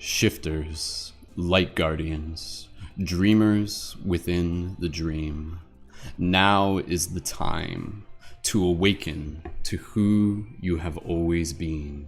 Shifters, light guardians, dreamers within the dream. Now is the time to awaken to who you have always been.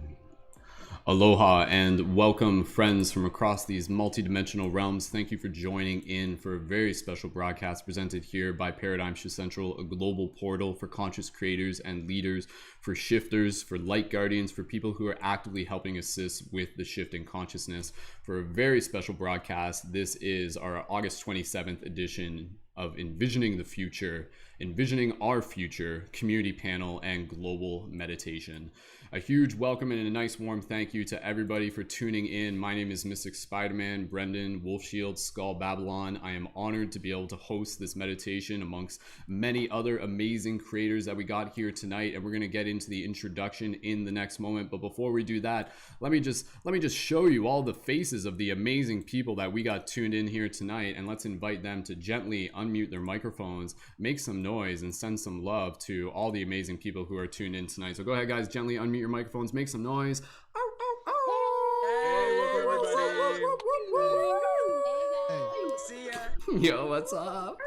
Aloha and welcome, friends from across these multidimensional realms. Thank you for joining in for a very special broadcast presented here by Paradigm Shift Central, a global portal for conscious creators and leaders, for shifters, for light guardians, for people who are actively helping assist with the shift in consciousness. For a very special broadcast, this is our August 27th edition of Envisioning the Future, Envisioning Our Future community panel and global meditation. A huge welcome and a nice warm thank you to everybody for tuning in. My name is Mystic Spider-Man, Brendon, Wolfshield, Skull Babylon. I am honored to be able to host this meditation amongst many other amazing creators that we got here tonight, and we're going to get into the introduction in the next moment. But before we do that, let me just show you all the faces of the amazing people that we got tuned in here tonight, and let's invite them to gently unmute their microphones, make some noise, and send some love to all the amazing people who are tuned in tonight. So go ahead, guys, gently unmute your microphones, make some noise. See ya. Yo, what's up?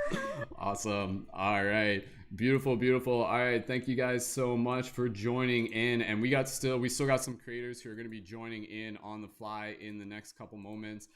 Awesome. All right. Beautiful, beautiful. All right, thank you guys so much for joining in, and we still got some creators who are going to be joining in on the fly in the next couple moments.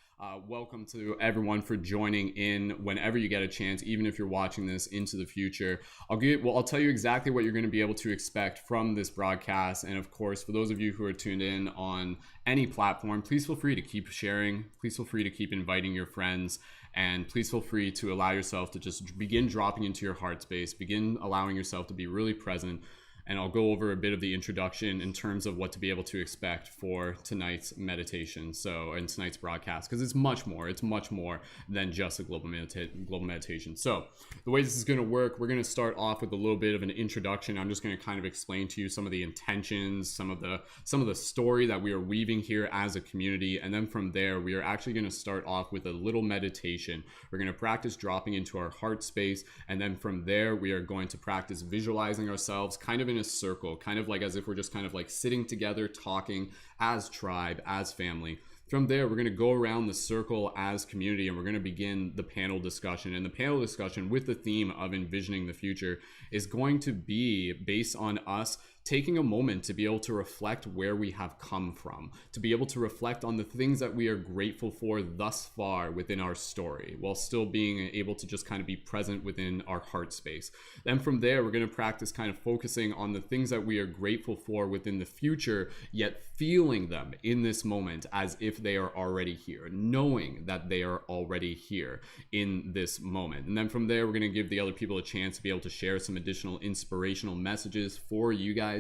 Welcome to everyone for joining in whenever you get a chance, even if you're watching this into the future. I'll tell you exactly what you're going to be able to expect from this broadcast, and of course, for those of you who are tuned in on any platform, please feel free to keep sharing. Please feel free to keep inviting your friends. And please feel free to allow yourself to just begin dropping into your heart space, begin allowing yourself to be really present. And I'll go over a bit of the introduction in terms of what to be able to expect for tonight's meditation. And tonight's broadcast, because it's much more than just a global meditation. So the way this is going to work, we're going to start off with a little bit of an introduction. I'm just going to kind of explain to you some of the intentions, some of the story that we are weaving here as a community. And then from there, we are actually going to start off with a little meditation. We're going to practice dropping into our heart space. And then from there, we are going to practice visualizing ourselves kind of in a circle, kind of like as if we're just kind of like sitting together, talking as tribe, as family. From there, we're going to go around the circle as community, and we're going to begin the panel discussion. And the panel discussion with the theme of envisioning the future is going to be based on us taking a moment to be able to reflect where we have come from, to be able to reflect on the things that we are grateful for thus far within our story, while still being able to just kind of be present within our heart space. Then from there, we're going to practice kind of focusing on the things that we are grateful for within the future, yet feeling them in this moment as if they are already here, knowing that they are already here in this moment. And then from there, we're going to give the other people a chance to be able to share some additional inspirational messages for you guys,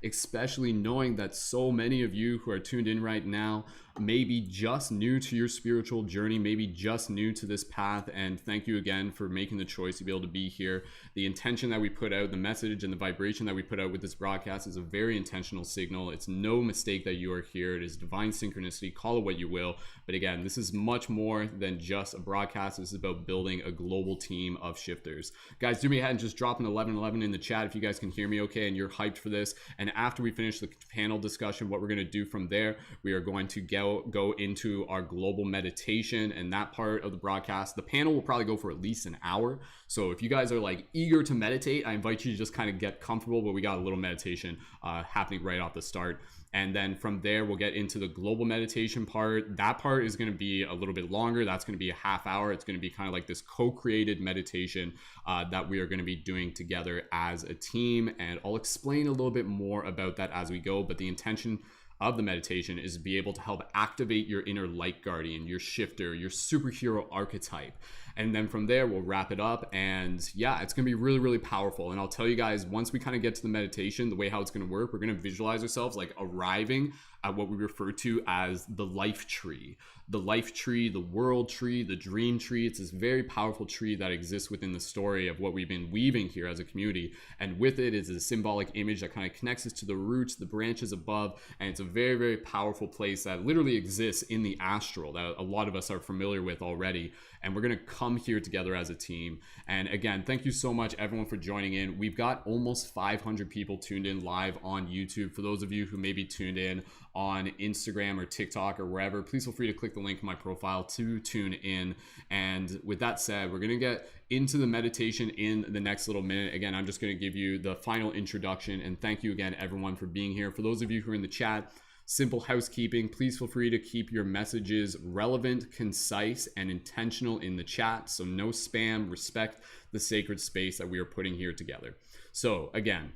especially knowing that so many of you who are tuned in right now may be just new to your spiritual journey, maybe just new to this path. And thank you again for making the choice to be able to be here. The intention that we put out, the message and the vibration that we put out with this broadcast is a very intentional signal. It's no mistake that you are here. It is divine synchronicity, call it what you will. But again, this is much more than just a broadcast. This is about building a global team of shifters. Guys, do me ahead and just drop an 1111 in the chat if you guys can hear me okay and you're hyped for this. And after we finish the panel discussion, what we're going to do from there, we are going to go into our global meditation, and that part of the broadcast, the panel will probably go for at least an hour. So if you guys are like eager to meditate, I invite you to just kind of get comfortable, but we got a little meditation happening right off the start. And then from there, we'll get into the global meditation part. That part is going to be a little bit longer. That's going to be a half hour. It's going to be kind of like this co-created meditation that we are going to be doing together as a team. And I'll explain a little bit more about that as we go. But the intention of the meditation is to be able to help activate your inner light guardian, your shifter, your superhero archetype. And then from there, we'll wrap it up. And yeah, it's going to be really, really powerful. And I'll tell you guys, once we kind of get to the meditation, the way how it's going to work, we're going to visualize ourselves like arriving at what we refer to as the life tree. The life tree, the world tree, the dream tree. It's this very powerful tree that exists within the story of what we've been weaving here as a community. And with it is a symbolic image that kind of connects us to the roots, the branches above. And it's a very, very powerful place that literally exists in the astral that a lot of us are familiar with already. And we're going to come here together as a team. And again, thank you so much everyone for joining in. We've got almost 500 people tuned in live on YouTube. For those of you who may be tuned in on Instagram or TikTok or wherever, please feel free to click the link in my profile to tune in. And with that said, we're going to get into the meditation in the next little minute. Again, I'm just going to give you the final introduction, and thank you again everyone for being here. For those of you who are in the chat, simple housekeeping, please feel free to keep your messages relevant, concise, and intentional in the chat. So no spam. Respect the sacred space that we are putting here together. So again,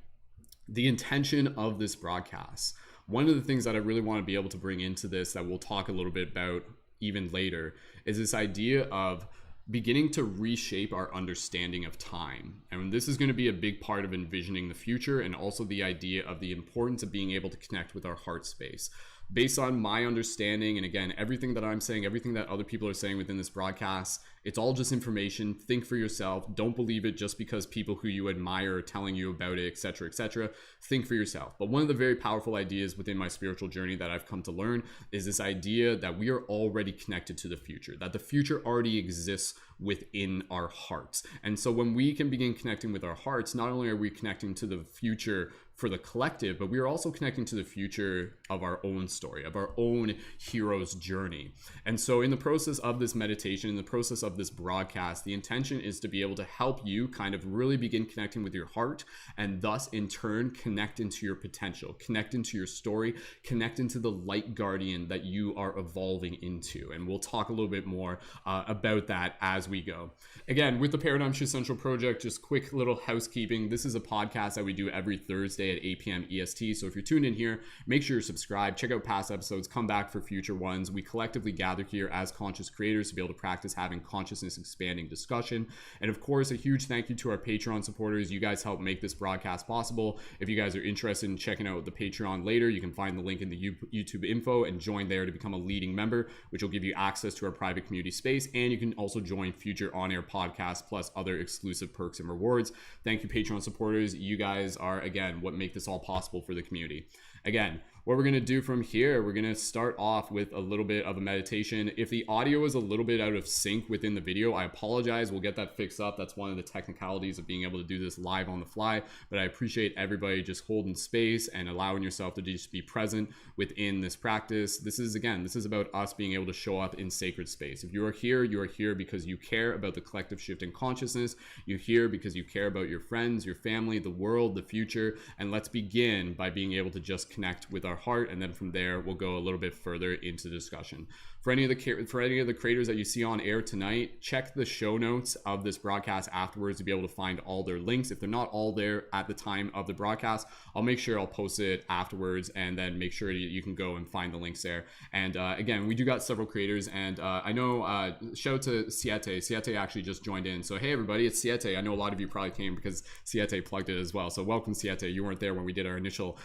the intention of this broadcast, one of the things that I really want to be able to bring into this that we'll talk a little bit about even later is this idea of beginning to reshape our understanding of time. And this is going to be a big part of envisioning the future, and also the idea of the importance of being able to connect with our heart space. Based on my understanding, and again, everything that I'm saying, everything that other people are saying within this broadcast, it's all just information. Think for yourself. Don't believe it just because people who you admire are telling you about it, etc., etc. Think for yourself. But one of the very powerful ideas within my spiritual journey that I've come to learn is this idea that we are already connected to the future, that the future already exists within our hearts. And so when we can begin connecting with our hearts, not only are we connecting to the future for the collective, but we are also connecting to the future of our own story, of our own hero's journey. And so in the process of this meditation, in the process of this broadcast, the intention is to be able to help you kind of really begin connecting with your heart, and thus in turn connect into your potential, connect into your story, connect into the light guardian that you are evolving into. And we'll talk a little bit more about that as we go. Again, with the Paradigm Shift Central Project, just quick little housekeeping. This is a podcast that we do every Thursday at 8 p.m. EST. So if you're tuned in here, make sure you're subscribed, check out past episodes, come back for future ones. We collectively gather here as conscious creators to be able to practice having consciousness expanding discussion. And of course, a huge thank you to our Patreon supporters. You guys help make this broadcast possible. If you guys are interested in checking out the Patreon later, you can find the link in the YouTube info and join there to become a leading member, which will give you access to our private community space. And you can also join future on-air podcasts plus other exclusive perks and rewards. Thank you, Patreon supporters. You guys are, again, what make this all possible for the community. Again, what we're going to do from here, we're going to start off with a little bit of a meditation. If the audio is a little bit out of sync within the video, I apologize. We'll get that fixed up. That's one of the technicalities of being able to do this live on the fly. But I appreciate everybody just holding space and allowing yourself to just be present within this practice. This is about us being able to show up in sacred space. If you are here because you care about the collective shift in consciousness. You're here because you care about your friends, your family, the world, the future. And let's begin by being able to just connect with our heart, and then from there we'll go a little bit further into discussion. For any of the creators that you see on air tonight, check the show notes of this broadcast afterwards to be able to find all their links. If they're not all there at the time of the broadcast, I'll make sure I'll post it afterwards, and then make sure you can go and find the links there. And again, we do got several creators, and I know shout out to Siete. Siete actually just joined in. So hey everybody, it's Siete. I know a lot of you probably came because Siete plugged it as well. So welcome Siete. You weren't there when we did our initial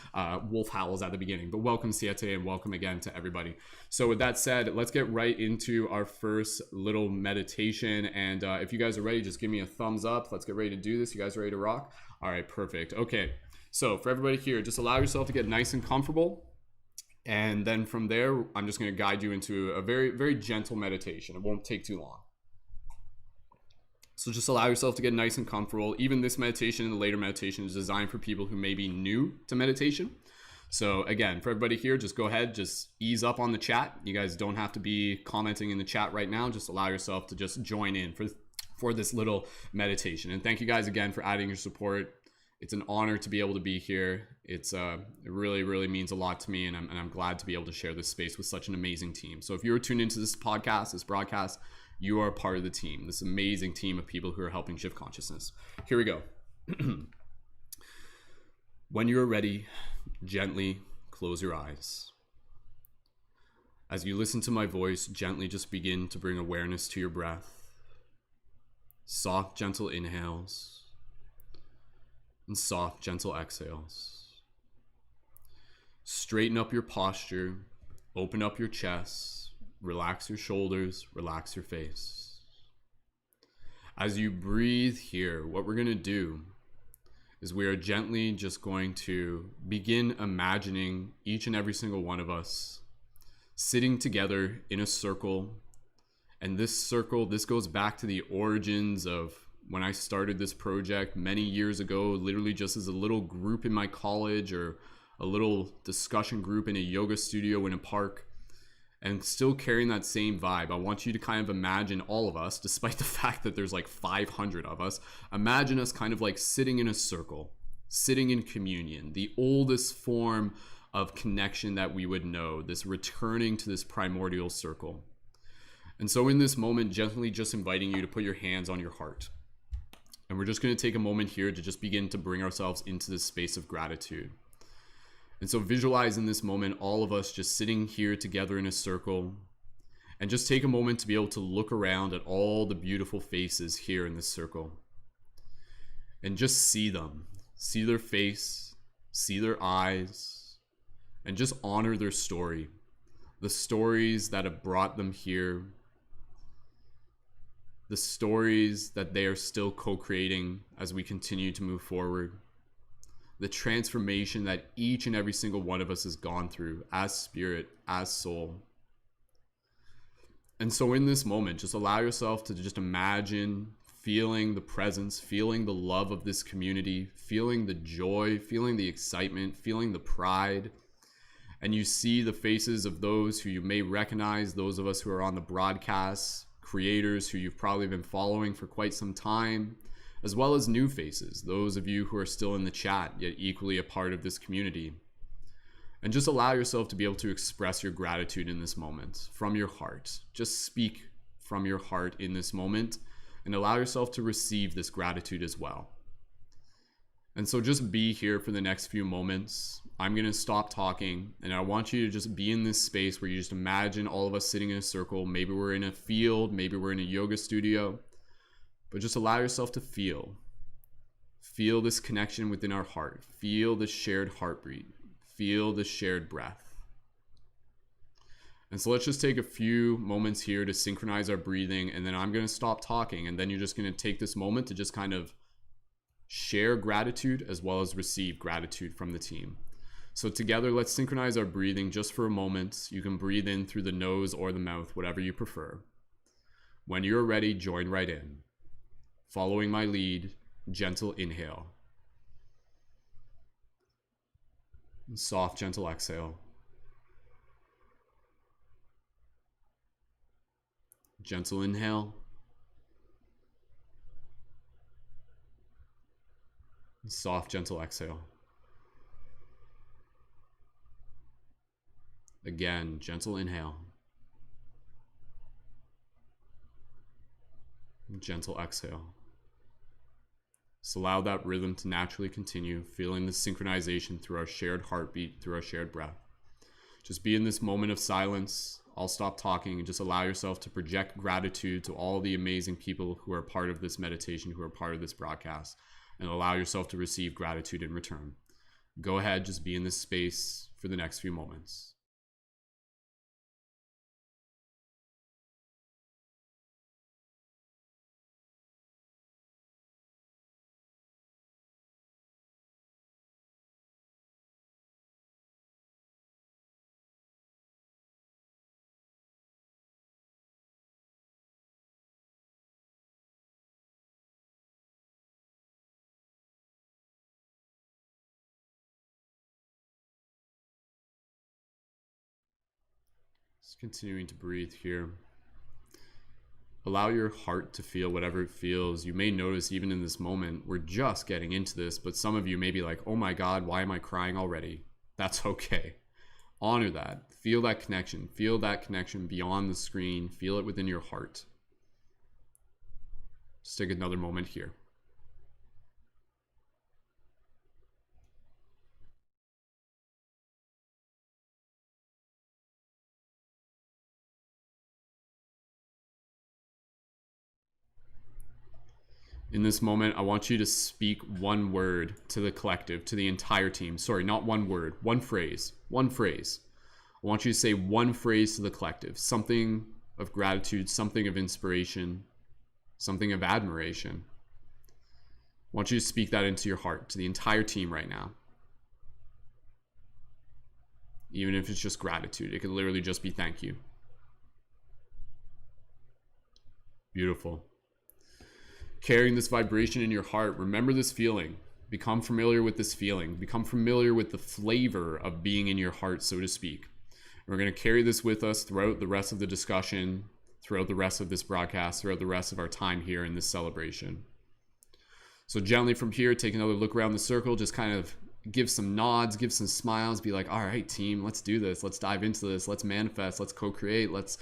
wolf howls at the beginning, but welcome Siete, and welcome again to everybody. So with that said, let's get right into our first little meditation. And if you guys are ready, just give me a thumbs up. Let's get ready to do this. You guys ready to rock? All right, perfect. Okay, so for everybody here, just allow yourself to get nice and comfortable. And then from there, I'm just going to guide you into a very, very gentle meditation. It won't take too long. So just allow yourself to get nice and comfortable. Even this meditation and the later meditation is designed for people who may be new to meditation. So again, for everybody here, just go ahead, just ease up on the chat. You guys don't have to be commenting in the chat right now. Just allow yourself to just join in for this little meditation. And thank you guys again for adding your support. It's an honor to be able to be here. It really, really means a lot to me, and I'm glad to be able to share this space with such an amazing team. So if you're tuned into this podcast, this broadcast, you are part of the team, this amazing team of people who are helping shift consciousness. Here we go. When you are ready, gently close your eyes. As you listen to my voice, gently just begin to bring awareness to your breath. Soft, gentle inhales and soft, gentle exhales. Straighten up your posture, open up your chest, relax your shoulders, relax your face. As you breathe here, what we're going to do is we are gently just going to begin imagining each and every single one of us sitting together in a circle And this circle, this goes back to the origins of when I started this project many years ago, literally just as a little group in my college or a little discussion group in a yoga studio in a park, and still carrying that same vibe. I want you to kind of imagine all of us, despite the fact that there's like 500 of us, imagine us kind of like sitting in a circle, sitting in communion, the oldest form of connection that we would know, this returning to this primordial circle. And so in this moment, gently just inviting you to put your hands on your heart. And we're just going to take a moment here to just begin to bring ourselves into this space of gratitude. And so visualize in this moment, all of us just sitting here together in a circle, and just take a moment to be able to look around at all the beautiful faces here in this circle. And just see them, see their face, see their eyes, and just honor their story. The stories that have brought them here, the stories that they are still co-creating as we continue to move forward, the transformation that each and every single one of us has gone through as spirit, as soul. And so in this moment, just allow yourself to just imagine feeling the presence, feeling the love of this community, feeling the joy, feeling the excitement, feeling the pride. And you see the faces of those who you may recognize, those of us who are on the broadcast, creators who you've probably been following for quite some time, as well as new faces, those of you who are still in the chat, yet equally a part of this community. And just allow yourself to be able to express your gratitude in this moment from your heart. Just speak from your heart in this moment and allow yourself to receive this gratitude as well. And so just be here for the next few moments. I'm going to stop talking, and I want you to just be in this space where you just imagine all of us sitting in a circle. Maybe we're in a field, maybe we're in a yoga studio, but just allow yourself to feel this connection within our heart. Feel the shared heartbeat. Feel the shared breath. And so let's just take a few moments here to synchronize our breathing, and then I'm going to stop talking, and then you're just going to take this moment to just kind of share gratitude as well as receive gratitude from the team. So together, let's synchronize our breathing just for a moment. You can breathe in through the nose or the mouth, whatever you prefer. When you're ready, join right in. Following my lead, gentle inhale. And soft, gentle exhale. Gentle inhale. And soft, gentle exhale. Again, gentle inhale. Gentle exhale. So allow that rhythm to naturally continue, feeling the synchronization through our shared heartbeat, through our shared breath. Just be in this moment of silence. I'll stop talking and just allow yourself to project gratitude to all the amazing people who are part of this meditation, who are part of this broadcast, and allow yourself to receive gratitude in return. Go ahead, just be in this space for the next few moments. Just continuing to breathe here. Allow your heart to feel whatever it feels. You may notice even in this moment, we're just getting into this, but some of you may be like, oh my God, why am I crying already? That's okay. Honor that. Feel that connection. Feel that connection beyond the screen. Feel it within your heart. Just take another moment here. In this moment, I want you to speak one word to the collective, to the entire team. Sorry, not one word, one phrase. One phrase. I want you to say one phrase to the collective. Something of gratitude, something of inspiration, something of admiration. I want you to speak that into your heart, to the entire team right now. Even if it's just gratitude, it could literally just be thank you. Beautiful. Carrying this vibration in your heart, remember this feeling. Become familiar with this feeling. Become familiar with the flavor of being in your heart, so to speak. We're going to carry this with us throughout the rest of the discussion, throughout the rest of this broadcast, throughout the rest of our time here in this celebration. So gently from here, take another look around the circle, just kind of give some nods, give some smiles, be like, all right, team, let's do this. Let's dive into this. Let's manifest. Let's co-create. Let's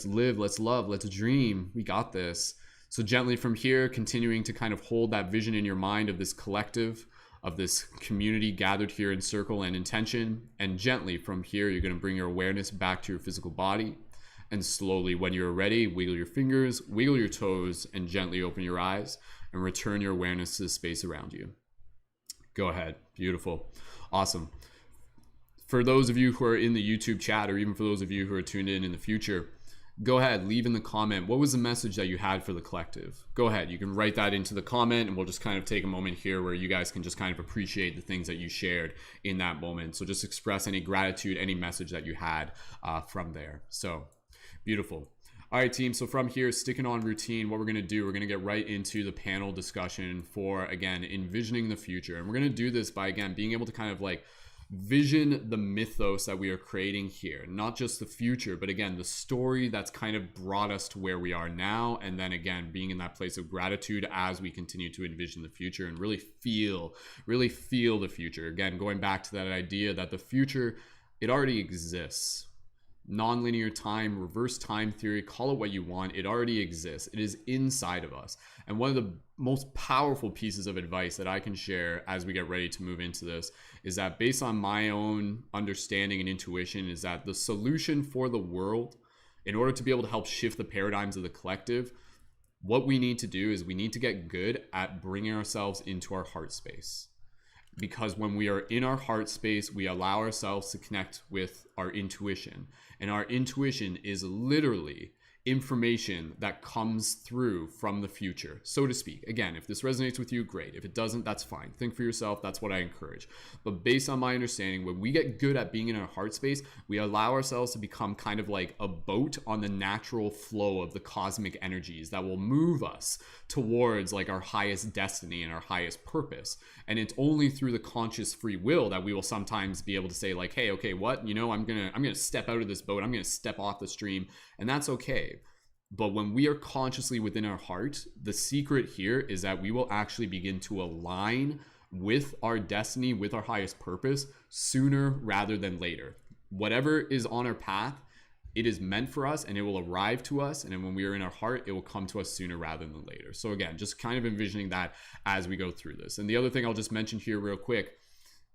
live. Let's love. Let's dream. We got this. So gently from here, continuing to kind of hold that vision in your mind of this collective, of this community gathered here in circle and intention. And gently from here, you're going to bring your awareness back to your physical body. And slowly, when you're ready, wiggle your fingers, wiggle your toes, and gently open your eyes and return your awareness to the space around you. Go ahead. Beautiful. Awesome. For those of you who are in the YouTube chat, or even for those of you who are tuned in the future, go ahead, leave in the comment, what was the message that you had for the collective? Go ahead, you can write that into the comment, and we'll just kind of take a moment here where you guys can just kind of appreciate the things that you shared in that moment. So just express any gratitude, any message that you had from there. So beautiful. All right, team. So from here, sticking on routine, what we're going to do, we're going to get right into the panel discussion for, again, envisioning the future. And we're going to do this by, again, being able to kind of like vision the mythos that we are creating here, not just the future, but again, the story that's kind of brought us to where we are now. And then again, being in that place of gratitude as we continue to envision the future and really feel the future. Again, going back to that idea that the future, it already exists. Non-linear time, reverse time theory, call it what you want. It already exists. It is inside of us. And one of the most powerful pieces of advice that I can share as we get ready to move into this is that, based on my own understanding and intuition, is that the solution for the world, in order to be able to help shift the paradigms of the collective, what we need to do is we need to get good at bringing ourselves into our heart space. Because when we are in our heart space, we allow ourselves to connect with our intuition. And our intuition is literally information that comes through from the future, so to speak. Again, if this resonates with you, great. If it doesn't, that's fine. Think for yourself. That's what I encourage. But based on my understanding, when we get good at being in our heart space, we allow ourselves to become kind of like a boat on the natural flow of the cosmic energies that will move us towards like our highest destiny and our highest purpose. And it's only through the conscious free will that we will sometimes be able to say like, hey, okay, what? You know, I'm gonna step out of this boat. I'm gonna step off the stream, and that's okay. But when we are consciously within our heart, the secret here is that we will actually begin to align with our destiny, with our highest purpose, sooner rather than later. Whatever is on our path, it is meant for us and it will arrive to us. And then when we are in our heart, it will come to us sooner rather than later. So again, just kind of envisioning that as we go through this. And the other thing I'll just mention here real quick,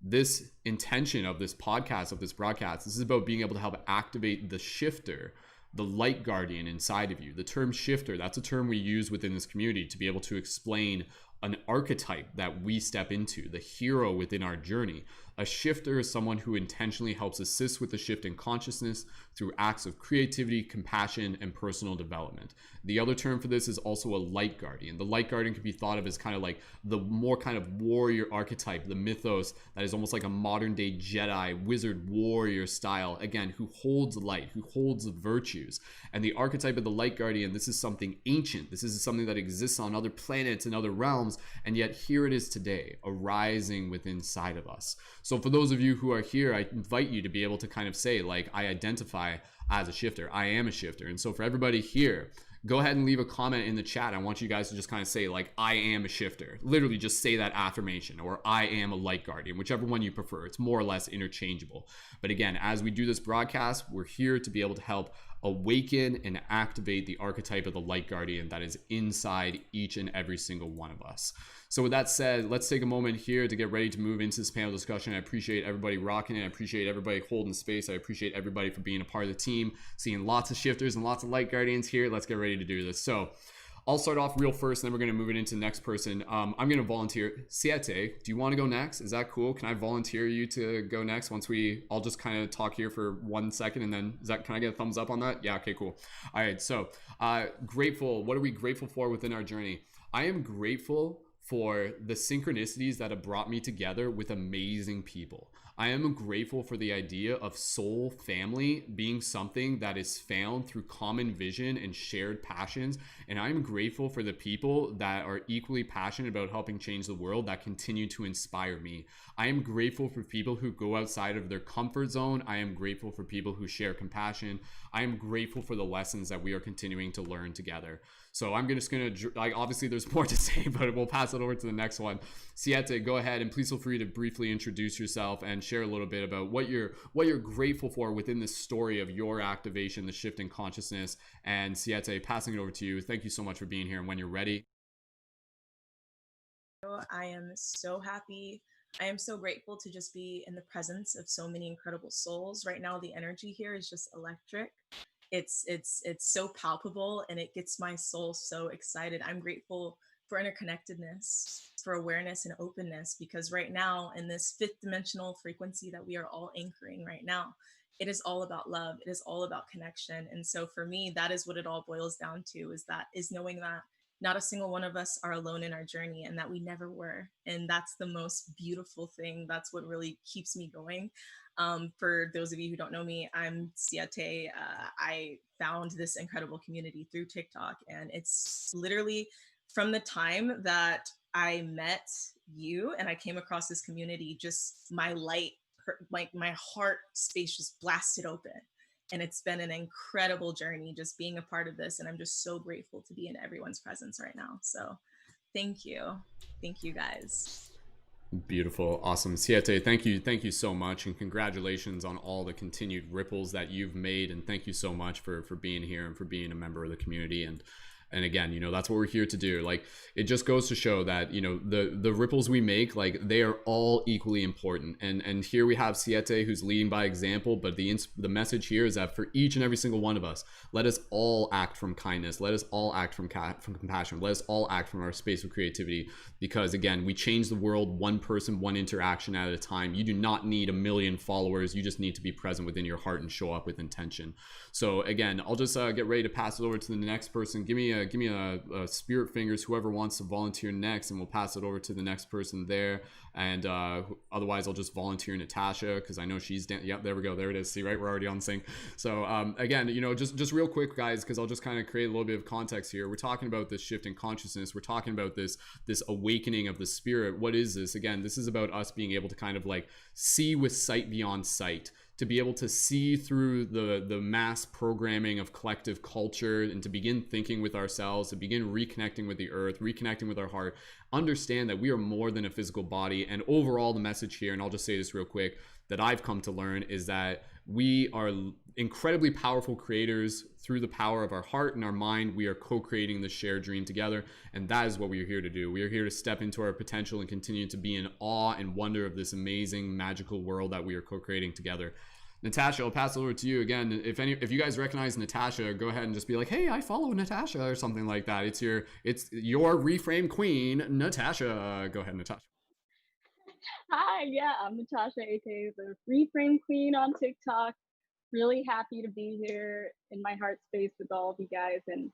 this intention of this podcast, of this broadcast, this is about being able to help activate the shifter, the light guardian inside of you. The term shifter, that's a term we use within this community to be able to explain an archetype that we step into, the hero within our journey. A shifter is someone who intentionally helps assist with the shift in consciousness through acts of creativity, compassion, and personal development. The other term for this is also a light guardian. The light guardian can be thought of as kind of like the more kind of warrior archetype, the mythos that is almost like a modern day Jedi, wizard, warrior style, again, who holds light, who holds virtues. And the archetype of the light guardian, this is something ancient. This is something that exists on other planets and other realms, and yet here it is today, arising within inside of us. So for those of you who are here, I invite you to be able to kind of say, like, I identify as a shifter. I am a shifter. And so for everybody here, go ahead and leave a comment in the chat. I want you guys to just kind of say, like, I am a shifter. Literally just say that affirmation, or I am a light guardian, whichever one you prefer. It's more or less interchangeable. But again, as we do this broadcast, we're here to be able to help awaken and activate the archetype of the light guardian that is inside each and every single one of us. So with that said, let's take a moment here to get ready to move into this panel discussion. I appreciate everybody rocking it. I appreciate everybody holding space. I appreciate everybody for being a part of the team, seeing lots of shifters and lots of light guardians here. Let's get ready to do this. So I'll start off real first, and then we're going to move it into the next person. I'm going to volunteer. Siete, do you want to go next? Is that cool? Can I volunteer you to go next I'll just kind of talk here for 1 second, and then can I get a thumbs up on that? Yeah, okay, cool. All right, so grateful. What are we grateful for within our journey? I am grateful for the synchronicities that have brought me together with amazing people. I am grateful for the idea of soul family being something that is found through common vision and shared passions. And I'm grateful for the people that are equally passionate about helping change the world that continue to inspire me. I am grateful for people who go outside of their comfort zone. I am grateful for people who share compassion. I am grateful for the lessons that we are continuing to learn together. So I'm just gonna, like, obviously there's more to say, but we'll pass it over to the next one. Siete, go ahead and please feel free to briefly introduce yourself and share a little bit about what you're grateful for within this story of your activation, the shift in consciousness. And Siete, passing it over to you. Thank you so much for being here. And when you're ready. I am so happy. I am so grateful to just be in the presence of so many incredible souls. Right now, the energy here is just electric. It's so palpable, and it gets my soul so excited. I'm grateful for interconnectedness, for awareness and openness, because right now in this fifth dimensional frequency that we are all anchoring right now, it is all about love. It is all about connection. And so for me, that is what it all boils down to, is knowing that not a single one of us are alone in our journey, and that we never were. And that's the most beautiful thing. That's what really keeps me going. For those of you who don't know me, I'm Siete. I found this incredible community through TikTok, and it's literally from the time that I met you and I came across this community, just my light, like my heart space just blasted open. And it's been an incredible journey just being a part of this. And I'm just so grateful to be in everyone's presence right now. So thank you. Thank you guys. Beautiful. Awesome. Siete, thank you so much, and congratulations on all the continued ripples that you've made, and thank you so much for being here and for being a member of the community. And again, that's what we're here to do. Like, it just goes to show that, the ripples we make, like, they are all equally important. And here we have Siete, who's leading by example, but the message here is that for each and every single one of us, let us all act from kindness. Let us all act from compassion. Let us all act from our space of creativity, because again, we change the world one person, one interaction at a time. You do not need a million followers. You just need to be present within your heart and show up with intention. So again, I'll just get ready to pass it over to the next person. Give me a spirit fingers, whoever wants to volunteer next, and we'll pass it over to the next person there. And otherwise, I'll just volunteer Nastasha, because I know she's yep, there we go, there it is. See, right, we're already on sync. So again, just real quick, guys, because I'll just kind of create a little bit of context here. We're talking about this shift in consciousness. We're talking about this awakening of the spirit. What is this? Again, this is about us being able to kind of like see with sight beyond sight, to be able to see through the mass programming of collective culture, and to begin thinking with ourselves, to begin reconnecting with the earth, reconnecting with our heart, understand that we are more than a physical body. And overall, the message here, and I'll just say this real quick, that I've come to learn is that we are incredibly powerful creators through the power of our heart and our mind. We are co-creating the shared dream together, and that is what we are here to do. We are here to step into our potential and continue to be in awe and wonder of this amazing magical world that we are co-creating together. Nastasha, I'll pass it over to you again. If you guys recognize Nastasha, go ahead and just be like, "Hey, I follow Nastasha," or something like that. It's your reframe queen, Nastasha. Go ahead, Nastasha. Hi, yeah, I'm Natasha, aka the Reframe Queen on TikTok. Really happy to be here in my heart space with all of you guys, and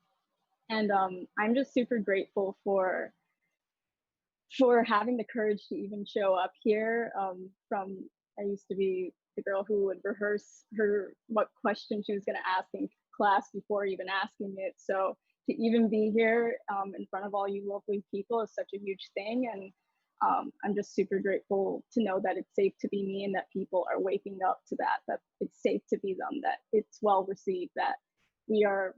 I'm just super grateful for having the courage to even show up here. I used to be the girl who would rehearse what question she was going to ask in class before even asking it. So to even be here in front of all you lovely people is such a huge thing, and I'm just super grateful to know that it's safe to be me, and that people are waking up to that it's safe to be them, that it's well received, that we are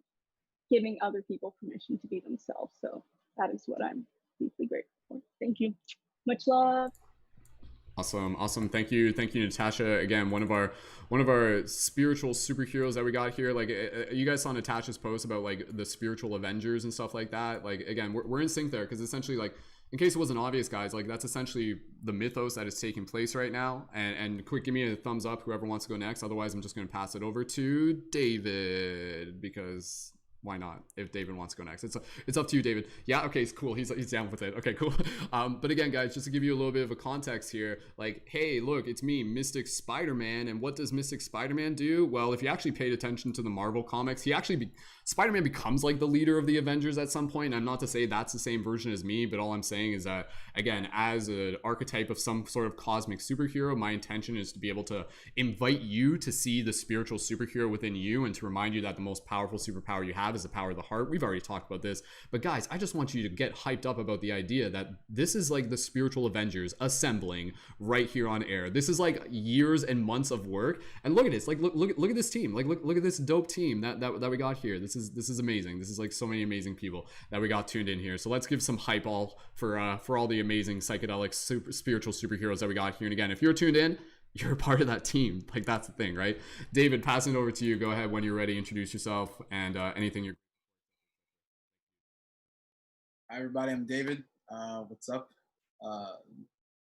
giving other people permission to be themselves. So that is what I'm deeply grateful for. Thank you. Much love. Awesome. Thank you, Nastasha. Again, one of our spiritual superheroes that we got here. Like, you guys saw Natasha's post about like the spiritual Avengers and stuff like that. Like, again, we're in sync there, because essentially, like, in case it wasn't obvious, guys, like, that's essentially the mythos that is taking place right now. And quick, give me a thumbs up, whoever wants to go next. Otherwise, I'm just going to pass it over to David, because why not? If David wants to go next, it's up to you, David. Yeah, okay, it's cool. He's down with it. Okay, cool. But again, guys, just to give you a little bit of a context here, like, hey, look, it's me, Mystic Spider-Man, and what does Mystic Spider-Man do? Well, if you actually paid attention to the Marvel comics, Spider-Man becomes like the leader of the Avengers at some point. I'm not to say that's the same version as me, but all I'm saying is that, again, as an archetype of some sort of cosmic superhero, my intention is to be able to invite you to see the spiritual superhero within you and to remind you that the most powerful superpower you have is the power of the heart. We've already talked about this, but guys, I just want you to get hyped up about the idea that this is like the spiritual Avengers assembling right here on air. This is like years and months of work, and look at this. Like, look at this team. Like, look at this dope team that we got here. This is amazing. This is like so many amazing people that we got tuned in here. So let's give some hype all for all the amazing psychedelic spiritual superheroes that we got here. And again, if you're tuned in, you're a part of that team. Like, that's the thing, right? David, passing it over to you. Go ahead when you're ready. Introduce yourself and anything you're. Hi everybody, I'm David. What's up?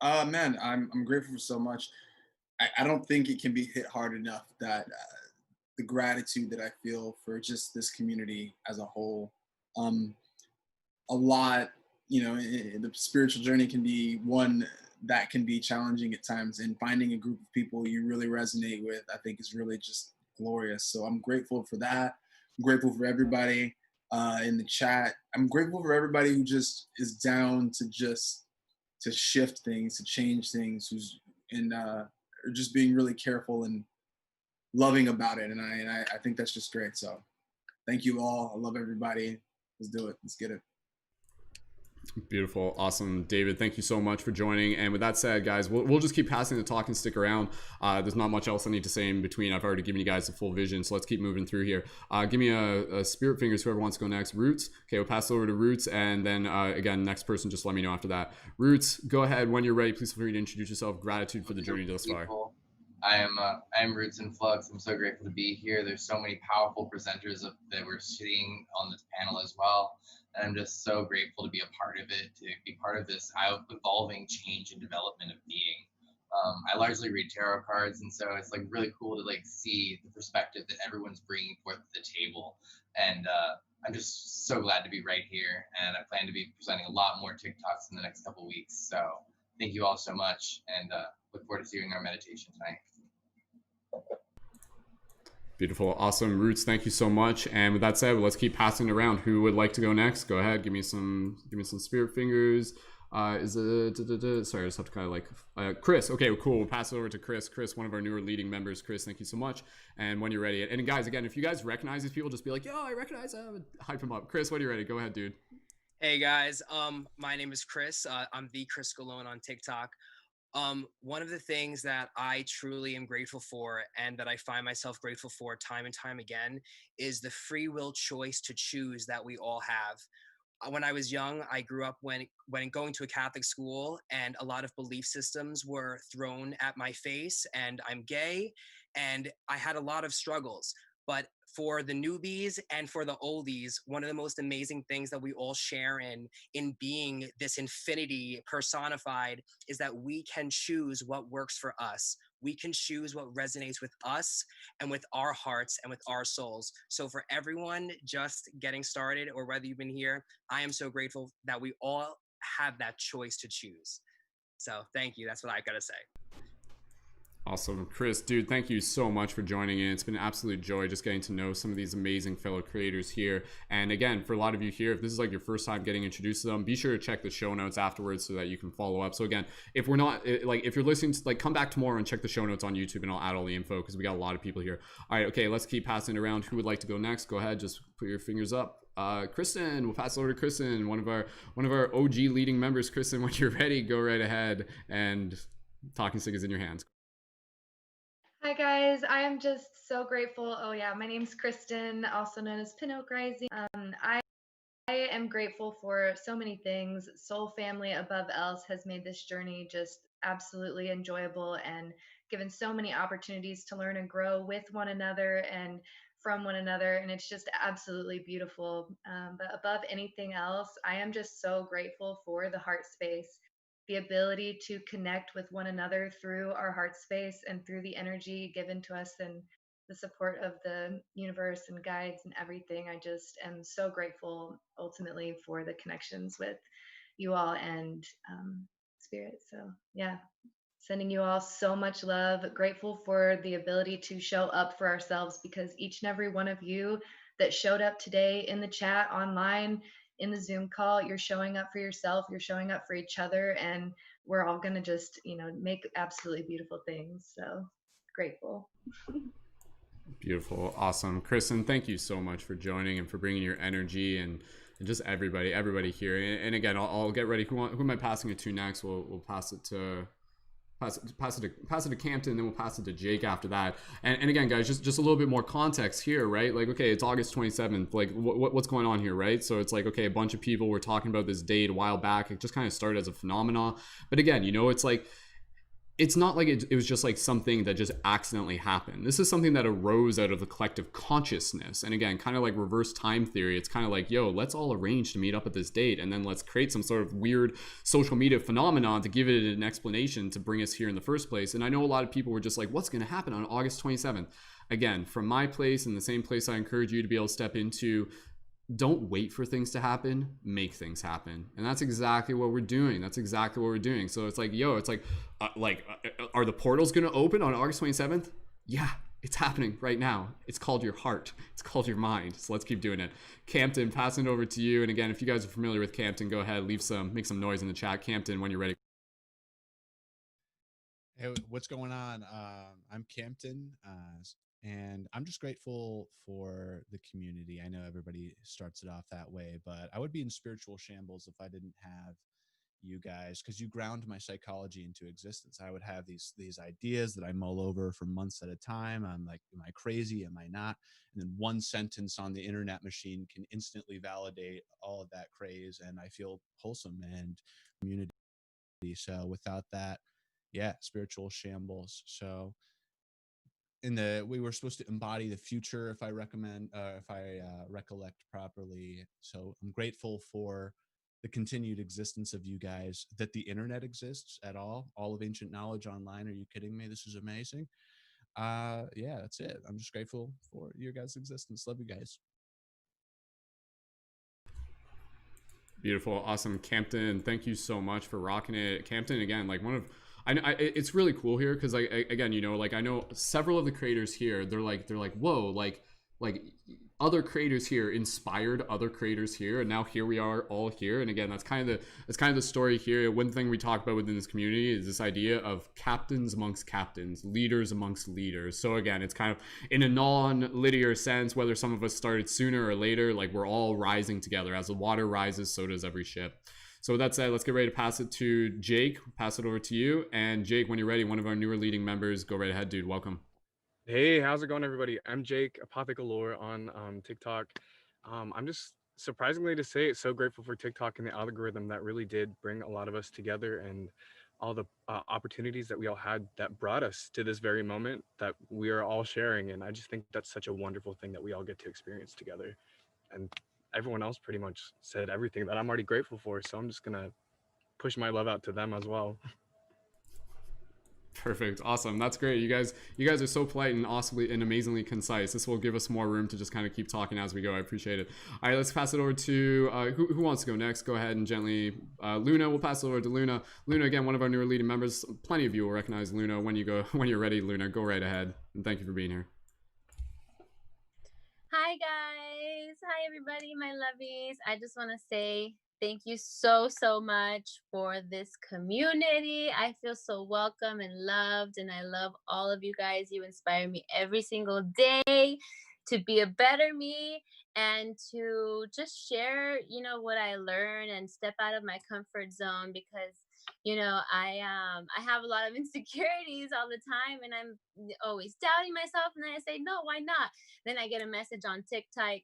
Man, I'm grateful for so much. I don't think it can be hit hard enough that the gratitude that I feel for just this community as a whole. A lot, the spiritual journey can be one that can be challenging at times, and finding a group of people you really resonate with, I think, is really just glorious. So I'm grateful for that. I'm grateful for everybody in the chat. I'm grateful for everybody who just is down to shift things, to change things, or just being really careful and loving about it. And I think that's just great. So thank you all. I love everybody. Let's do it. Let's get it. Beautiful. Awesome. David, thank you so much for joining. And with that said, guys, we'll just keep passing the talk and stick around. There's not much else I need to say in between. I've already given you guys the full vision, so let's keep moving through here. Give me a spirit fingers, whoever wants to go next. Rootz. Okay, we'll pass it over to Rootz, and then again, next person, just let me know after that. Rootz, go ahead when you're ready. Please feel free to introduce yourself. Gratitude for the journey thus far. I am Rootz in Flux. I'm so grateful to be here. There's so many powerful presenters that we're sitting on this panel as well. And I'm just so grateful to be a part of it, to be part of this evolving change and development of being. I largely read tarot cards, and so it's like really cool to like see the perspective that everyone's bringing forth to the table. And I'm just so glad to be right here. And I plan to be presenting a lot more TikToks in the next couple of weeks. So thank you all so much, and look forward to doing our meditation tonight. Beautiful. Awesome. Rootz, thank you so much. And with that said, let's keep passing it around. Who would like to go next? Go ahead. Give me some spirit fingers. Is it sorry, I just have to kind of like Chris. Okay, cool. We'll pass it over to Chris. Chris, one of our newer leading members. Chris, thank you so much. And when you're ready, and guys, again, if you guys recognize these people, just be like, yo, I recognize them. Hype them up. Chris, when you're ready, go ahead, dude. Hey guys, my name is Chris. I'm the Chris Galone on TikTok. One of the things that I truly am grateful for, and that I find myself grateful for time and time again, is the free will choice to choose that we all have. When I was young, I grew up when going to a Catholic school, and a lot of belief systems were thrown at my face, and I'm gay, and I had a lot of struggles. But for the newbies and for the oldies, one of the most amazing things that we all share in being this infinity personified is that we can choose what works for us. We can choose what resonates with us and with our hearts and with our souls. So for everyone just getting started, or whether you've been here, I am so grateful that we all have that choice to choose. So thank you. That's what I've got to say. Awesome. Chris, dude, thank you so much for joining in. It's been an absolute joy just getting to know some of these amazing fellow creators here. And again, for a lot of you here, if this is like your first time getting introduced to them, be sure to check the show notes afterwards so that you can follow up. So again, if we're not, like, if you're listening to, like, come back tomorrow and check the show notes on YouTube, and I'll add all the info because we got a lot of people here. All right, okay, let's keep passing it around. Who would like to go next? Go ahead, just put your fingers up. Kristen, we'll pass it over to Kristen, one of our OG leading members. Kristen, when you're ready, go right ahead, and talking stick is in your hands. Hi guys, I am just so grateful. Oh yeah, my name's Kristen, also known as Pin Oak Rising. I am grateful for so many things. Soul Family above else has made this journey just absolutely enjoyable and given so many opportunities to learn and grow with one another and from one another, and it's just absolutely beautiful. But above anything else, I am just so grateful for the heart space, the ability to connect with one another through our heart space and through the energy given to us and the support of the universe and guides and everything. I just am so grateful ultimately for the connections with you all and spirit. So yeah, sending you all so much love. Grateful for the ability to show up for ourselves, because each and every one of you that showed up today in the chat, online, in the Zoom call, you're showing up for yourself, you're showing up for each other, and we're all going to just, make absolutely beautiful things. So grateful. Beautiful. Awesome. Kristen, thank you so much for joining and for bringing your energy and just everybody here. And again, I'll get ready. Who am I passing it to next? We'll pass it to Campton, then we'll pass it to Jake after that. And again, guys, just a little bit more context here, right? Like, okay, it's August 27th. Like, what's going on here, right? So it's like, okay, a bunch of people were talking about this date a while back. It just kind of started as a phenomenon. But again, it's like, it's not like it was just like something that just accidentally happened. This is something that arose out of the collective consciousness. And again, kind of like reverse time theory. It's kind of like, yo, let's all arrange to meet up at this date. And then let's create some sort of weird social media phenomenon to give it an explanation to bring us here in the first place. And I know a lot of people were just like, what's going to happen on August 27th? Again, from my place and the same place I encourage you to be able to step into, don't wait for things to happen, make things happen. And that's exactly what we're doing. So it's like, yo, it's like, are the portals going to open on August 27th? Yeah, it's happening right now. It's called your heart. It's called your mind. So let's keep doing it. Campton, passing it over to you. And again, if you guys are familiar with Campton, go ahead, make some noise in the chat. Campton, when you're ready. Hey, what's going on? I'm Campton, and I'm just grateful for the community. I know everybody starts it off that way, but I would be in spiritual shambles if I didn't have you guys, because you ground my psychology into existence. I would have these ideas that I mull over for months at a time. I'm like, am I crazy? Am I not? And then one sentence on the internet machine can instantly validate all of that craze, and I feel wholesome and community. So without that, yeah, spiritual shambles. So we were supposed to embody the future, if I recollect properly. So I'm grateful for the continued existence of you guys, that the internet exists at all of ancient knowledge online. Are you kidding me? This is amazing. Yeah, that's it. I'm just grateful for your guys' existence. Love you guys. Beautiful. Awesome. Campton, thank you so much for rocking it. Campton, again, like it's really cool here because again, like I know several of the creators here, they're like, whoa, like other creators here inspired other creators here, and now here we are all here. And again, that's kind of the story here. One thing we talk about within this community is this idea of captains amongst captains, leaders amongst leaders. So again, it's kind of in a non-linear sense, whether some of us started sooner or later, like we're all rising together. As the water rises, so does every ship. So with that said, let's get ready to pass it to Jake. Pass it over to you. And Jake, when you're ready, one of our newer leading members, go right ahead, dude. Welcome. Hey, how's it going, everybody? I'm Jake, Apothekalore on TikTok. I'm just surprisingly to say so grateful for TikTok and the algorithm that really did bring a lot of us together, and all the opportunities that we all had that brought us to this very moment that we are all sharing. And I just think that's such a wonderful thing that we all get to experience together. And everyone else pretty much said everything that I'm already grateful for. So I'm just going to push my love out to them as well. Perfect. Awesome. That's great. You guys are so polite and awesomely and amazingly concise. This will give us more room to just kind of keep talking as we go. I appreciate it. All right, let's pass it over to who wants to go next? Go ahead and gently Luna. We'll pass it over to Luna. Luna, again, one of our newer leading members. Plenty of you will recognize Luna when you're ready. Luna, go right ahead. And thank you for being here. Hi guys. Hi everybody, my lovies. I just want to say thank you so much for this community. I feel so welcome and loved, and I love all of you guys. You inspire me every single day to be a better me and to just share, what I learn and step out of my comfort zone, because I have a lot of insecurities all the time, and I'm always doubting myself, and then I say, no, why not? Then I get a message on TikTok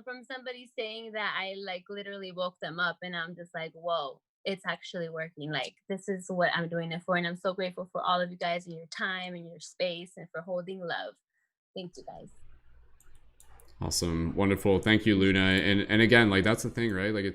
from somebody saying that I like literally woke them up, and I'm just like, whoa, it's actually working. Like, this is what I'm doing it for. And I'm so grateful for all of you guys and your time and your space and for holding love. Thank you guys. Awesome. Wonderful. Thank you, Luna. And again, like, that's the thing, right? Like,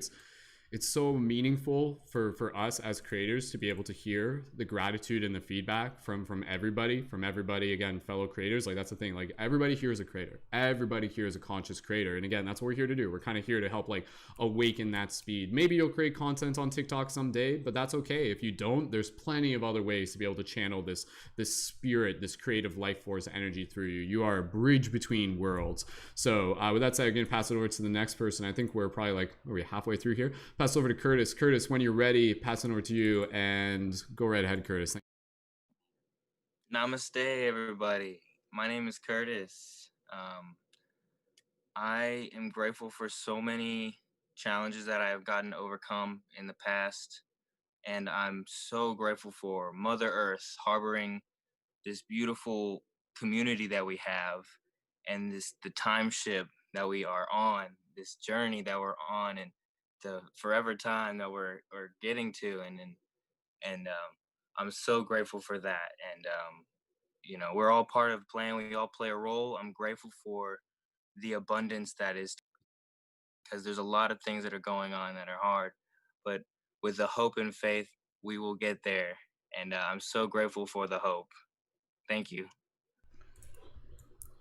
it's so meaningful for us as creators to be able to hear the gratitude and the feedback from everybody, again, fellow creators. Like, that's the thing, like, everybody here is a creator, everybody here is a conscious creator, and again, that's what we're here to do. We're kind of here to help like awaken that speed. Maybe you'll create content on TikTok someday, but that's okay. If you don't, there's plenty of other ways to be able to channel this spirit, this creative life force energy through you. You are a bridge between worlds. So with that said, I'm gonna pass it over to the next person. I think we're probably like, are we halfway through here? Pass it over to Curtis. Curtis, when you're ready, pass it over to you, and go right ahead, Curtis. Namaste, everybody. My name is Curtis. I am grateful for so many challenges that I have gotten to overcome in the past, and I'm so grateful for Mother Earth harboring this beautiful community that we have, and the time ship that we are on, this journey that we're on, and the forever time that we're getting to, and I'm so grateful for that. And you know, we're all part of the plan. We all play a role. I'm grateful for the abundance that is, because there's a lot of things that are going on that are hard, but with the hope and faith, we will get there. And I'm so grateful for the hope. Thank you.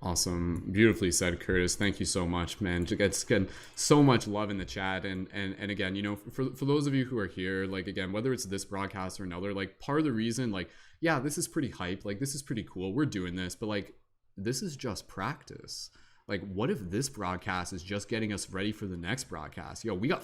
Awesome. Beautifully said, Curtis. Thank you so much, man. It's getting so much love in the chat. And again, you know, for those of you who are here, like, again, whether it's this broadcast or another, like, part of the reason, like, yeah, this is pretty hype. Like, this is pretty cool. We're doing this, but like, this is just practice. Like, what if this broadcast is just getting us ready for the next broadcast? Yo, we got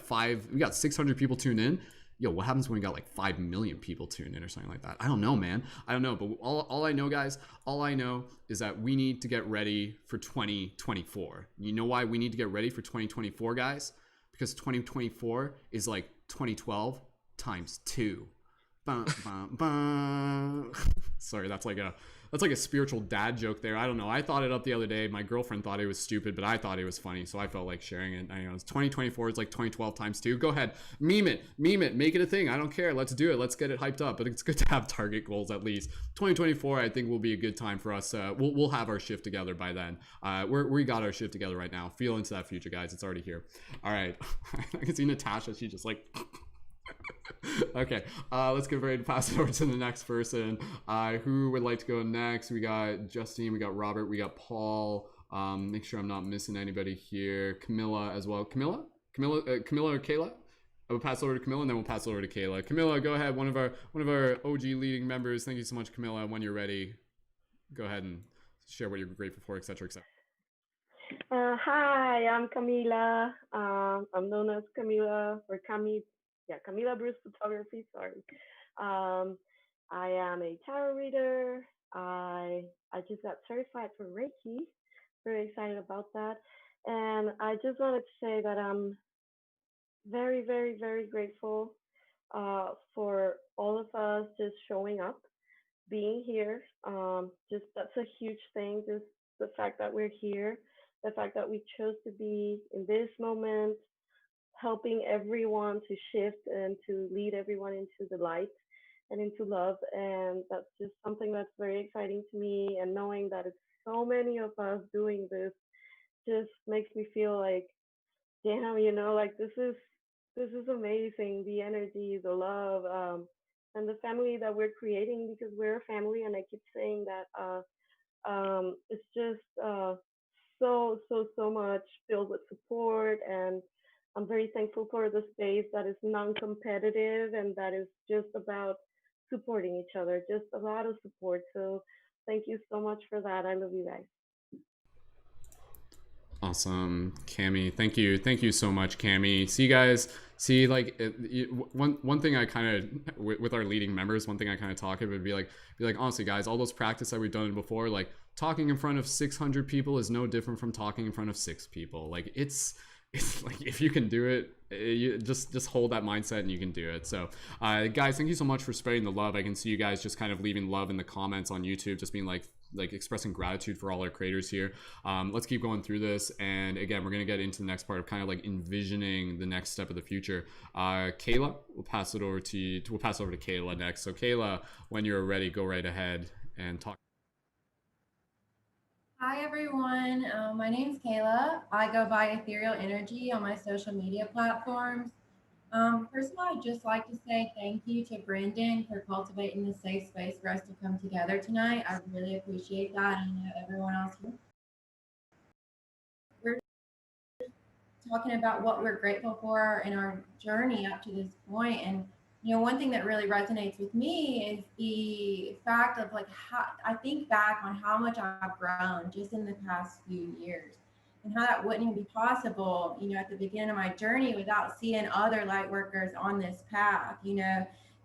600 people tuned in. Yo, what happens when we got like 5 million people tuned in or something like that? I don't know, man. I don't know. But all I know, guys, all I know is that we need to get ready for 2024. You know why we need to get ready for 2024, guys? Because 2024 is like 2012 times 2. Bum, bum, bum. Sorry, that's like a spiritual dad joke there. I don't know. I thought it up the other day. My girlfriend thought it was stupid, but I thought it was funny, so I felt like sharing it. I know it's 2024. It's like 2012 times 2. Go ahead, meme it, make it a thing. I don't care. Let's do it. Let's get it hyped up. But it's good to have target goals at least. 2024, I think, will be a good time for us. We'll have our shift together by then. We got our shift together right now. Feel into that future, guys. It's already here. All right. I can see Nastasha. She just like. Okay, let's get ready to pass it over to the next person. Who would like to go next? We got Justine, we got Robert, we got Paul. Make sure I'm not missing anybody here. Camila as well. Camila or Kayla? I will pass over to Camila, and then we'll pass over to Kayla. Camila, go ahead. One of our OG leading members. Thank you so much, Camila. When you're ready, go ahead and share what you're grateful for, etc., etc. Hi, I'm Camila. I'm known as Camila or Cami. Yeah, Camila Bruce Photography. Sorry. I am a tarot reader. I just got certified for Reiki. Very excited about that. And I just wanted to say that I'm very, very, very grateful for all of us just showing up, being here. Just that's a huge thing. Just the fact that we're here, the fact that we chose to be in this moment, helping everyone to shift and to lead everyone into the light and into love. And that's just something that's very exciting to me. And knowing that it's so many of us doing this just makes me feel like, damn, you know, like this is amazing. The energy, the love, and the family that we're creating, because we're a family. And I keep saying that it's just so much filled with support, and I'm very thankful for the space that is non-competitive and that is just about supporting each other, just a lot of support. So thank you so much for that. I love you guys. Awesome, Cami. Thank you so much, Cami. See, guys, like one thing I kind of with our leading members, one thing I kind of talk about would be like honestly, guys, all those practice that we've done before, like talking in front of 600 people is no different from talking in front of 6 people. Like it's like, if you can do it, you just hold that mindset and you can do it. So guys, thank you so much for spreading the love. I can see you guys just kind of leaving love in the comments on YouTube, just being like expressing gratitude for all our creators here. Let's keep going through this, and again, we're gonna get into the next part of kind of like envisioning the next step of the future. Kayla, we'll pass it over to you. We'll pass over to Kayla next. So Kayla, when you're ready, go right ahead and talk. Hi everyone, my name's Kayla. I go by Ethereal Energy on my social media platforms. First of all, I'd just like to say thank you to Brendon for cultivating this safe space for us to come together tonight. I really appreciate that. And I know everyone else here. We're talking about what we're grateful for in our journey up to this point. And, one thing that really resonates with me is the fact of like how I think back on how much I've grown just in the past few years and how that wouldn't even be possible, at the beginning of my journey without seeing other light workers on this path,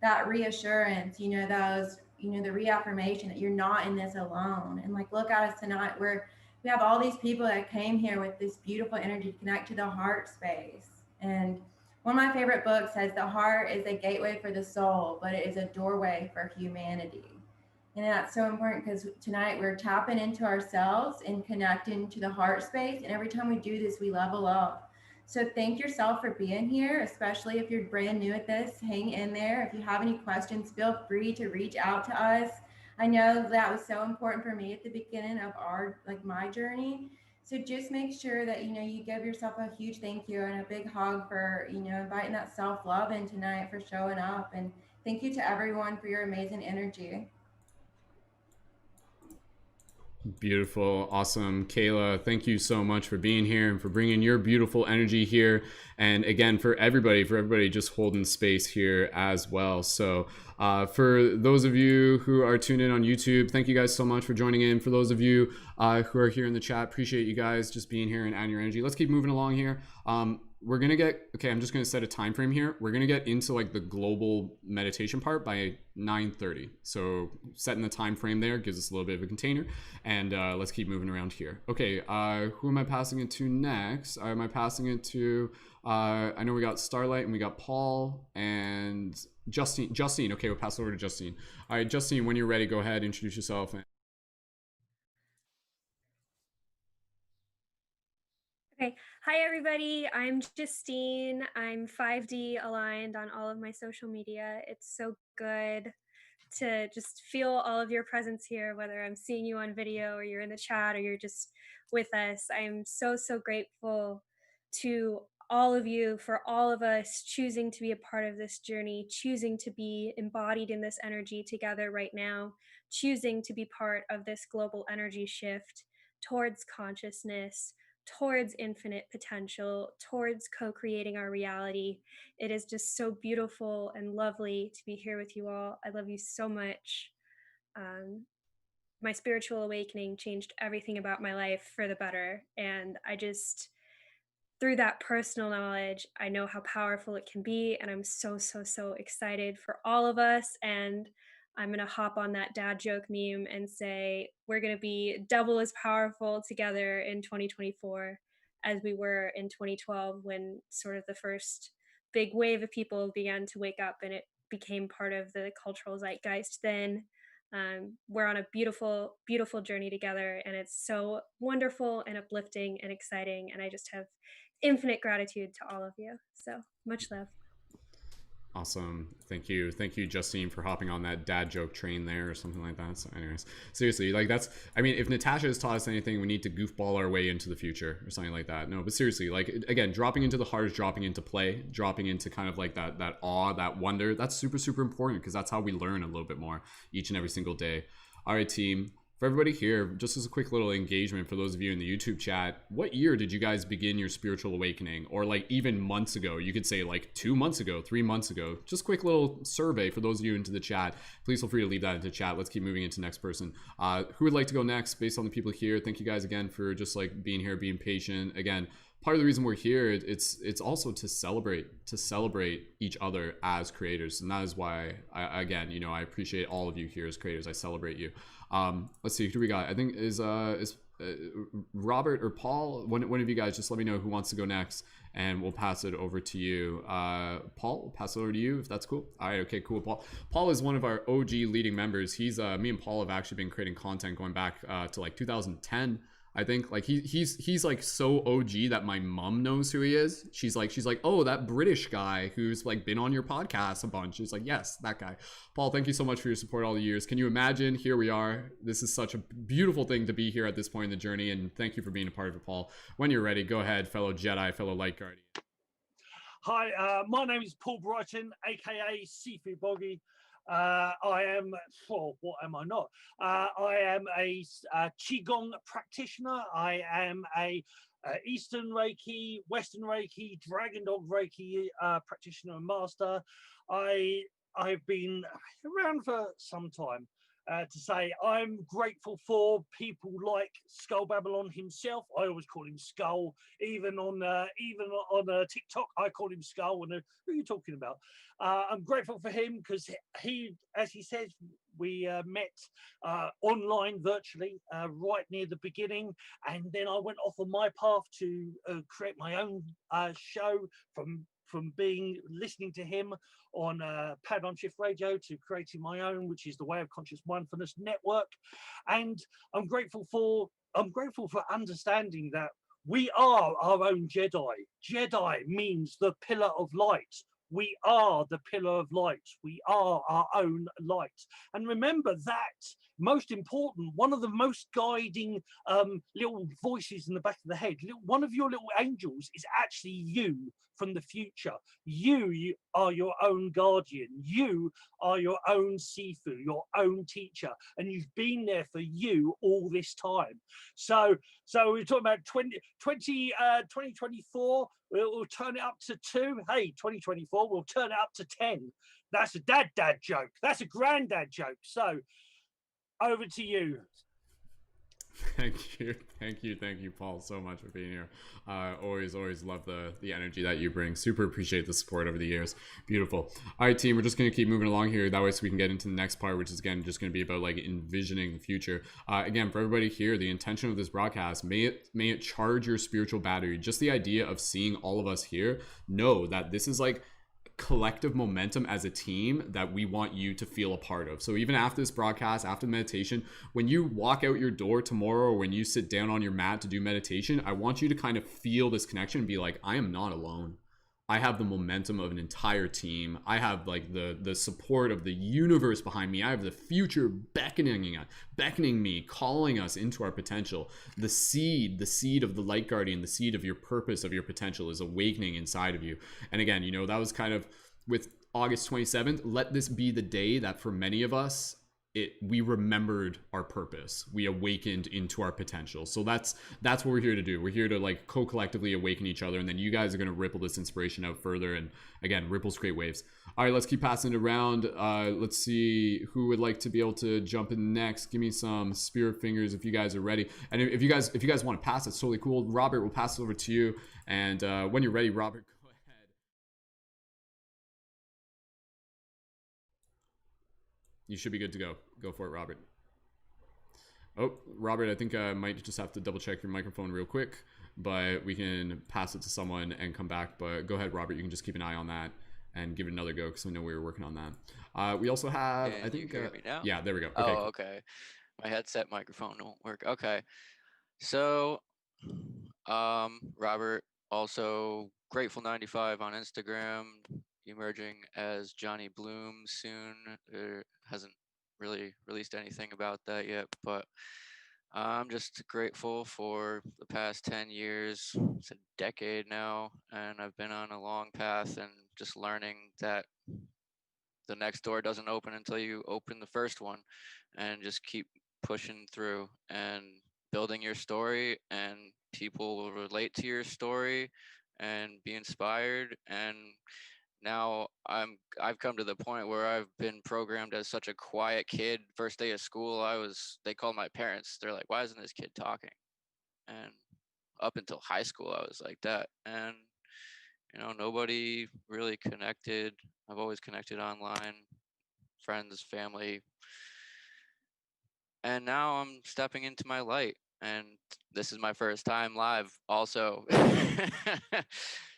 that reassurance, the reaffirmation that you're not in this alone. And like, look at us tonight. We have all these people that came here with this beautiful energy to connect to the heart space. And one of my favorite books says the heart is a gateway for the soul, but it is a doorway for humanity. And that's so important because tonight we're tapping into ourselves and connecting to the heart space. And every time we do this, we level up. So thank yourself for being here, especially if you're brand new at this. Hang in there. If you have any questions, feel free to reach out to us. I know that was so important for me at the beginning of my journey. So just make sure that, you give yourself a huge thank you and a big hug for, inviting that self-love in tonight, for showing up. And thank you to everyone for your amazing energy. Beautiful. Awesome. Kayla, thank you so much for being here and for bringing your beautiful energy here. And again, for everybody just holding space here as well. So for those of you who are tuned in on YouTube, thank you guys so much for joining in. For those of you who are here in the chat, appreciate you guys just being here and adding your energy. Let's keep moving along here. We're gonna I'm just gonna set a time frame here. We're gonna get into like the global meditation part by 9:30. So setting the time frame there gives us a little bit of a container, and let's keep moving around here. Okay, who am I passing it to next? Am I passing it to I know we got Starlight and we got Paul and Justine. Okay, we'll pass it over to Justine. All right, Justine, when you're ready, go ahead, introduce yourself. Okay, hi everybody, I'm Justine. I'm 5D aligned on all of my social media. It's so good to just feel all of your presence here, whether I'm seeing you on video or you're in the chat or you're just with us. I'm so grateful to all of you, for all of us choosing to be a part of this journey, choosing to be embodied in this energy together right now, choosing to be part of this global energy shift towards consciousness, towards infinite potential, towards co-creating our reality. It is just so beautiful and lovely to be here with you all. I love you so much. My spiritual awakening changed everything about my life for the better. And I just, through that personal knowledge, I know how powerful it can be. And I'm so excited for all of us. And I'm going to hop on that dad joke meme and say, we're going to be double as powerful together in 2024 as we were in 2012, when sort of the first big wave of people began to wake up and it became part of the cultural zeitgeist then. We're on a beautiful journey together, and it's so wonderful and uplifting and exciting. And I just have infinite gratitude to all of you. So much love. Awesome. Thank you, Justine, for hopping on that dad joke train there or something like that. So anyways, seriously, like if Natasha has taught us anything, we need to goofball our way into the future or something like that. No, but seriously, like, again, dropping into the heart is dropping into play, dropping into kind of like that awe, that wonder. That's super important, because that's how we learn a little bit more each and every single day. All right, team. For everybody here, just as a quick little engagement for those of you in the YouTube chat, what year did you guys begin your spiritual awakening? Or like even months ago? You could say like 2 months ago, 3 months ago. Just a quick little survey for those of you into the chat. Please feel free to leave that into chat. Let's keep moving into next person. Who would like to go next based on the people here? Thank you guys again for just like being here, being patient. Again, part of the reason we're here, it's also to celebrate each other as creators. And that is why, I appreciate all of you here as creators. I celebrate you. Let's see, who do we got? I think is Robert or Paul. One of you guys, just let me know who wants to go next, and we'll pass it over to you. Paul, we'll pass it over to you if that's cool. All right, okay, cool. Paul is one of our OG leading members. He's me and Paul have actually been creating content going back to like 2010. I think like he's like so OG that my mom knows who he is. She's like, oh, that British guy who's like been on your podcast a bunch. She's like, yes, that guy. Paul, thank you so much for your support all the years. Can you imagine? Here we are. This is such a beautiful thing to be here at this point in the journey, and thank you for being a part of it, Paul. When you're ready, go ahead, fellow Jedi, fellow Light Guardian. Hi, my name is Paul Brighton, aka Seafood Boggy. I am, well, what am I not? I am a Qigong practitioner. I am a Eastern Reiki, Western Reiki, Dragon Dog Reiki practitioner and master. I've been around for some time. To say I'm grateful for people like Skull Babylon himself. I always call him Skull. Even on TikTok, I call him Skull. And who are you talking about? I'm grateful for him because he, as he says, we met online virtually right near the beginning, and then I went off on my path to create my own show from listening to him on Paradigm Shift Radio to creating my own, which is the Way of Conscious Mindfulness Network. And I'm grateful for understanding that we are our own Jedi. Jedi means the pillar of light. We are the pillar of light. We are our own light. And remember that, most important, one of the most guiding little voices in the back of the head, one of your little angels is actually you from the future. You are your own guardian. You are your own Sifu, your own teacher. And you've been there for you all this time. So we're talking about 2024, we'll turn it up to 2. Hey, 2024, we'll turn it up to 10. That's a dad joke. That's a granddad joke. So over to you. Thank you, Paul, so much for being here. Always love the energy that you bring. Super appreciate the support over the years. Beautiful. All right, team, we're just gonna keep moving along here. That way, so we can get into the next part, which is again just gonna be about like envisioning the future. Again, for everybody here, the intention of this broadcast, may it charge your spiritual battery. Just the idea of seeing all of us here, know that this is like collective momentum as a team that we want you to feel a part of. So even after this broadcast, after meditation, when you walk out your door tomorrow, or when you sit down on your mat to do meditation, I want you to kind of feel this connection and be like, I am not alone. I have the momentum of an entire team. I have like the support of the universe behind me. I have the future beckoning me, calling us into our potential. The seed of the light guardian, the seed of your purpose, of your potential is awakening inside of you. And again, you know, that was kind of with August 27th. Let this be the day that for many of us, we remembered our purpose. We awakened into our potential. So that's what we're here to do. We're here to like co-collectively awaken each other, and then you guys are going to ripple this inspiration out further. And again, ripples create waves. All right, let's keep passing it around. Let's see who would like to be able to jump in next. Give me some spirit fingers if you guys are ready. And if you guys want to pass, it's totally cool. Robert, we'll pass it over to you. And when you're ready, Robert, go ahead. You should be good to go. Go for it, Robert. Oh, Robert, I think I might just have to double check your microphone real quick, but we can pass it to someone and come back. But go ahead, Robert. You can just keep an eye on that and give it another go because we know we were working on that. We also have, Can I think, you hear me now? yeah, there we go. Okay, Oh, cool. okay. My headset microphone don't work. Okay. So, Robert, also Grateful 95 on Instagram, emerging as Johnny Bloom soon. Hasn't really released anything about that yet, but I'm just grateful for the past 10 years. It's a decade now, and I've been on a long path and just learning that the next door doesn't open until you open the first one, and just keep pushing through and building your story, and people will relate to your story and be inspired. And now I've come to the point where I've been programmed as such a quiet kid. First day of school, they called my parents. They're like, why isn't this kid talking? And up until high school, I was like that. And you know, nobody really connected. I've always connected online, friends, family. And now I'm stepping into my light. And this is my first time live also.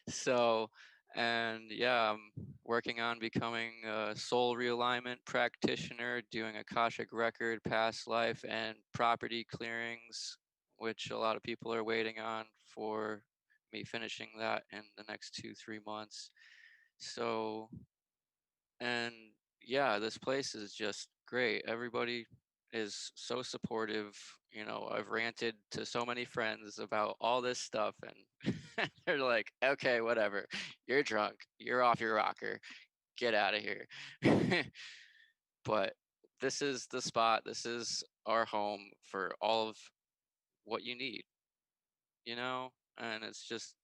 So, and yeah, I'm working on becoming a soul realignment practitioner, doing Akashic record, past life, and property clearings, which a lot of people are waiting on for me finishing that in the next 2-3 months. So, and yeah, this place is just great. Everybody is so supportive. You know, I've ranted to so many friends about all this stuff, and They're like, okay, whatever. You're drunk. You're off your rocker. Get out of here. But this is the spot. This is our home for all of what you need, you know? And it's just,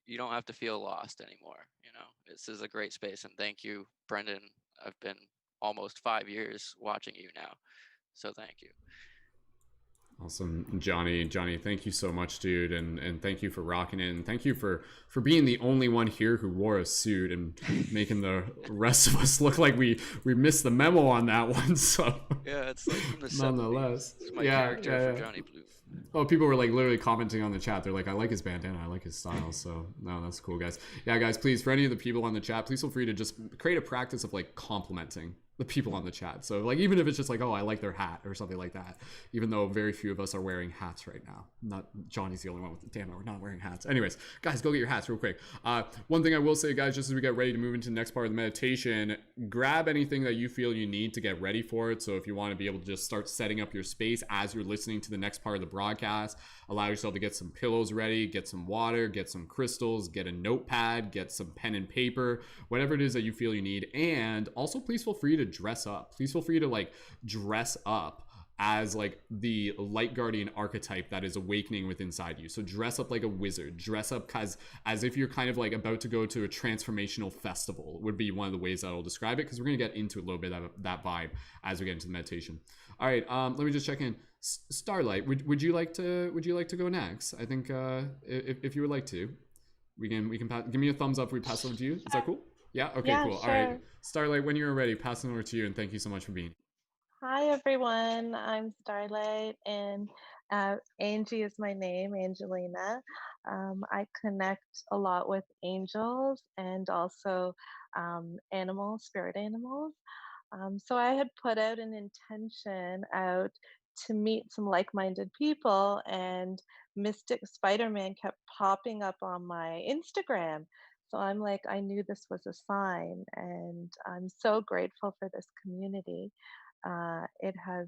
you don't have to feel lost anymore, you know? This is a great space. And thank you, Brendon. I've been almost 5 years watching you now. So thank you. Awesome. Johnny, thank you so much, dude, and thank you for rocking it, and thank you for being the only one here who wore a suit and making the rest of us look like we missed the memo on that one. So yeah, it's like from the nonetheless, 70s. It's my character from Johnny Blue. Oh, people were like literally commenting on the chat. They're like, I like his bandana, I like his style. So no, that's cool, guys. Yeah, guys, please, for any of the people on the chat, please feel free to just create a practice of like complimenting the people on the chat. So like, even if it's just like, oh, I like their hat or something like that, even though very few of us are wearing hats right now. Not Johnny's the only one with, damn it, we're not wearing hats. Anyways, guys, go get your hats real quick. One thing I will say, guys, just as we get ready to move into the next part of the meditation, grab anything that you feel you need to get ready for it. So if you want to be able to just start setting up your space as you're listening to the next part of the broadcast, allow yourself to get some pillows ready, get some water, get some crystals, get a notepad, get some pen and paper, whatever it is that you feel you need. And also please feel free to dress up. Please feel free to like dress up as like the light guardian archetype that is awakening within inside you. So dress up like a wizard, dress up as if you're kind of like about to go to a transformational festival would be one of the ways that I'll describe it, because we're going to get into a little bit of that vibe as we get into the meditation. All right, let me just check in. Starlight, would you like to go next? I think if you would like to, we can give me a thumbs up if we pass over to you. Is that cool? Yeah, okay, Yeah, cool. sure. All right, Starlight, when you're ready, passing over to you, and thank you so much for being here. Hi, everyone. I'm Starlight, and Angie is my name, Angelina. I connect a lot with angels and also animals, spirit animals. So I had put out an intention out to meet some like-minded people, and Mystic Spider-Man kept popping up on my Instagram. So I'm like, I knew this was a sign, and I'm so grateful for this community. It has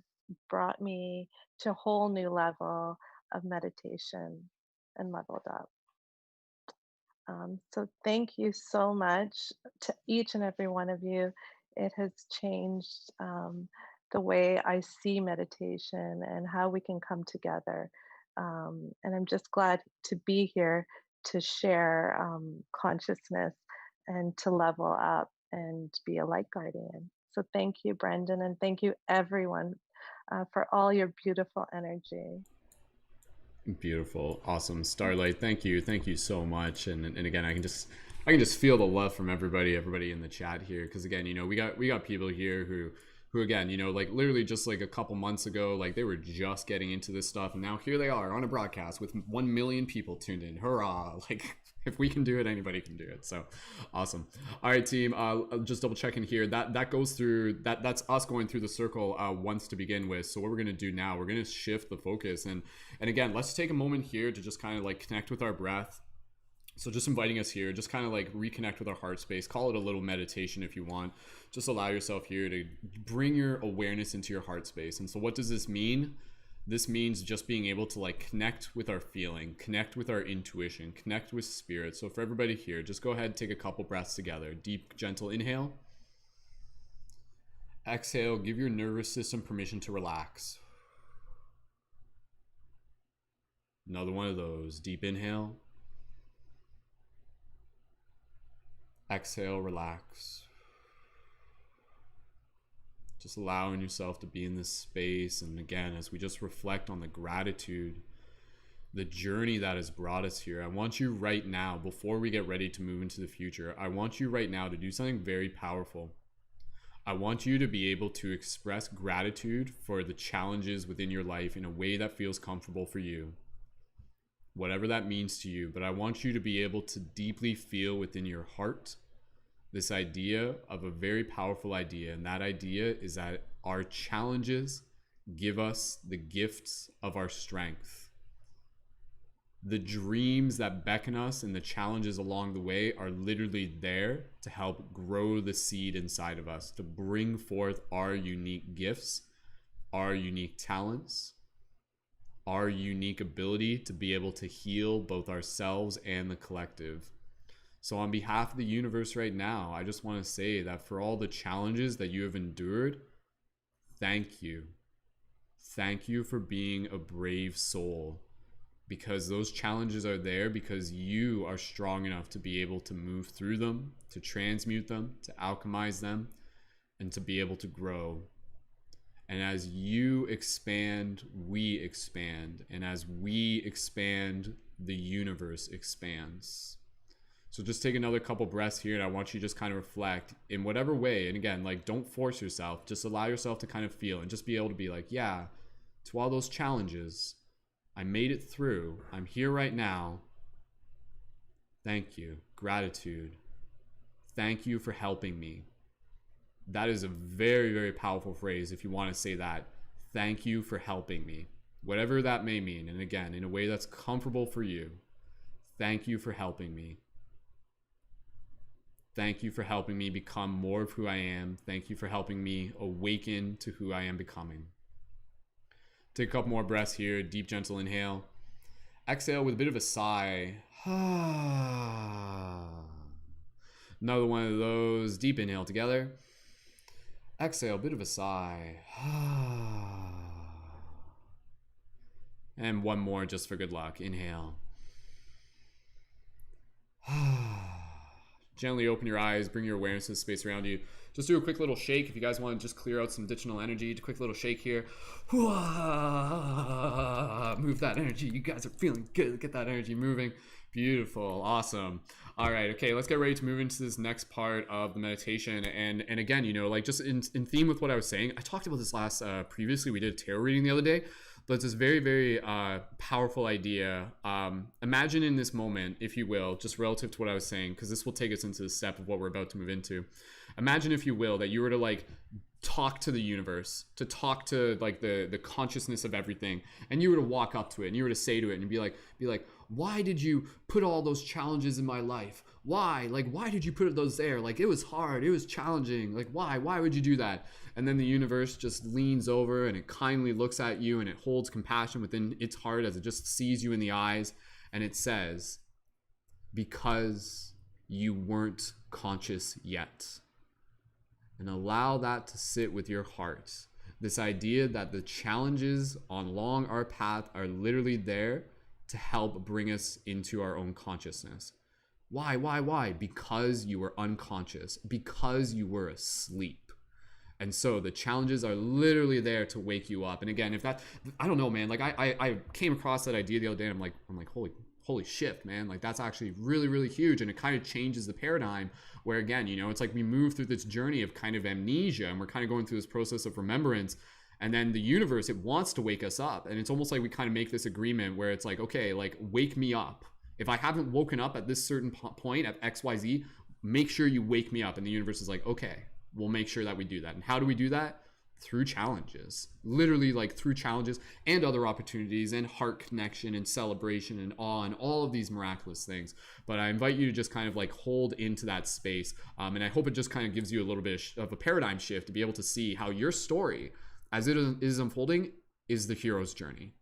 brought me to a whole new level of meditation and leveled up. So thank you so much to each and every one of you. It has changed the way I see meditation and how we can come together. And I'm just glad to be here to share consciousness and to level up and be a light guardian. So thank you, Brendon, and thank you, everyone, for all your beautiful energy. Beautiful, awesome. Starlight, thank you so much. And again, I can just feel the love from everybody in the chat here, because again, you know, we got people here who again, you know, like literally just like a couple months ago, like they were just getting into this stuff, and now here they are on a broadcast with 1 million people tuned in. Hurrah! Like, if we can do it, anybody can do it. So awesome. All right, team, just double checking here, that goes through that's us going through the circle once to begin with. So what we're going to do now, we're going to shift the focus, and again, let's take a moment here to just kind of like connect with our breath. So just inviting us here, just kind of like reconnect with our heart space. Call it a little meditation if you want. Just allow yourself here to bring your awareness into your heart space. And so what does this mean? This means just being able to like connect with our feeling, connect with our intuition, connect with spirit. So for everybody here, just go ahead and take a couple breaths together. Deep, gentle inhale. Exhale, give your nervous system permission to relax. Another one of those. Deep inhale. Exhale, relax. Just allowing yourself to be in this space. And again, as we just reflect on the gratitude, the journey that has brought us here, I want you right now, before we get ready to move into the future, I want you right now to do something very powerful. I want you to be able to express gratitude for the challenges within your life in a way that feels comfortable for you, whatever that means to you. But I want you to be able to deeply feel within your heart this idea of a very powerful idea. And that idea is that our challenges give us the gifts of our strength. The dreams that beckon us and the challenges along the way are literally there to help grow the seed inside of us, to bring forth our unique gifts, our unique talents, our unique ability to be able to heal both ourselves and the collective. So on behalf of the universe right now, I just want to say that for all the challenges that you have endured, thank you. Thank you for being a brave soul, because those challenges are there because you are strong enough to be able to move through them, to transmute them, to alchemize them, and to be able to grow. And as you expand, we expand. And as we expand, the universe expands. So just take another couple breaths here, and I want you to just kind of reflect in whatever way. And again, like, don't force yourself. Just allow yourself to kind of feel and just be able to be like, yeah, to all those challenges, I made it through. I'm here right now. Thank you. Gratitude. Thank you for helping me. That is a very, very powerful phrase if you want to say that. Thank you for helping me. Whatever that may mean. And again, in a way that's comfortable for you. Thank you for helping me. Thank you for helping me become more of who I am. Thank you for helping me awaken to who I am becoming. Take a couple more breaths here. Deep, gentle inhale. Exhale with a bit of a sigh. Another one of those. Deep inhale together. Exhale, a bit of a sigh. And one more just for good luck. Inhale. Gently open your eyes. Bring your awareness to the space around you. Just do a quick little shake if you guys want to just clear out some additional energy. A quick little shake here. Move that energy. You guys are feeling good. Get that energy moving. Beautiful. Awesome. All right. Okay. Let's get ready to move into this next part of the meditation. And again, you know, like just in theme with what I was saying, I talked about this previously. We did a tarot reading the other day. But it's this very, very powerful idea. Imagine in this moment, if you will, just relative to what I was saying, because this will take us into the step of what we're about to move into. Imagine, if you will, that you were to like talk to the universe, to talk to like the consciousness of everything, and you were to walk up to it and you were to say to it and be like, why did you put all those challenges in my life? Why? Like, why did you put those there? Like, it was hard, it was challenging. Like, why would you do that? And then the universe just leans over and it kindly looks at you and it holds compassion within its heart as it just sees you in the eyes, and it says, because you weren't conscious yet. And allow that to sit with your heart. This idea that the challenges along our path are literally there to help bring us into our own consciousness. Why? Because you were unconscious, because you were asleep. And so the challenges are literally there to wake you up. And again, if that, I don't know, man, like I came across that idea the other day, and I'm like, holy shit, man, like that's actually really, really huge. And it kind of changes the paradigm where, again, you know, it's like we move through this journey of kind of amnesia, and we're kind of going through this process of remembrance. And then the universe, it wants to wake us up. And it's almost like we kind of make this agreement where it's like, okay, like wake me up. If I haven't woken up at this certain point at XYZ, make sure you wake me up. And the universe is like, okay, we'll make sure that we do that. And how do we do that? Through challenges, literally, like through challenges and other opportunities and heart connection and celebration and awe and all of these miraculous things. But I invite you to just kind of like hold into that space. And I hope it just kind of gives you a little bit of a paradigm shift to be able to see how your story, as it is unfolding, is the hero's journey.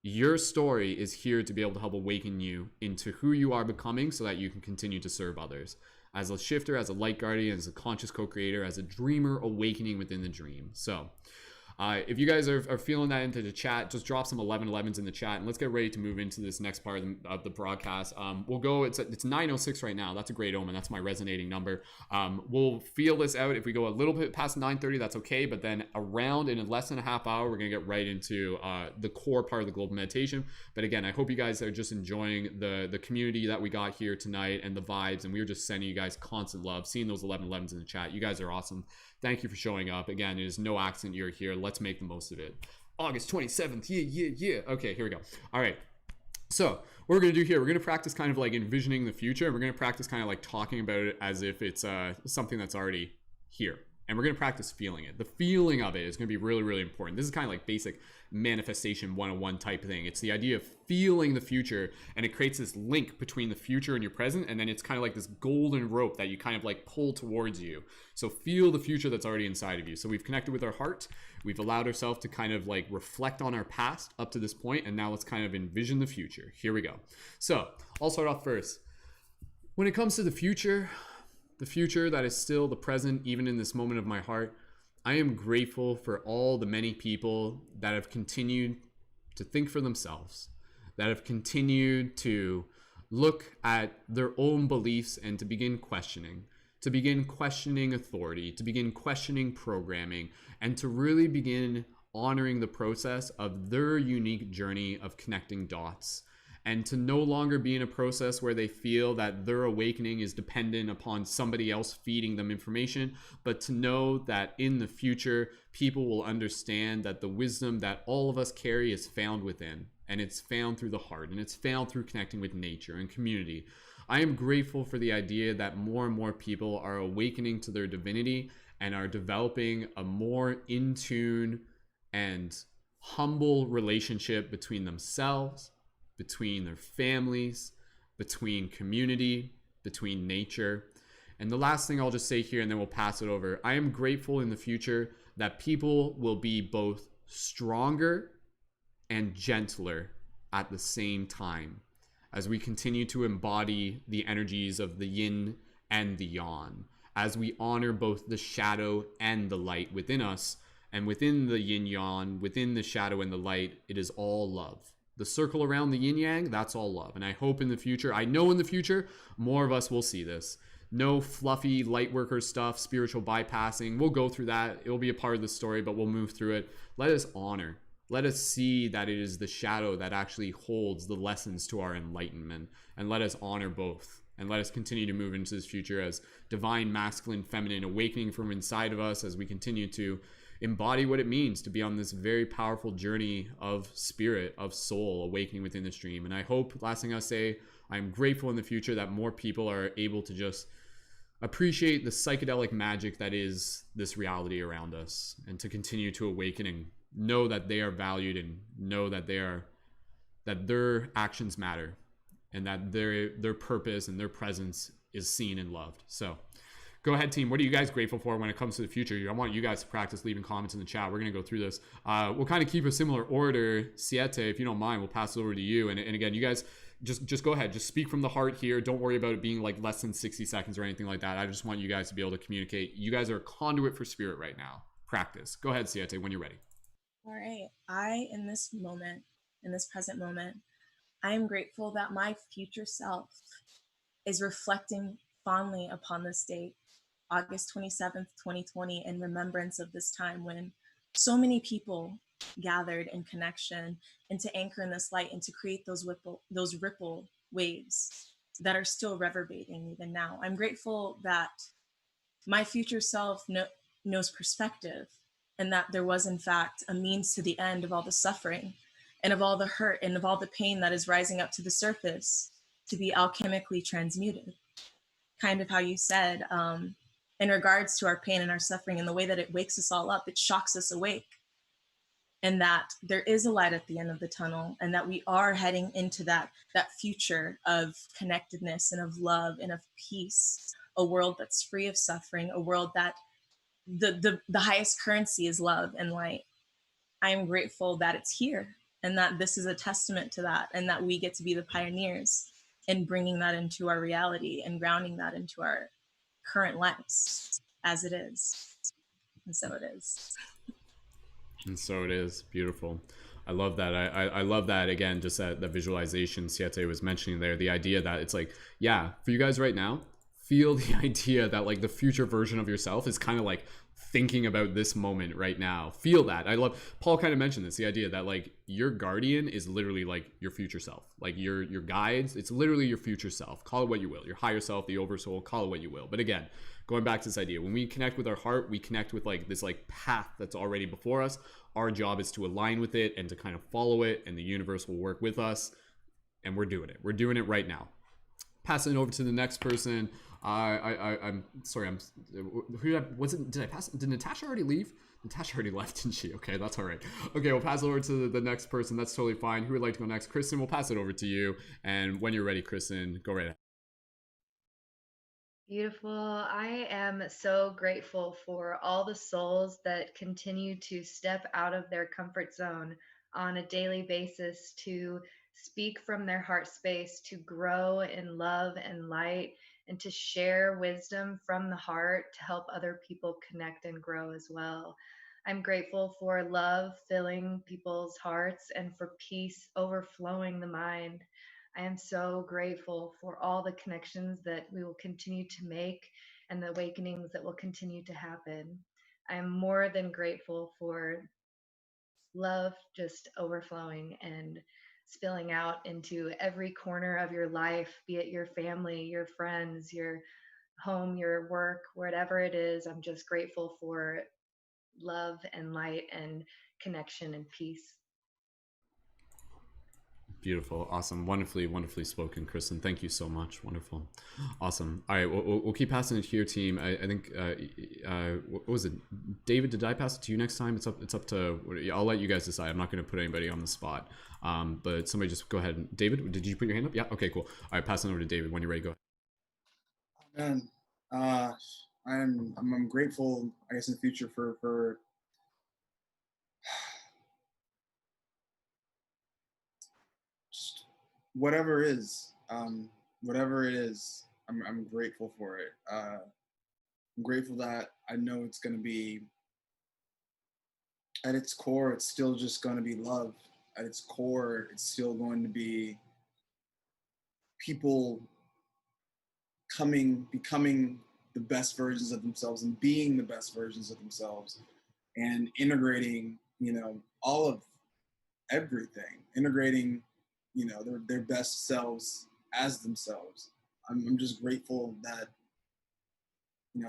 Your story is here to be able to help awaken you into who you are becoming so that you can continue to serve others. As a shifter, as a light guardian, as a conscious co-creator, as a dreamer awakening within the dream. So if you guys are feeling that into the chat, just drop some 1111s in the chat, and let's get ready to move into this next part of the broadcast. We'll go, it's 9:06 right now. That's a great omen. That's my resonating number. We'll feel this out. If we go a little bit past 9:30, that's okay. But then around in less than a half hour, we're going to get right into the core part of the global meditation. But again, I hope you guys are just enjoying the community that we got here tonight and the vibes. And we were just sending you guys constant love, seeing those 1111s in the chat. You guys are awesome. Thank you for showing up. Again, it is no accident you're here. Let's make the most of it. August 27th. Yeah. Okay, here we go. All right. So what we're going to do here, we're going to practice kind of like envisioning the future. And we're going to practice kind of like talking about it as if it's something that's already here. And we're going to practice feeling it. The feeling of it is going to be really, really important. This is kind of like basic manifestation 101 type thing. It's the idea of feeling the future, and it creates this link between the future and your present. And then it's kind of like this golden rope that you kind of like pull towards you. So feel the future that's already inside of you. So we've connected with our heart. We've allowed ourselves to kind of like reflect on our past up to this point. And now let's kind of envision the future. Here we go. So I'll start off first. When it comes to the future that is still the present, even in this moment of my heart, I am grateful for all the many people that have continued to think for themselves, that have continued to look at their own beliefs and to begin questioning authority, to begin questioning programming, and to really begin honoring the process of their unique journey of connecting dots. And to no longer be in a process where they feel that their awakening is dependent upon somebody else feeding them information, but to know that in the future, people will understand that the wisdom that all of us carry is found within, and it's found through the heart, and it's found through connecting with nature and community. I am grateful for the idea that more and more people are awakening to their divinity and are developing a more in tune and humble relationship between themselves, between their families, between community, between nature. And the last thing I'll just say here, and then we'll pass it over. I am grateful in the future that people will be both stronger and gentler at the same time as we continue to embody the energies of the yin and the yang, as we honor both the shadow and the light within us. And within the yin yang, within the shadow and the light, it is all love. The circle around the yin yang, that's all love. And I hope in the future, I know in the future, more of us will see this. No fluffy light worker stuff, spiritual bypassing. We'll go through that. It'll be a part of the story, but we'll move through it. Let us honor. Let us see that it is the shadow that actually holds the lessons to our enlightenment. And let us honor both. And let us continue to move into this future as divine, masculine, feminine, awakening from inside of us as we continue to embody what it means to be on this very powerful journey of spirit, of soul, awakening within the stream. And I hope, last thing I'll say, I'm grateful in the future that more people are able to just appreciate the psychedelic magic that is this reality around us, and to continue to awaken and know that they are valued, and know that that their actions matter, and that their purpose and their presence is seen and loved. So go ahead, team. What are you guys grateful for when it comes to the future? I want you guys to practice leaving comments in the chat. We're going to go through this. We'll kind of keep a similar order. Siete, if you don't mind, we'll pass it over to you. And again, you guys just go ahead. Just speak from the heart here. Don't worry about it being like less than 60 seconds or anything like that. I just want you guys to be able to communicate. You guys are a conduit for spirit right now. Practice. Go ahead, Siete, when you're ready. All right. In this moment, in this present moment, I am grateful that my future self is reflecting fondly upon this date, August 27th, 2020, in remembrance of this time when so many people gathered in connection and to anchor in this light and to create those ripple waves that are still reverberating even now. I'm grateful that my future self knows perspective, and that there was in fact a means to the end of all the suffering and of all the hurt and of all the pain that is rising up to the surface to be alchemically transmuted. Kind of how you said, in regards to our pain and our suffering and the way that it wakes us all up, it shocks us awake. And that there is a light at the end of the tunnel, and that we are heading into that future of connectedness and of love and of peace, a world that's free of suffering, a world that the highest currency is love and light. I am grateful that it's here, and that this is a testament to that, and that we get to be the pioneers in bringing that into our reality and grounding that into our current lives as it is. And so it is. And so it is. Beautiful. I love that. I love that, again, just that visualization Siete was mentioning there, the idea that it's like, yeah, for you guys right now, feel the idea that like the future version of yourself is kind of like thinking about this moment right now. Feel that. I love, Paul kind of mentioned this, the idea that like your guardian is literally like your future self, like your guides. It's literally your future self. Call it what you will, your higher self, the oversoul, call it what you will. But again, going back to this idea, when we connect with our heart, we connect with like this like path that's already before us. Our job is to align with it and to kind of follow it, and the universe will work with us. And we're doing it. We're doing it right now. passing it over to the next person. I'm sorry. Did I pass? Did Nastasha already leave? Nastasha already left, didn't she? Okay, that's all right. Okay, we'll pass it over to the next person. That's totally fine. Who would like to go next? Kristen, we'll pass it over to you. And when you're ready, Kristen, go right ahead. Beautiful. I am so grateful for all the souls that continue to step out of their comfort zone on a daily basis to speak from their heart space, to grow in love and light, and to share wisdom from the heart to help other people connect and grow as well. I'm grateful for love filling people's hearts and for peace overflowing the mind. I am so grateful for all the connections that we will continue to make and the awakenings that will continue to happen. I am more than grateful for love just overflowing and spilling out into every corner of your life, be it your family, your friends, your home, your work, whatever it is. I'm just grateful for love and light and connection and peace. Beautiful, awesome, wonderfully spoken, Kristen. Thank you so much. Wonderful, awesome. All right, we'll keep passing it here, team. I think what was it, David? Did I pass it to you next time? It's up to. I'll let you guys decide. I'm not going to put anybody on the spot. But somebody just go ahead. David, did you put your hand up? Yeah. Okay. Cool. All right, passing over to David. When you're ready, go ahead. Man, I'm grateful, I guess, in the future for whatever it is, I'm grateful for it. I'm grateful that I know it's going to be, at its core, it's still just going to be love. At its core, it's still going to be people becoming the best versions of themselves and being the best versions of themselves and integrating, all of everything, integrating their best selves as themselves. I'm just grateful that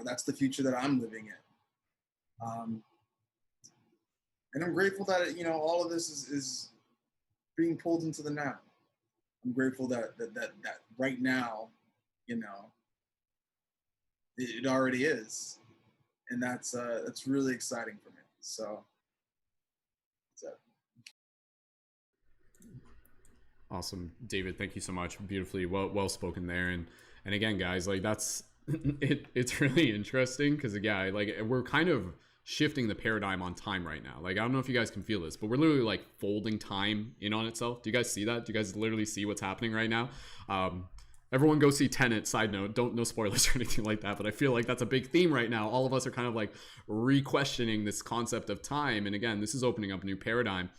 that's the future that I'm living in, and I'm grateful that all of this is being pulled into the now. I'm grateful that right now, it already is, and that's really exciting for me. So that's it. Awesome, David. Thank you so much. Beautifully well spoken there. And again, guys, like that's it's really interesting because again, like we're kind of shifting the paradigm on time right now. Like I don't know if you guys can feel this, but we're literally like folding time in on itself. Do you guys see that? Do you guys literally see what's happening right now? Everyone go see Tenet. Side note, no spoilers or anything like that, but I feel like that's a big theme right now. All of us are kind of like re-questioning this concept of time. And again, this is opening up a new paradigm.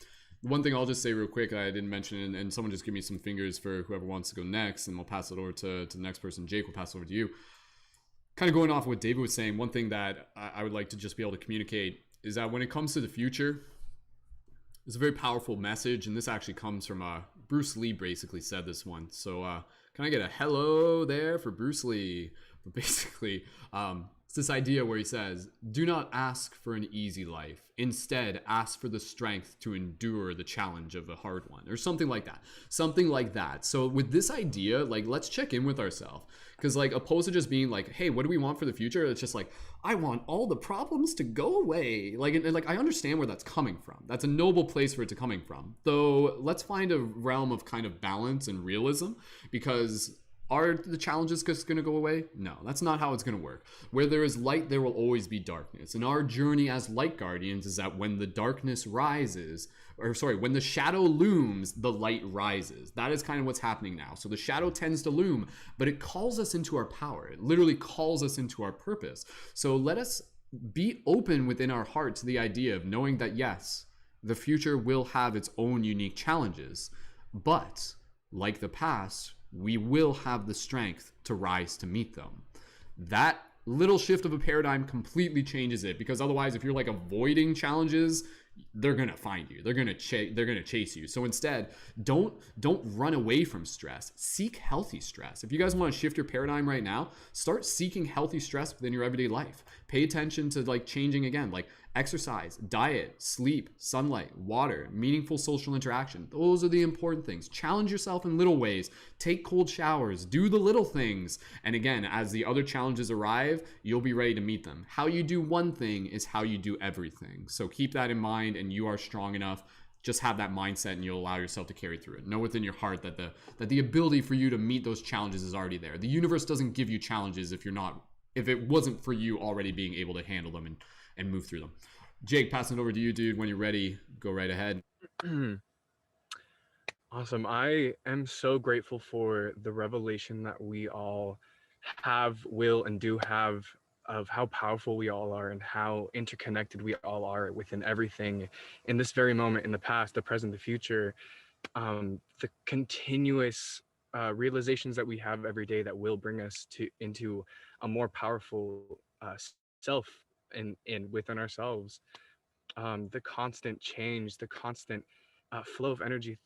One thing I'll just say real quick that I didn't mention, and someone just give me some fingers for whoever wants to go next, and we'll pass it over to the next person. Jake, we'll pass it over to you. Kind of going off what David was saying, one thing that I would like to just be able to communicate is that when it comes to the future, it's a very powerful message, and this actually comes from Bruce Lee basically said this one. So can I get a hello there for Bruce Lee? But basically, it's this idea where he says, do not ask for an easy life. Instead, ask for the strength to endure the challenge of a hard one, or something like that. Something like that. So with this idea, like, let's check in with ourselves. Because, like, opposed to just being like, hey, what do we want for the future? It's just like, I want all the problems to go away. Like, and like, I understand where that's coming from. That's a noble place for it to coming from. Though, let's find a realm of kind of balance and realism, because are the challenges just going to go away? No, that's not how it's going to work. Where there is light, there will always be darkness. And our journey as light guardians is that when the darkness rises, when the shadow looms, the light rises. That is kind of what's happening now. So the shadow tends to loom, but it calls us into our power. It literally calls us into our purpose. So let us be open within our heart to the idea of knowing that, yes, the future will have its own unique challenges, but like the past, we will have the strength to rise to meet them. That little shift of a paradigm completely changes it, because otherwise, if you're like avoiding challenges, they're gonna find you. They're gonna chase you. So instead, don't run away from stress. Seek healthy stress. If you guys want to shift your paradigm right now, start seeking healthy stress within your everyday life. Pay attention to like changing again, like Exercise, diet, sleep, sunlight, water, meaningful social interaction. Those are the important things. Challenge yourself in little ways. Take cold showers. Do the little things. And again, as the other challenges arrive, you'll be ready to meet them. How you do one thing is how you do everything. So keep that in mind, and you are strong enough. Just have that mindset, and you'll allow yourself to carry through it. Know within your heart that the ability for you to meet those challenges is already there. The universe doesn't give you challenges if it wasn't for you already being able to handle them and move through them. Jake, passing it over to you, dude. When you're ready, go right ahead. Awesome. I am so grateful for the revelation that we all have, will, and do have of how powerful we all are and how interconnected we all are within everything in this very moment, in the past, the present, the future. The continuous realizations that we have every day that will bring us into a more powerful self in within ourselves. The constant change, the constant flow of energy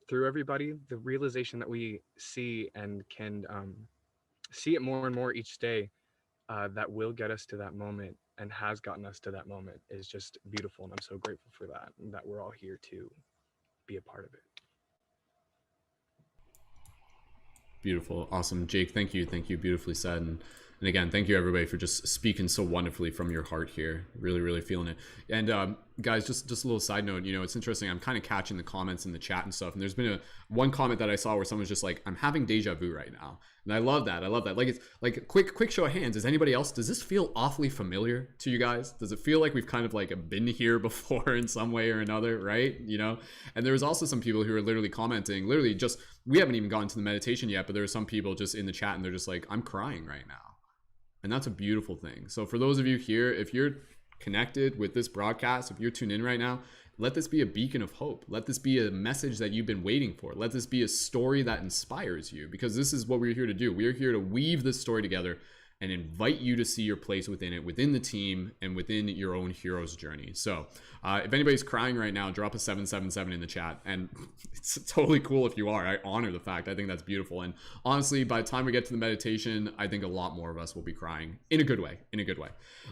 through everybody, the realization that we see and can see it more and more each day, that will get us to that moment and has gotten us to that moment, is just beautiful. And I'm so grateful for that, and that we're all here to be a part of it. Beautiful. Awesome. Jake, thank you. Beautifully said. And again, thank you everybody for just speaking so wonderfully from your heart here. Really, really feeling it. And guys, just a little side note, it's interesting. I'm kind of catching the comments in the chat and stuff. And there's been one comment that I saw where someone's just like, I'm having deja vu right now. And I love that. Like, it's like quick show of hands. Does anybody else, does this feel awfully familiar to you guys? Does it feel like we've kind of like been here before in some way or another, right? And there was also some people who are literally commenting, we haven't even gotten to the meditation yet, but there are some people just in the chat and they're just like, I'm crying right now. And that's a beautiful thing. So for those of you here, if you're connected with this broadcast, if you're tuned in right now, let this be a beacon of hope. Let this be a message that you've been waiting for. Let this be a story that inspires you, because this is what we're here to do. We're here to weave this story together and invite you to see your place within it, within the team, and within your own hero's journey. So if anybody's crying right now, drop a 777 in the chat. And it's totally cool if you are. I honor the fact. I think that's beautiful. And honestly, by the time we get to the meditation, I think a lot more of us will be crying in a good way.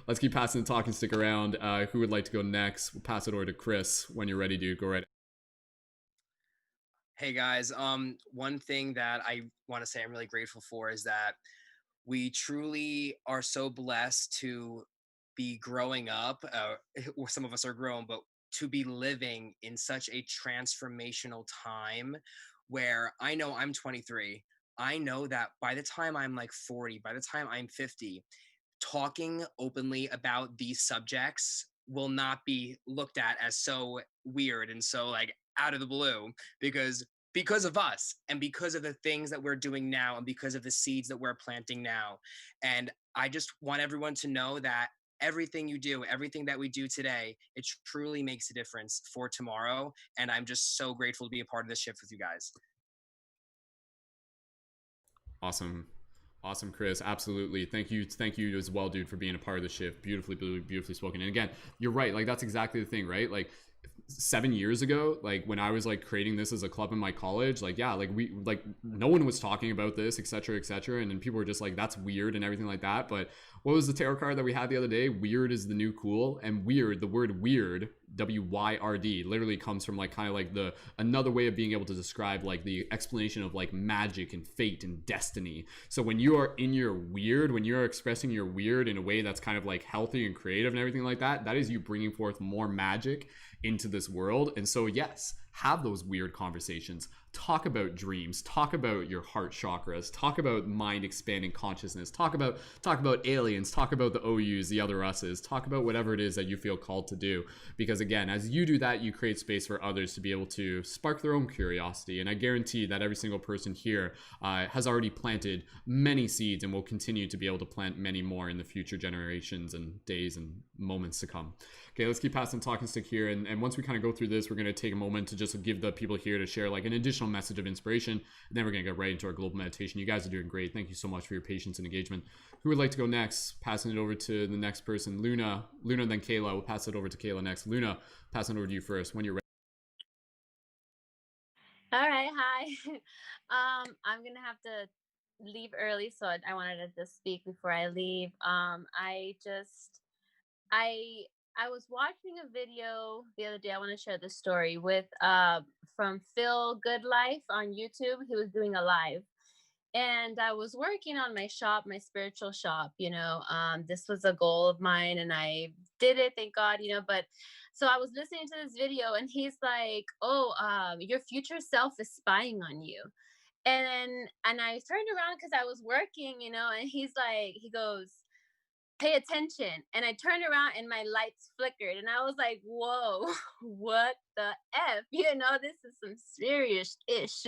Let's keep passing the talk and stick around. Who would like to go next? We'll pass it over to Chris. When you're ready, dude, go right. Hey guys, one thing that I want to say I'm really grateful for is that we truly are so blessed to be growing up, or some of us are grown, but to be living in such a transformational time where I know I'm 23. I know that by the time I'm like 40, by the time I'm 50, talking openly about these subjects will not be looked at as so weird and so like out of the blue, because of us and because of the things that we're doing now and because of the seeds that we're planting now. And I just want everyone to know that everything you do, everything that we do today, it truly makes a difference for tomorrow. And I'm just so grateful to be a part of this shift with you guys. Awesome, Chris. Absolutely. Thank you as well, dude, for being a part of the shift. Beautifully spoken. And again, you're right. Like, that's exactly the thing, right? Like 7 years ago, like when I was like creating this as a club in my college, like, yeah, like no one was talking about this, etc. And then people were just like, that's weird and everything like that. But what was the tarot card that we had the other day? Weird is the new cool. And weird, the word weird, WYRD, literally comes from like kind of like another way of being able to describe like the explanation of like magic and fate and destiny. So when you are in your weird, when you're expressing your weird in a way that's kind of like healthy and creative and everything like that, that is you bringing forth more magic into this world. And so yes, have those weird conversations. Talk about dreams, talk about your heart chakras, talk about mind expanding consciousness, talk about aliens, talk about the OUs, the other us's, talk about whatever it is that you feel called to do. Because again, as you do that, you create space for others to be able to spark their own curiosity. And I guarantee that every single person here has already planted many seeds and will continue to be able to plant many more in the future generations and days and moments to come. Okay, let's keep passing talking stick here. And once we kind of go through this, we're going to take a moment to just give the people here to share like an additional message of inspiration. And then we're going to get right into our global meditation. You guys are doing great. Thank you so much for your patience and engagement. Who would like to go next? Passing it over to the next person, Luna, then Kayla. We'll pass it over to Kayla next. Luna, passing it over to you first when you're ready. All right, hi. I'm gonna have to leave early, so I wanted to just speak before I leave. I I was watching a video the other day. I want to share this story with from Phil Good Life on YouTube. He was doing a live, and I was working on my shop, my spiritual shop. This was a goal of mine, and I did it. Thank God. But so I was listening to this video, and he's like, "Oh, your future self is spying on you." And I turned around because I was working, and he goes, "Pay attention." And I turned around and my lights flickered, and I was like, whoa, what the F? This is some serious ish.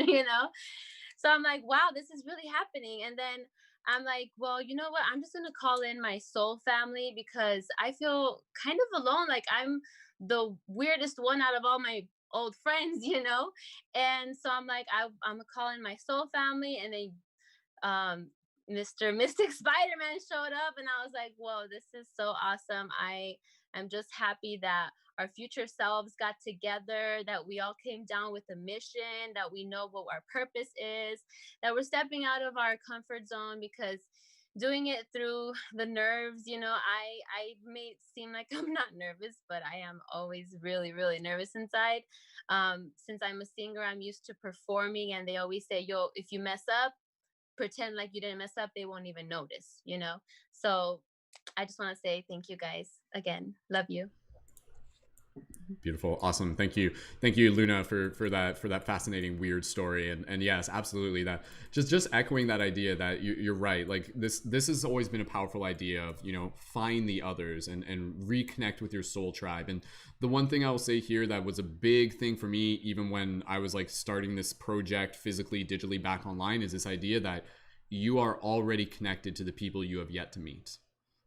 So I'm like, wow, this is really happening. And then I'm like, well, you know what? I'm just gonna call in my soul family because I feel kind of alone. Like I'm the weirdest one out of all my old friends. And so I'm like, I'm gonna call in my soul family, and they Mr. Mystic Spider-Man showed up, and I was like, whoa, this is so awesome. I'm just happy that our future selves got together, that we all came down with a mission, that we know what our purpose is, that we're stepping out of our comfort zone, because doing it through the nerves, I may seem like I'm not nervous, but I am always really, really nervous inside. Since I'm a singer, I'm used to performing, and they always say, yo, if you mess up, pretend like you didn't mess up, they won't even notice. So I just want to say thank you guys again. Love you. Beautiful. Awesome. Thank you, Luna, for that fascinating weird story. And yes, absolutely, that just echoing that idea that you're right. Like this has always been a powerful idea of, find the others and reconnect with your soul tribe. And the one thing I will say here that was a big thing for me, even when I was like starting this project physically, digitally back online, is this idea that you are already connected to the people you have yet to meet.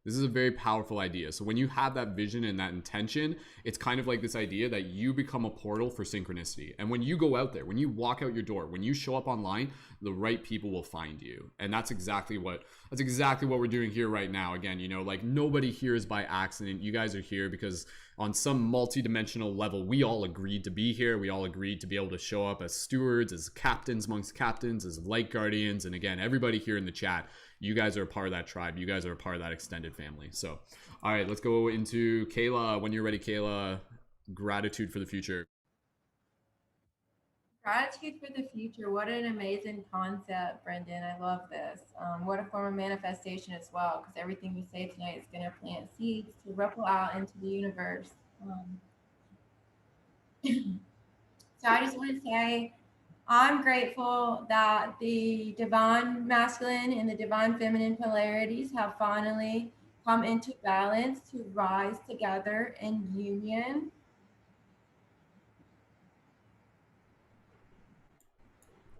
This is a very powerful idea. So when you have that vision and that intention, it's kind of like this idea that you become a portal for synchronicity. And when you go out there, when you walk out your door, when you show up online, the right people will find you. And that's exactly what we're doing here right now. Again, like nobody here is by accident. You guys are here because on some multi-dimensional level, we all agreed to be here. We all agreed to be able to show up as stewards, as captains amongst captains, as light guardians. And again, everybody here in the chat, you guys are a part of that tribe. You guys are a part of that extended family. So, all right, let's go into Kayla. When you're ready, Kayla, gratitude for the future. Gratitude for the future. What an amazing concept, Brendon. I love this. What a form of manifestation as well, because everything we say tonight is going to plant seeds to ripple out into the universe. So I just want to say I'm grateful that the divine masculine and the divine feminine polarities have finally come into balance to rise together in union.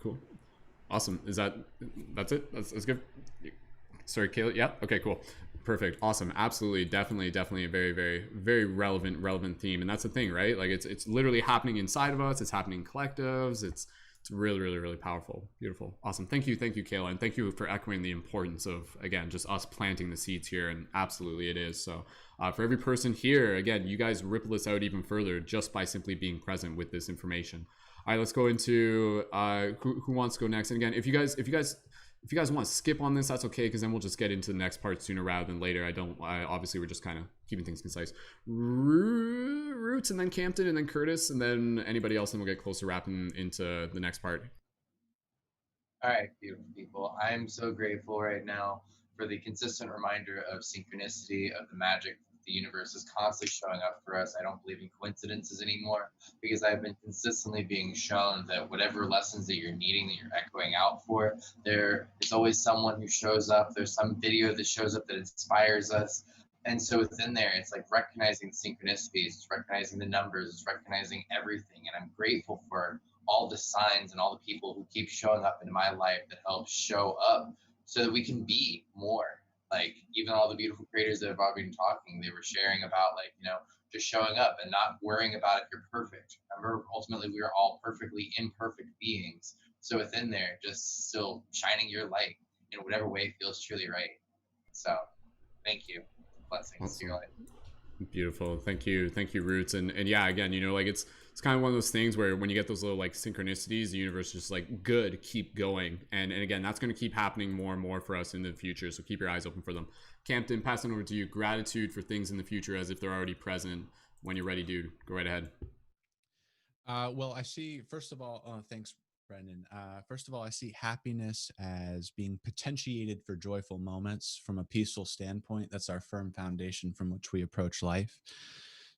Cool. Awesome. That's it? That's good. Sorry, Kayla. Yeah. Okay, cool. Perfect. Awesome. Absolutely. Definitely a very, very, very relevant theme. And that's the thing, right? Like it's literally happening inside of us. It's happening in collectives. It's really, really, really powerful. Beautiful. Awesome. Thank you, Kayla. And thank you for echoing the importance of, again, just us planting the seeds here. And absolutely it is. So for every person here, again, you guys ripple this out even further just by simply being present with this information. All right, let's go into who wants to go next. And again, if you guys want to skip on this, that's okay, because then we'll just get into the next part sooner rather than later. Obviously we're just kind of keeping things concise. Rootz, and then Campton, and then Curtis, and then anybody else, and we'll get closer wrapping into the next part. All right, beautiful people. I'm so grateful right now for the consistent reminder of synchronicity, of the magic. The universe is constantly showing up for us. I don't believe in coincidences anymore, because I've been consistently being shown that whatever lessons that you're needing, that you're echoing out for, there is always someone who shows up. There's some video that shows up that inspires us. And so within there, it's like recognizing the synchronicities, it's recognizing the numbers, it's recognizing everything. And I'm grateful for all the signs and all the people who keep showing up in my life that help show up so that we can be more. Like even all the beautiful creators that have already been talking, they were sharing about just showing up and not worrying about if you're perfect. Remember, ultimately we are all perfectly imperfect beings. So within there, just still shining your light in whatever way feels truly right. So thank you. Blessings to your life. Beautiful. Thank you, Rootz. And yeah, again, like it's kind of one of those things where when you get those little like synchronicities, the universe is just like, good, keep going. And again, that's going to keep happening more and more for us in the future. So keep your eyes open for them. Campton, passing over to you. Gratitude for things in the future as if they're already present. When you're ready, dude, go right ahead. Well, I see, first of all, thanks, Brendon. First of all, I see happiness as being potentiated for joyful moments from a peaceful standpoint. That's our firm foundation from which we approach life.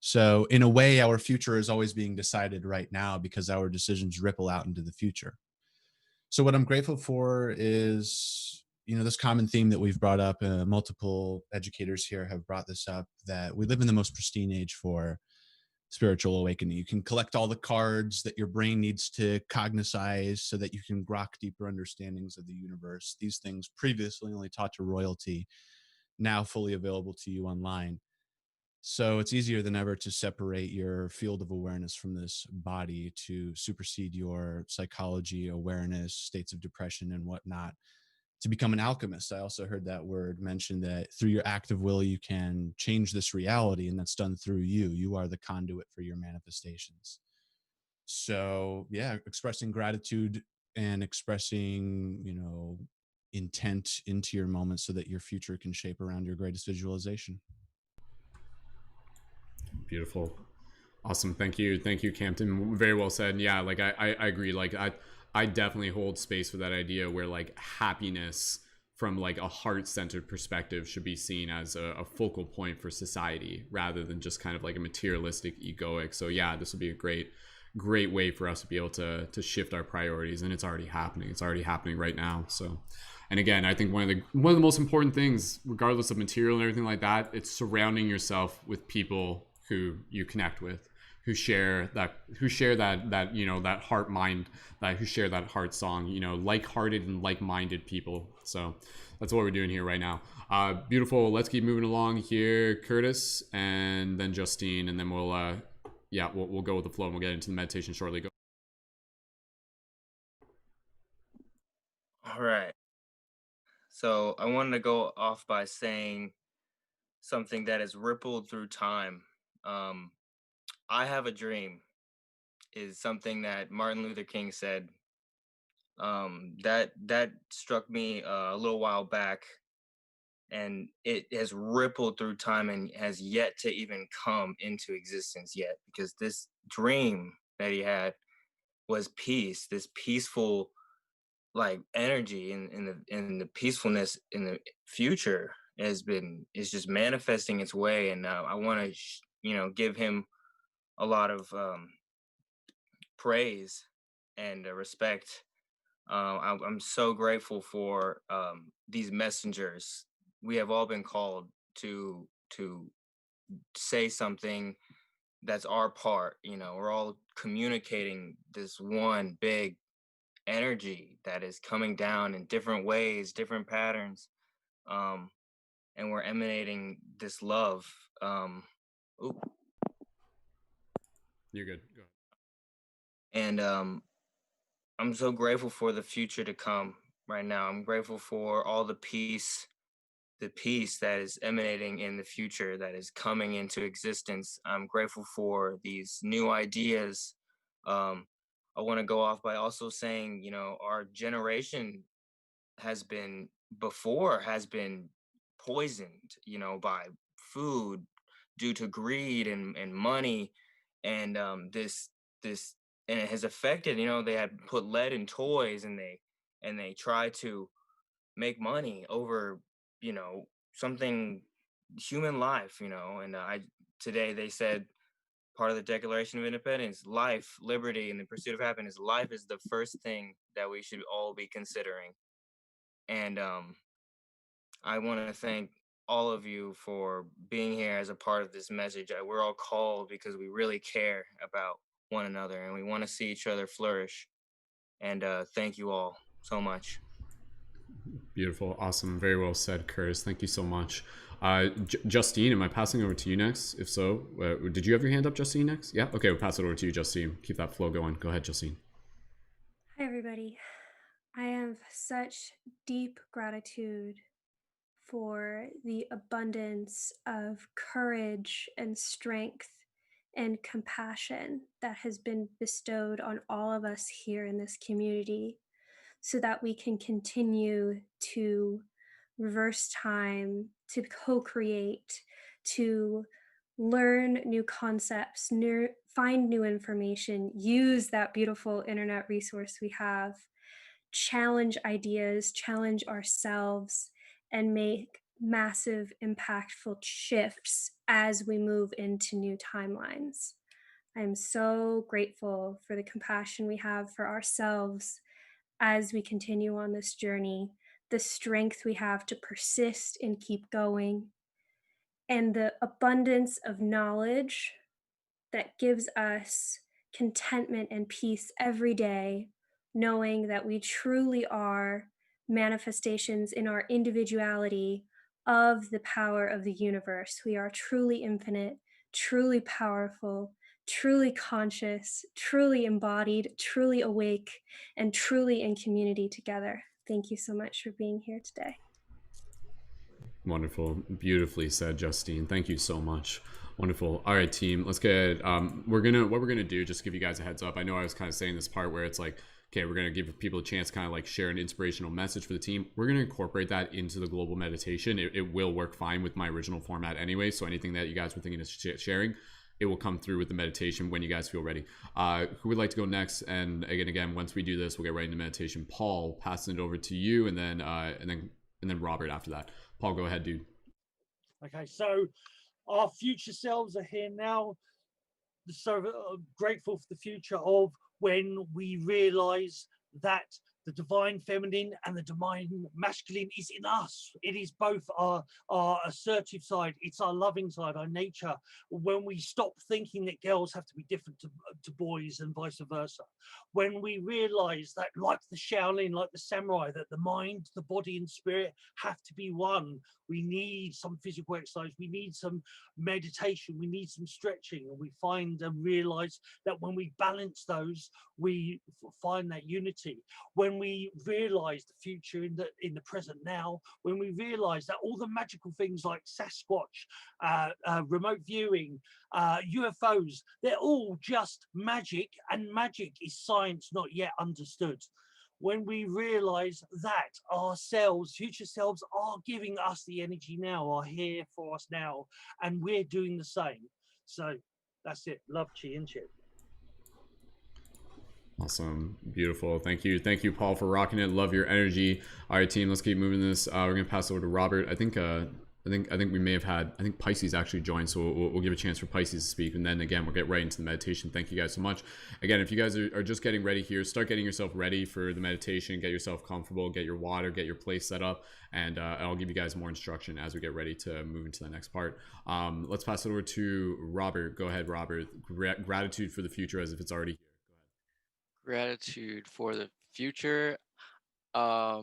So in a way, our future is always being decided right now because our decisions ripple out into the future. So what I'm grateful for is, this common theme that we've brought up, multiple educators here have brought this up, that we live in the most pristine age for spiritual awakening. You can collect all the cards that your brain needs to cognitize so that you can grok deeper understandings of the universe. These things previously only taught to royalty, now fully available to you online. So it's easier than ever to separate your field of awareness from this body, to supersede your psychology, awareness, states of depression and whatnot, to become an alchemist. I also heard that word mentioned, that through your active will, you can change this reality, and that's done through you. You are the conduit for your manifestations. So yeah, expressing gratitude and expressing, intent into your moment so that your future can shape around your greatest visualization. Beautiful. Awesome. Thank you, Campton. Very well said. Yeah, like I agree. Like I definitely hold space for that idea where like happiness from like a heart-centered perspective should be seen as a focal point for society rather than just kind of like a materialistic egoic. So yeah, this would be a great way for us to be able to shift our priorities, and it's already happening. It's already happening right now. So, and again, I think one of the most important things, regardless of material and everything like that, it's surrounding yourself with people who you connect with, who share that that heart mind, who share that heart song, like-hearted and like-minded people. So that's what we're doing here right now. Beautiful. Let's keep moving along here. Curtis, and then Justine, and then we'll go with the flow and we'll get into the meditation shortly. Go. All right. So I wanted to go off by saying something that has rippled through time. I have a dream is something that Martin Luther King said. That struck me a little while back, and it has rippled through time and has yet to even come into existence yet, because this dream that he had was peace, this peaceful like energy in the peacefulness in the future is just manifesting its way. And I want to give him a lot of praise and respect. I'm so grateful for these messengers. We have all been called to say something that's our part. We're all communicating this one big energy that is coming down in different ways, different patterns, and we're emanating this love. You're good. Go ahead. And I'm so grateful for the future to come right now. I'm grateful for all the peace that is emanating in the future, that is coming into existence. I'm grateful for these new ideas. I want to go off by also saying, our generation has been poisoned, by food due to greed and money, and this and it has affected. They had put lead in toys, and they try to make money over something, human life. And today they said, part of the Declaration of Independence, life, liberty, and the pursuit of happiness. Life is the first thing that we should all be considering. And I want to thank all of you for being here as a part of this message. We're all called because we really care about one another, and we want to see each other flourish. And thank you all so much. Beautiful. Awesome. Very well said, Curtis. Thank you so much. Justine, am I passing over to you next? If so, did you have your hand up, Justine, next? Yeah? Okay, we'll pass it over to you, Justine. Keep that flow going. Go ahead, Justine. Hi, everybody. I have such deep gratitude for the abundance of courage and strength and compassion that has been bestowed on all of us here in this community, so that we can continue to reverse time, to co create, to learn new concepts, find new information, use that beautiful internet resource we have, challenge ideas, challenge ourselves, and make massive, impactful shifts as we move into new timelines. I'm so grateful for the compassion we have for ourselves as we continue on this journey, the strength we have to persist and keep going, and the abundance of knowledge that gives us contentment and peace every day, knowing that we truly are manifestations in our individuality of the power of the universe. We are truly infinite, truly powerful, truly conscious, truly embodied, truly awake, and truly in community together. Thank you so much for being here today. Wonderful. Beautifully said, Justine. Thank you so much. Wonderful. All right, team, let's get, what we're going to do, just to give you guys a heads up. I know I was kind of saying this part where it's like, okay, we're going to give people a chance to kind of like share an inspirational message for the team. We're going to incorporate that into the global meditation. It will work fine with my original format anyway. So anything that you guys were thinking of sharing, it will come through with the meditation when you guys feel ready. Who would like to go next? And again, once we do this, we'll get right into meditation. Paul, passing it over to you, and then Robert after that. Paul, go ahead, dude. Okay, so our future selves are here now. So grateful for the future of when we realize that the divine feminine and the divine masculine is in us. It is both our assertive side, it's our loving side, our nature. When we stop thinking that girls have to be different to boys and vice versa. When we realize that, like the Shaolin, like the samurai, that the mind, the body and spirit have to be one. We need some physical exercise, we need some meditation, we need some stretching, and we find and realize that when we balance those, we find that unity. When we realize the future in the present now, when we realize that all the magical things like Sasquatch, remote viewing, UFOs, they're all just magic, and magic is science not yet understood. When we realize that ourselves, future selves, are giving us the energy now, are here for us now, and we're doing the same. So that's it. Love, chi, and chip. Awesome. Beautiful. Thank you, Paul, for rocking it. Love your energy. All right, team, let's keep moving this. We're gonna pass over to Robert. I think we may have had, I think Pisces actually joined, so we'll give a chance for Pisces to speak, and then again we'll get right into the meditation. Thank you guys so much. Again, if you guys are just getting ready here, start getting yourself ready for the meditation. Get yourself comfortable, get your water, get your place set up, and I'll give you guys more instruction as we get ready to move into the next part. Let's pass it over to Robert. Go ahead, Robert. Gratitude for the future as if it's already here. Gratitude for the future. I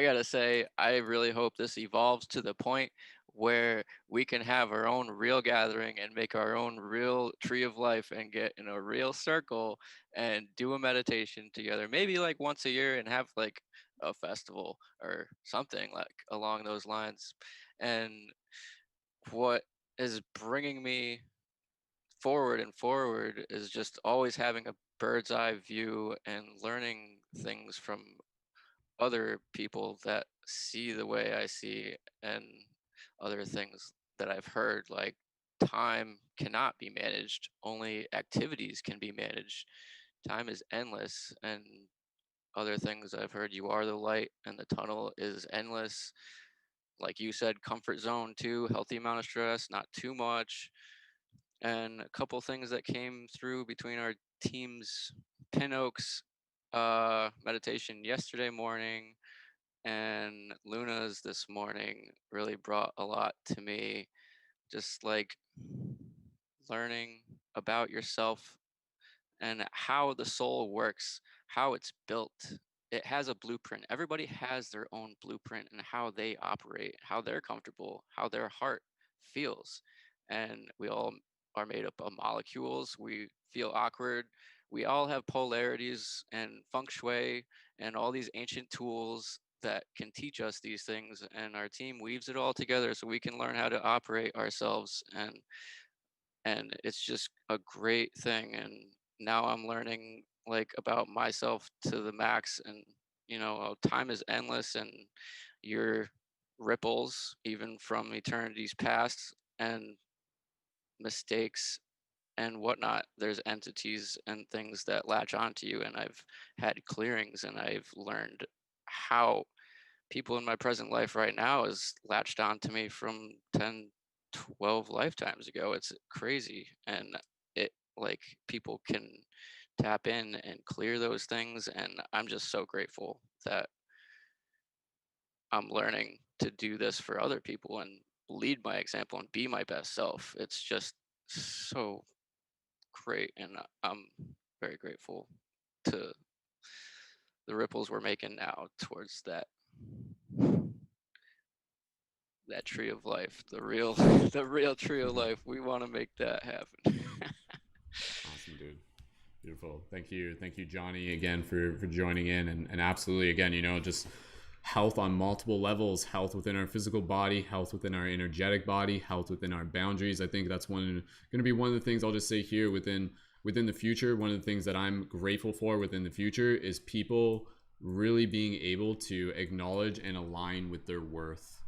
gotta say, I really hope this evolves to the point where we can have our own real gathering and make our own real tree of life and get in a real circle and do a meditation together, maybe like once a year, and have like a festival or something like along those lines. And what is bringing me forward and forward is just always having a bird's eye view and learning things from other people that see the way I see, and other things that I've heard, like time cannot be managed, only activities can be managed. Time is endless, and other things I've heard, you are the light and the tunnel is endless. Like you said, comfort zone too, healthy amount of stress, not too much. And a couple things that came through between our team's Pin Oaks meditation yesterday morning and Luna's this morning really brought a lot to me. Just like learning about yourself and how the soul works, how it's built. It has a blueprint. Everybody has their own blueprint and how they operate, how they're comfortable, how their heart feels. And we all are made up of molecules. We feel awkward. We all have polarities and feng shui and all these ancient tools that can teach us these things. And our team weaves it all together so we can learn how to operate ourselves. And and it's just a great thing. And now I'm learning like about myself to the max, and time is endless, and your ripples even from eternities past and mistakes and whatnot, there's entities and things that latch onto you, and I've had clearings, and I've learned how people in my present life right now is latched onto me from 10, 12 lifetimes ago. It's crazy. And it, like, people can tap in and clear those things, and I'm just so grateful that I'm learning to do this for other people and lead my example and be my best self. It's just so great, and I'm very grateful to the ripples we're making now towards that tree of life, the real the real tree of life. We want to make that happen. Awesome, dude. Beautiful. Thank you, Johnny, again for joining in, and absolutely, again, just health on multiple levels, health within our physical body, health within our energetic body, health within our boundaries. I think that's going to be one of the things I'll just say here within the future. One of the things that I'm grateful for within the future is people really being able to acknowledge and align with their worth,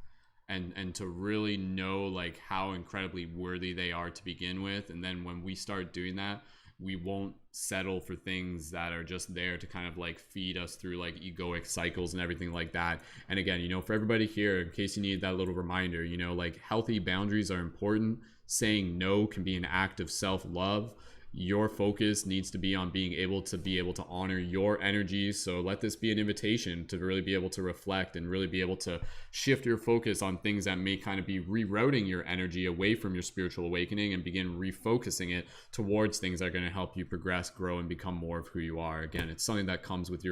and to really know like how incredibly worthy they are to begin with. And then when we start doing that, we won't settle for things that are just there to kind of like feed us through like egoic cycles and everything like that. And again, for everybody here, in case you need that little reminder, like healthy boundaries are important. Saying no can be an act of self-love. Your focus needs to be on being able to honor your energy. So let this be an invitation to really be able to reflect and really be able to shift your focus on things that may kind of be rerouting your energy away from your spiritual awakening, and begin refocusing it towards things that are going to help you progress, grow, and become more of who you are. Again, it's something that comes with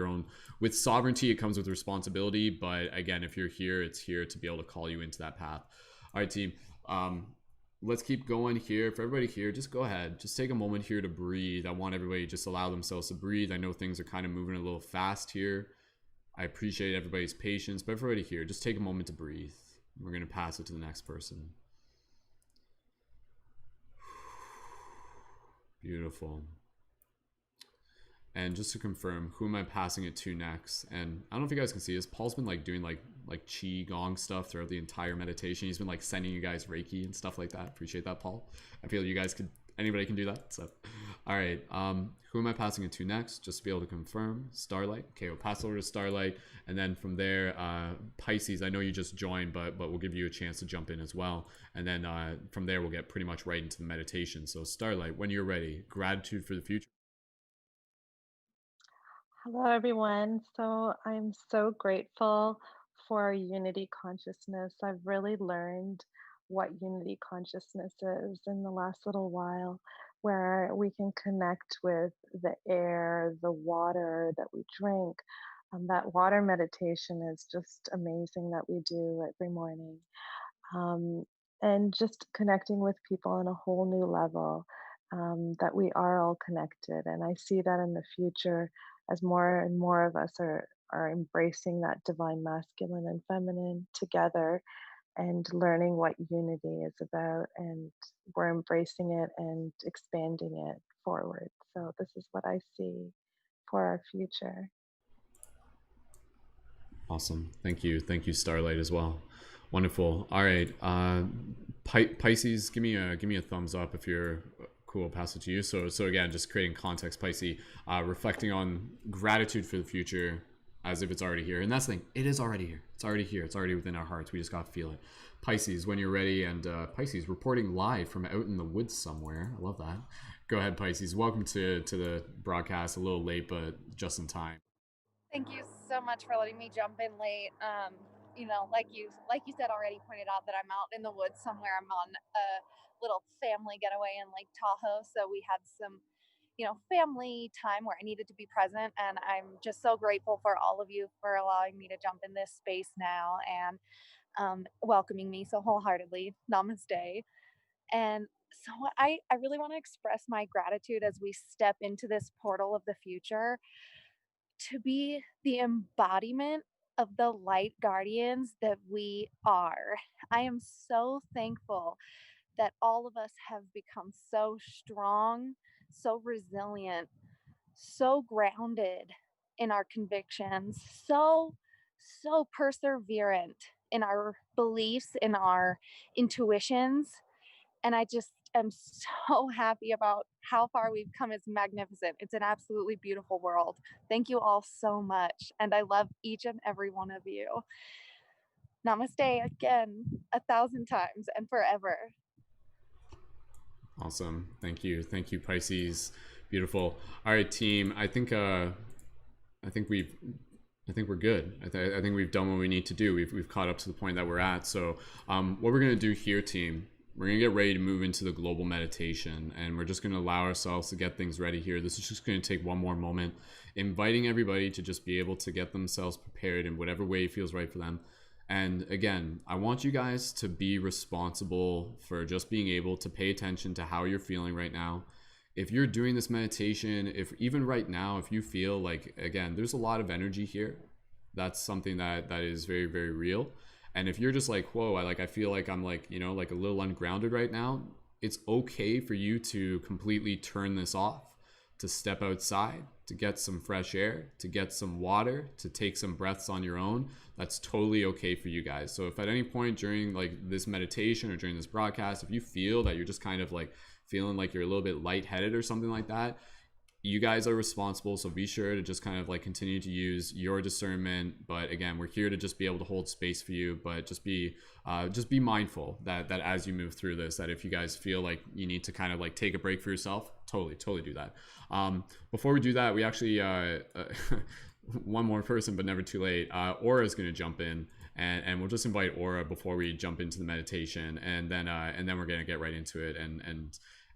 sovereignty. It comes with responsibility. But again, if you're here, it's here to be able to call you into that path. All right, team. Let's keep going here. For everybody here, just go ahead. Just take a moment here to breathe. I want everybody to just allow themselves to breathe. I know things are kind of moving a little fast here. I appreciate everybody's patience, but everybody here, just take a moment to breathe. We're going to pass it to the next person. Beautiful. And just to confirm, who am I passing it to next? And I don't know if you guys can see this. Paul's been like doing like qi gong stuff throughout the entire meditation. He's been like sending you guys Reiki and stuff like that. Appreciate that, Paul. I feel you guys anybody can do that. So, all right. Who am I passing it to next? Just to be able to confirm. Starlight. Okay, we'll pass over to Starlight, and then from there, Pisces. I know you just joined, but we'll give you a chance to jump in as well. And then from there, we'll get pretty much right into the meditation. So, Starlight, when you're ready, gratitude for the future. Hello, everyone. So I'm so grateful for unity consciousness. I've really learned what unity consciousness is in the last little while, where we can connect with the air, the water that we drink. That water meditation is just amazing that we do every morning. And just connecting with people on a whole new level, that we are all connected. And I see that in the future as more and more of us are embracing that divine masculine and feminine together and learning what unity is about. And we're embracing it and expanding it forward. So this is what I see for our future. Awesome. Thank you, Starlight, as well. Wonderful. All right, Pisces, give me a thumbs up if you're cool. I'll pass it to you. So again, just creating context, Pisces, reflecting on gratitude for the future as if it's already here. And that's the thing, it is already here. It's already here. It's already within our hearts. We just got to feel it. Pisces, when you're ready, and Pisces reporting live from out in the woods somewhere. I love that. Go ahead, Pisces. Welcome to the broadcast. A little late, but just in time. Thank you so much for letting me jump in late. Like you said already, pointed out that I'm out in the woods somewhere. I'm on a little family getaway in Lake Tahoe, so we had some, family time where I needed to be present, and I'm just so grateful for all of you for allowing me to jump in this space now and welcoming me so wholeheartedly. Namaste. And so I really want to express my gratitude as we step into this portal of the future to be the embodiment of the light guardians that we are. I am so thankful that all of us have become so strong, so resilient, so grounded in our convictions, so perseverant in our beliefs, in our intuitions. And I just am so happy about how far we've come. It's magnificent. It's an absolutely beautiful world. Thank you all so much. And I love each and every one of you. Namaste again, 1,000 times and forever. Awesome. Thank you. Thank you, Pisces. Beautiful. All right, team. I think we're good. I think we've done what we need to do. We've caught up to the point that we're at. So what we're going to do here, team, we're going to get ready to move into the global meditation, and we're just going to allow ourselves to get things ready here. This is just going to take one more moment, inviting everybody to just be able to get themselves prepared in whatever way feels right for them. And again, I want you guys to be responsible for just being able to pay attention to how you're feeling right now. If you're doing this meditation, if even right now, if you feel like, again, there's a lot of energy here, that's something that is very, very real. And if you're just like, whoa, I feel like I'm like, you know, like a little ungrounded right now, it's okay for you to completely turn this off, to step outside, to get some fresh air, to get some water, to take some breaths on your own. That's totally okay for you guys. So if at any point during like this meditation or during this broadcast, if you feel that you're just kind of like feeling like you're a little bit lightheaded or something like that, you guys are responsible. So be sure to just kind of like continue to use your discernment. But again, we're here to just be able to hold space for you, but just be mindful that as you move through this, that if you guys feel like you need to kind of like take a break for yourself, totally do that. Before we do that, we actually one more person, but never too late. Aura is going to jump in, and we'll just invite Aura before we jump into the meditation, and then we're going to get right into it.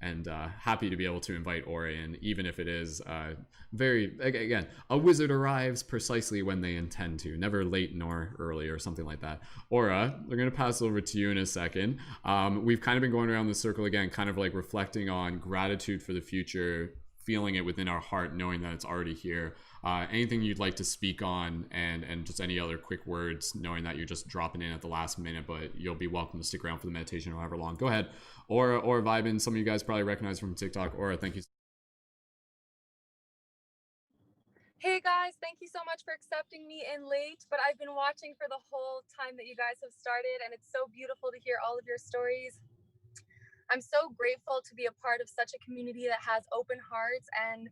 And happy to be able to invite Aura in, even if it is again, a wizard arrives precisely when they intend to, never late nor early or something like that. Aura, we're going to pass over to you in a second. We've kind of been going around the circle again, kind of like reflecting on gratitude for the future, feeling it within our heart, knowing that it's already here. Anything you'd like to speak on, and just any other quick words, knowing that you're just dropping in at the last minute, but you'll be welcome to stick around for the meditation however long. Go ahead. Or Vibin, some of you guys probably recognize from TikTok. Aura, thank you. Hey guys, thank you so much for accepting me in late, but I've been watching for the whole time that you guys have started, and it's so beautiful to hear all of your stories. I'm so grateful to be a part of such a community that has open hearts, and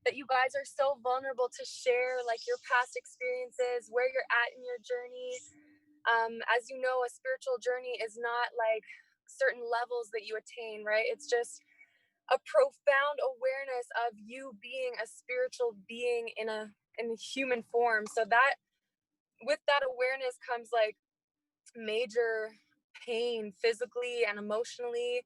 that you guys are so vulnerable to share like your past experiences, where you're at in your journey. As you know, a spiritual journey is not like certain levels that you attain, right? It's just a profound awareness of you being a spiritual being in a human form. So that with that awareness comes like major pain physically and emotionally.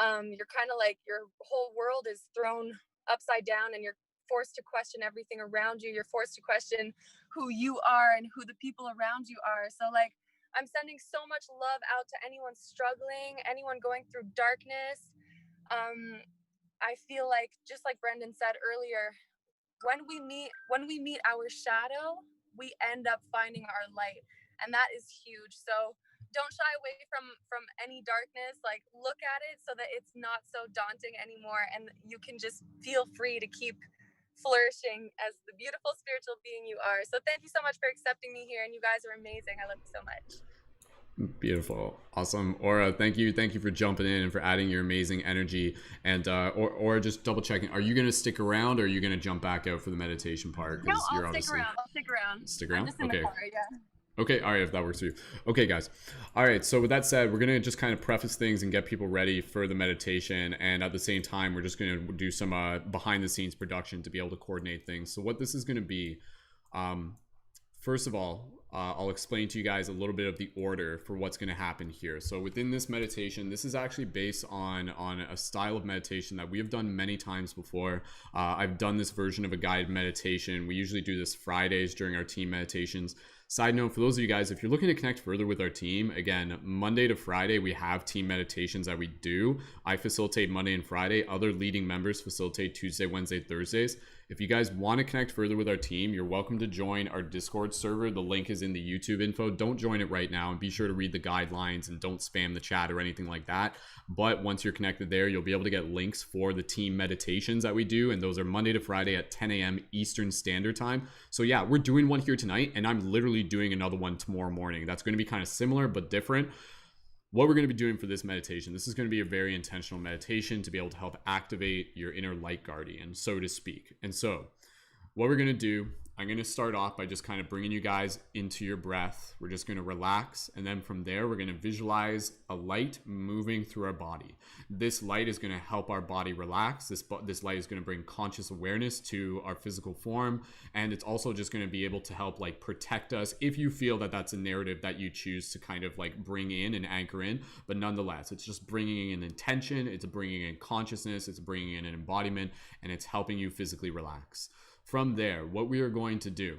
You're kind of like your whole world is thrown upside down, and you're forced to question everything around you. You're forced to question who you are and who the people around you are. So like, I'm sending so much love out to anyone struggling, anyone going through darkness. I feel like, just like Brendon said earlier, when we meet our shadow, we end up finding our light, and that is huge. So don't shy away from any darkness. Like, look at it so that it's not so daunting anymore, and you can just feel free to keep flourishing as the beautiful spiritual being you are. So thank you so much for accepting me here, and you guys are amazing. I love you so much. Beautiful. Awesome. Aura, thank you for jumping in and for adding your amazing energy. And or just double checking, are you going to stick around, or are you going to jump back out for the meditation part? No, I'll stick around. Stick around? I'm just in Okay. the car, yeah. Okay, all right, if that works for you. Okay, guys. All right, so with that said, we're going to just kind of preface things and get people ready for the meditation. And at the same time, we're just going to do some behind-the-scenes production to be able to coordinate things. So what this is going to be, first of all, I'll explain to you guys a little bit of the order for what's going to happen here. So within this meditation, this is actually based on a style of meditation that we have done many times before. I've done this version of a guided meditation. We usually do this Fridays during our team meditations. Side note, for those of you guys, if you're looking to connect further with our team, again, Monday to Friday, we have team meditations that we do. I facilitate Monday and Friday. Other leading members facilitate Tuesday, Wednesday, Thursdays. If you guys want to connect further with our team, you're welcome to join our Discord server. The link is in the YouTube info. Don't join it right now, and be sure to read the guidelines and don't spam the chat or anything like that. But once you're connected there, you'll be able to get links for the team meditations that we do, and those are Monday to Friday at 10 a.m. Eastern Standard Time. So yeah, we're doing one here tonight, and I'm literally doing another one tomorrow morning. That's going to be kind of similar but different. What we're going to be doing for this meditation, this is going to be a very intentional meditation to be able to help activate your inner light guardian, so to speak. And so what we're going to do, I'm going to start off by just kind of bringing you guys into your breath. We're just going to relax. And then from there, we're going to visualize a light moving through our body. This light is going to help our body relax. This light is going to bring conscious awareness to our physical form. And it's also just going to be able to help like protect us if you feel that that's a narrative that you choose to kind of like bring in and anchor in. But nonetheless, it's just bringing in intention. It's bringing in consciousness. It's bringing in an embodiment, and it's helping you physically relax. From there, what we are going to do,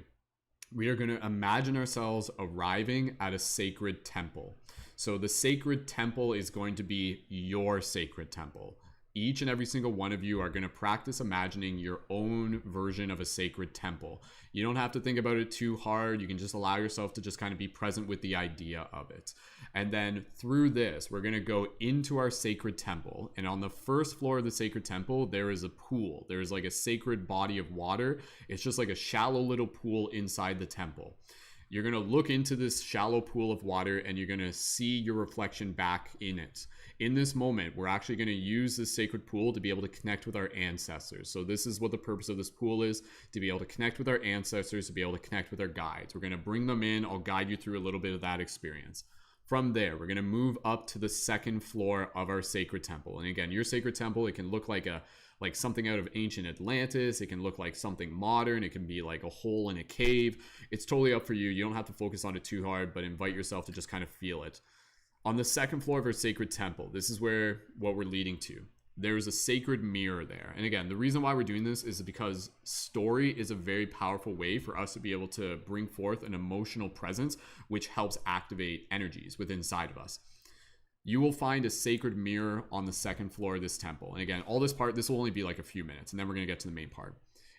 we are going to imagine ourselves arriving at a sacred temple. So the sacred temple is going to be your sacred temple. Each and every single one of you are going to practice imagining your own version of a sacred temple. You don't have to think about it too hard. You can just allow yourself to just kind of be present with the idea of it. And then through this, we're going to go into our sacred temple. And on the first floor of the sacred temple, there is a pool. There is like a sacred body of water. It's just like a shallow little pool inside the temple. You're going to look into this shallow pool of water, and you're going to see your reflection back in it. In this moment, we're actually going to use this sacred pool to be able to connect with our ancestors. So this is what the purpose of this pool is, to be able to connect with our ancestors, to be able to connect with our guides. We're going to bring them in. I'll guide you through a little bit of that experience. From there, we're going to move up to the second floor of our sacred temple. And again, your sacred temple, it can look like something out of ancient Atlantis. It can look like something modern. It can be like a hole in a cave. It's totally up for you. You don't have to focus on it too hard, but invite yourself to just kind of feel it. On the second floor of our sacred temple, this is what we're leading to. There's a sacred mirror there. And again, the reason why we're doing this is because story is a very powerful way for us to be able to bring forth an emotional presence, which helps activate energies within inside of us. You will find a sacred mirror on the second floor of this temple. And again, this will only be like a few minutes, and then we're going to get to the main part.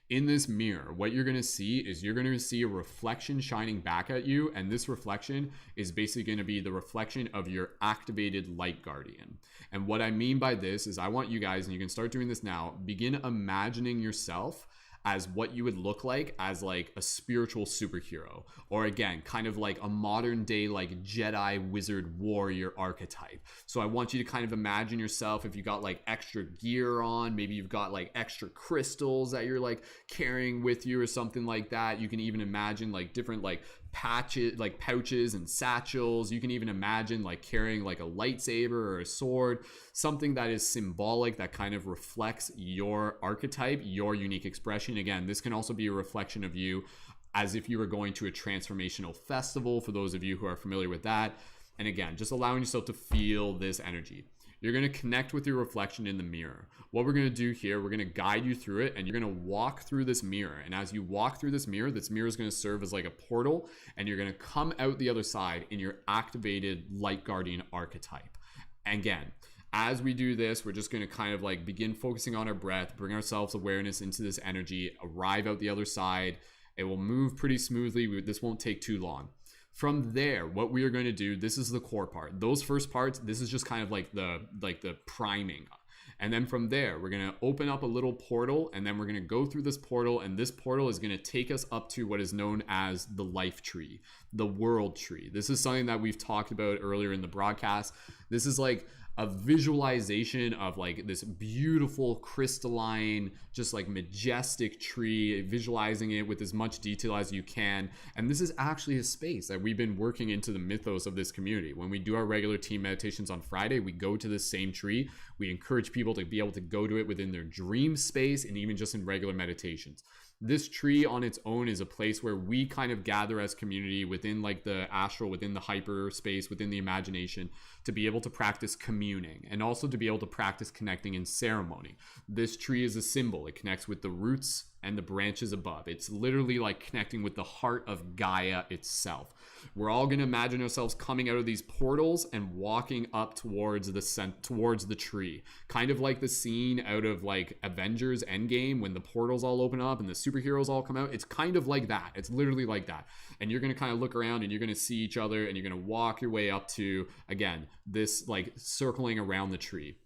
In this mirror, what you're going to see is you're going to see a reflection shining back at you. And this reflection is basically going to be the reflection of your activated light guardian. And what I mean by this is I want you guys, and you can start doing this now, begin imagining yourself as what you would look like as like a spiritual superhero, or again, kind of like a modern day like Jedi wizard warrior archetype. So I want you to kind of imagine yourself, if you got like extra gear on, maybe you've got like extra crystals that you're like carrying with you or something like that. You can even imagine like different like pouches and satchels. You can even imagine like carrying like a lightsaber or a sword, something that is symbolic, that kind of reflects your archetype, your unique expression. Again, this can also be a reflection of you as if you were going to a transformational festival, for those of you who are familiar with that. And again, just allowing yourself to feel this energy. You're going to connect with your reflection in the mirror. What we're going to do here, we're going to guide you through it, and you're going to walk through this mirror. And as you walk through this mirror is going to serve as like a portal, and you're going to come out the other side in your activated light guardian archetype. And again, as we do this, we're just going to kind of like begin focusing on our breath, bring ourselves awareness into this energy, arrive out the other side. It will move pretty smoothly. This won't take too long. From there, what we are going to do, this is the core part. Those first parts, this is just kind of like the priming. And then from there, we're going to open up a little portal, and then we're going to go through this portal, and this portal is going to take us up to what is known as the life tree, the world tree. This is something that we've talked about earlier in the broadcast. This is like a visualization of like this beautiful crystalline, just like majestic tree, visualizing it with as much detail as you can. And this is actually a space that we've been working into the mythos of this community. When we do our regular team meditations on Friday, we go to this same tree. We encourage people to be able to go to it within their dream space, and even just in regular meditations. This tree on its own is a place where we kind of gather as community within like the astral, within the hyperspace, within the imagination, to be able to practice communing, and also to be able to practice connecting in ceremony. This tree is a symbol. It connects with the roots and the branches above. It's literally like connecting with the heart of Gaia itself. We're all going to imagine ourselves coming out of these portals and walking up towards the tree, kind of like the scene out of like Avengers Endgame when the portals all open up and the superheroes all come out. It's kind of like that. It's literally like that. And you're going to kind of look around and you're going to see each other, and you're going to walk your way up to, again, this like circling around the tree.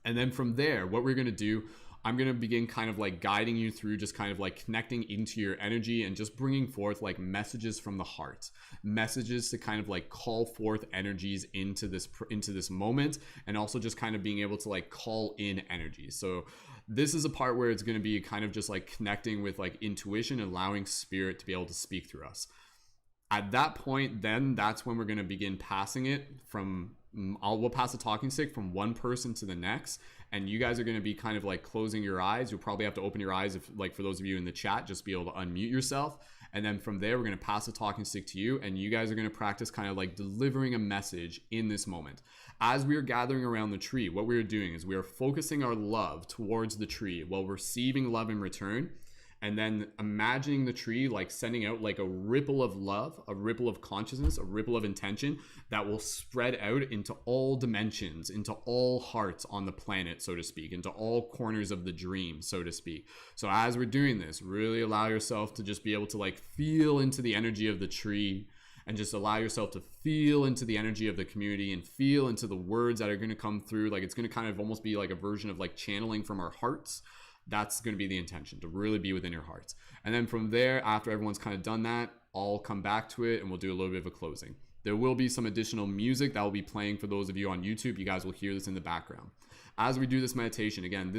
And then from there, what we're going to do, I'm going to begin kind of like guiding you through just kind of like connecting into your energy and just bringing forth like messages from the heart, messages to kind of like call forth energies into this moment, and also just kind of being able to like call in energy. So this is a part where it's going to be kind of just like connecting with like intuition, allowing spirit to be able to speak through us. At that point, then that's when we're going to begin passing it from, we'll pass the talking stick from one person to the next. And you guys are going to be kind of like closing your eyes. You'll probably have to open your eyes, if like for those of you in the chat, just be able to unmute yourself. And then from there, we're going to pass the talking stick to you, and you guys are going to practice kind of like delivering a message in this moment. As we are gathering around the tree, what we are doing is we are focusing our love towards the tree while receiving love in return. And then imagining the tree like sending out like a ripple of love, a ripple of consciousness, a ripple of intention that will spread out into all dimensions, into all hearts on the planet, so to speak, into all corners of the dream, so to speak. So as we're doing this, really allow yourself to just be able to like feel into the energy of the tree, and just allow yourself to feel into the energy of the community and feel into the words that are going to come through. Like it's going to kind of almost be like a version of like channeling from our hearts. That's going to be the intention, to really be within your hearts. And then from there, after everyone's kind of done that, I'll come back to it and we'll do a little bit of a closing. There will be some additional music that will be playing for those of you on YouTube. You guys will hear this in the background. As we do this meditation, again,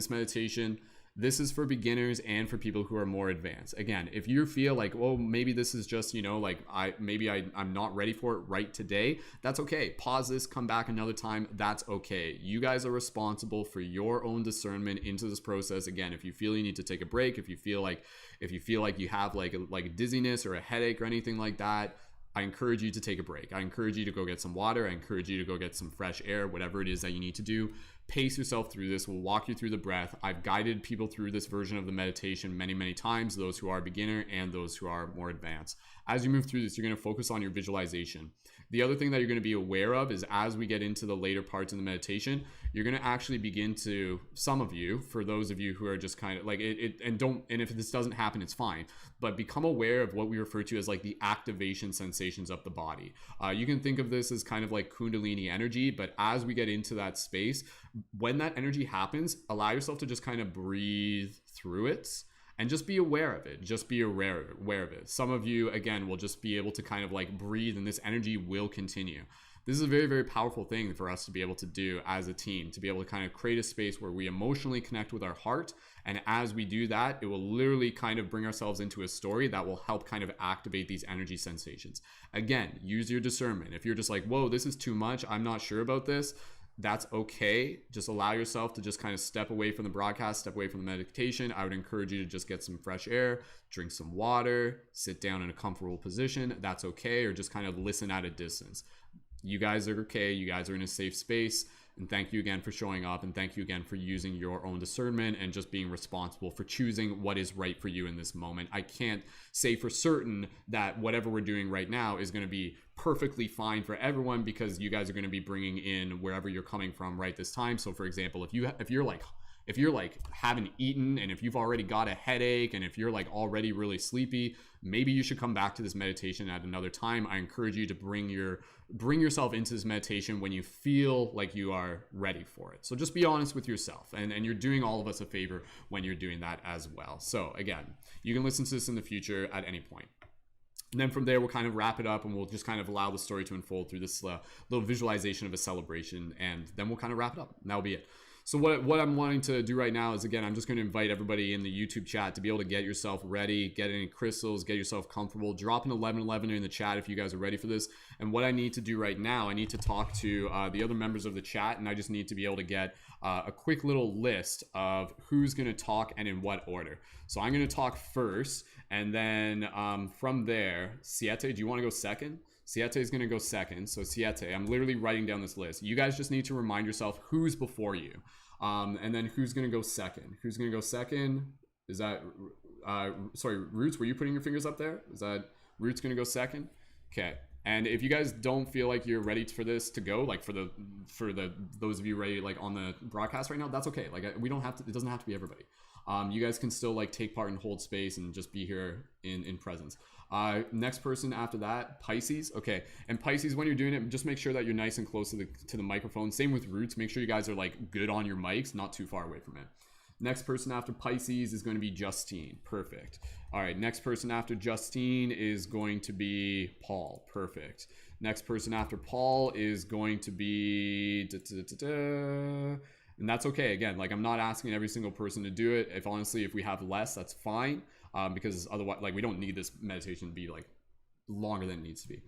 this is for beginners and for people who are more advanced. Again, if you feel like, well, maybe this is just, you know, like I'm not ready for it right today, that's okay. Pause this, come back another time. That's okay. You guys are responsible for your own discernment into this process. Again, if you feel you need to take a break, if you feel like you have like dizziness or a headache or anything like that, I encourage you to take a break. I encourage you to go get some water. I encourage you to go get some fresh air, whatever it is that you need to do. Pace yourself through this. We'll walk you through the breath. I've guided people through this version of the meditation many, many times, those who are beginner and those who are more advanced. As you move through this, you're going to focus on your visualization. The other thing that you're going to be aware of is as we get into the later parts of the meditation, you're going to actually begin to, some of you, for those of you who are just kind of like and if this doesn't happen, it's fine, but become aware of what we refer to as like the activation sensations of the body. You can think of this as kind of like Kundalini energy, but as we get into that space, when that energy happens, allow yourself to just kind of breathe through it. And just be aware of it. Just be aware of it. Some of you, again, will just be able to kind of like breathe, and this energy will continue. This is a very, very powerful thing for us to be able to do as a team, to be able to kind of create a space where we emotionally connect with our heart. And as we do that, it will literally kind of bring ourselves into a story that will help kind of activate these energy sensations. Again, use your discernment. If you're just like, whoa, this is too much, I'm not sure about this, that's okay. Just allow yourself to just kind of step away from the broadcast, step away from the meditation. I would encourage you to just get some fresh air, drink some water, sit down in a comfortable position. That's okay. Or just kind of listen at a distance. You guys are okay. You guys are in a safe space. And thank you again for showing up, and thank you again for using your own discernment and just being responsible for choosing what is right for you in this moment. I can't say for certain that whatever we're doing right now is going to be perfectly fine for everyone, because you guys are going to be bringing in wherever you're coming from right this time. So for example, if you're like haven't eaten, and if you've already got a headache, and if you're like already really sleepy, maybe you should come back to this meditation at another time. I encourage you to bring yourself into this meditation when you feel like you are ready for it. So just be honest with yourself, and you're doing all of us a favor when you're doing that as well. So again, you can listen to this in the future at any point. And then from there, we'll kind of wrap it up, and we'll just kind of allow the story to unfold through this little visualization of a celebration, and then we'll kind of wrap it up. And that'll be it. So what I'm wanting to do right now is, again, I'm just going to invite everybody in the YouTube chat to be able to get yourself ready, get any crystals, get yourself comfortable, drop an 1111 in the chat if you guys are ready for this. And what I need to do right now, I need to talk to the other members of the chat, and I just need to be able to get a quick little list of who's going to talk and in what order. So I'm going to talk first, and then from there, Siete, do you want to go second? Siete is going to go second. So Siete, I'm literally writing down this list. You guys just need to remind yourself who's before you. And then who's going to go second? Who's going to go second? Is that sorry, Rootz, were you putting your fingers up there? Is that Rootz gonna go second? Okay. And if you guys don't feel like you're ready for this to go, like for the those of you ready like on the broadcast right now, that's okay. Like we don't have to. It doesn't have to be everybody. You guys can still like take part and hold space and just be here in presence. Next person after that, Pisces. Okay, and Pisces, when you're doing it, just make sure that you're nice and close to the microphone. Same with Rootz. Make sure you guys are like good on your mics, not too far away from it. Next person after Pisces is going to be Justine. Perfect. All right, next person after Justine is going to be Paul. Perfect. Next person after Paul is going to be and that's okay. Again, like I'm not asking every single person to do it. If we have less, that's fine. Because otherwise, like we don't need this meditation to be like longer than it needs to be.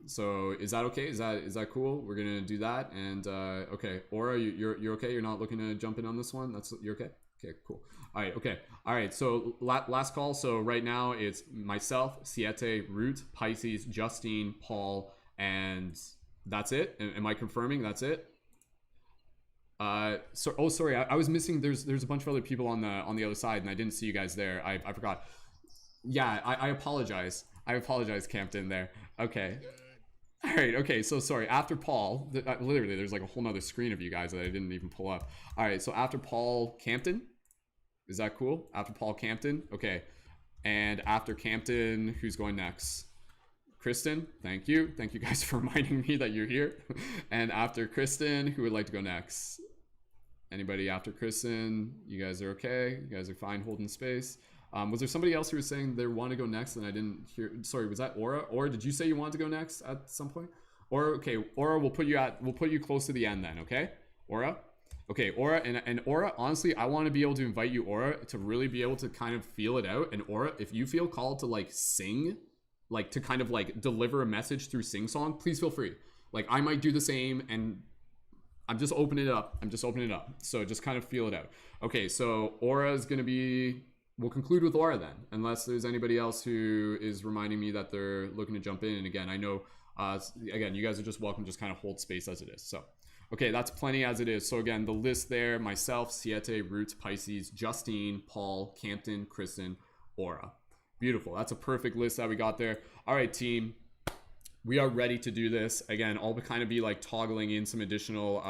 So is that okay? Is that cool? We're gonna do that. And okay, Aura, you're okay. You're not looking to jump in on this one. You're okay. Okay, cool. All right, okay. All right, so last call. So right now it's myself, Siete, Rootz, Pisces, Justine, Paul, and that's it. Am I confirming that's it? Sorry, I was missing. There's a bunch of other people on the other side, and I didn't see you guys there. I forgot. Yeah, I apologize. I apologize, Campton. There. Okay. All right. Okay. So sorry. After Paul, literally, there's like a whole nother screen of you guys that I didn't even pull up. All right. So after Paul, Campton. Is that cool? After Paul, Campton. Okay. And after Campton, who's going next? Kristen. Thank you. Thank you guys for reminding me that you're here. And after Kristen, who would like to go next? Anybody after Kristen? You guys are okay? You guys are fine holding space? Was there somebody else who was saying they wanted to go next and I didn't hear? Sorry, was that Aura? Or did you say you wanted to go next at some point? Or okay, Aura, we'll put you close to the end then, okay? Aura? Okay, Aura, and Aura, honestly, I want to be able to invite you, Aura, to really be able to kind of feel it out. And Aura, if you feel called to like sing, like to kind of like deliver a message through sing song, please feel free. Like I might do the same, and I'm just opening it up. So just kind of feel it out. Okay, so Aura is going to be, we'll conclude with Aura then, unless there's anybody else who is reminding me that they're looking to jump in. And again, I know, again, you guys are just welcome, just kind of hold space as it is. So, okay, that's plenty as it is. So again, the list there, myself, Siete, Rootz, Pisces, Justine, Paul, Campton, Kristen, Aura. Beautiful. That's a perfect list that we got there. All right, team. We are ready to do this. Again, I'll kind of be like toggling in some additional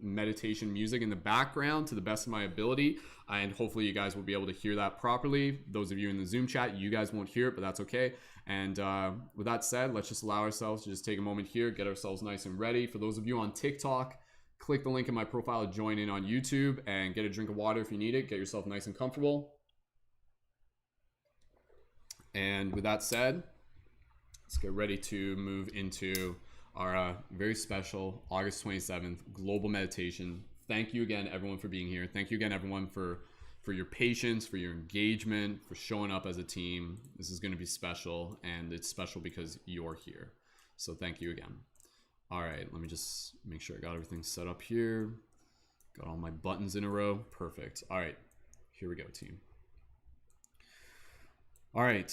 meditation music in the background to the best of my ability. And hopefully you guys will be able to hear that properly. Those of you in the Zoom chat, you guys won't hear it, but that's okay. And with that said, let's just allow ourselves to just take a moment here, get ourselves nice and ready. For those of you on TikTok, click the link in my profile to join in on YouTube and get a drink of water if you need it. Get yourself nice and comfortable. And with that said, let's get ready to move into our very special August 27th global meditation. Thank you again, everyone, for being here. Thank you again, everyone, for your patience, for your engagement, for showing up as a team. This is going to be special, and it's special because you're here. So thank you again. All right, let me just make sure I got everything set up here. Got all my buttons in a row. Perfect. All right, here we go, team. All right.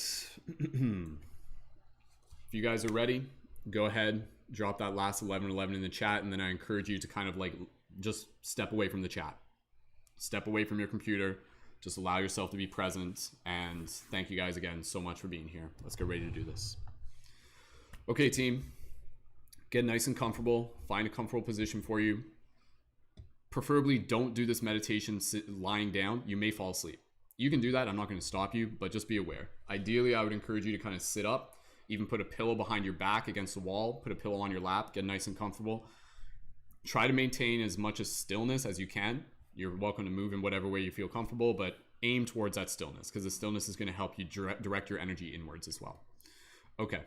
If you guys are ready, go ahead, drop that last 1111 in the chat, and then I encourage you to kind of like just step away from the chat. Step away from your computer. Just allow yourself to be present. And thank you guys again so much for being here. Let's get ready to do this. Okay, team. Get nice and comfortable. Find a comfortable position for you. Preferably don't do this meditation lying down. You may fall asleep. You can do that. I'm not going to stop you, but just be aware. Ideally, I would encourage you to kind of sit up. Even put a pillow behind your back against the wall. Put a pillow on your lap. Get nice and comfortable. Try to maintain as much as stillness as you can. You're welcome to move in whatever way you feel comfortable, but aim towards that stillness because the stillness is going to help you direct your energy inwards as well. Okay.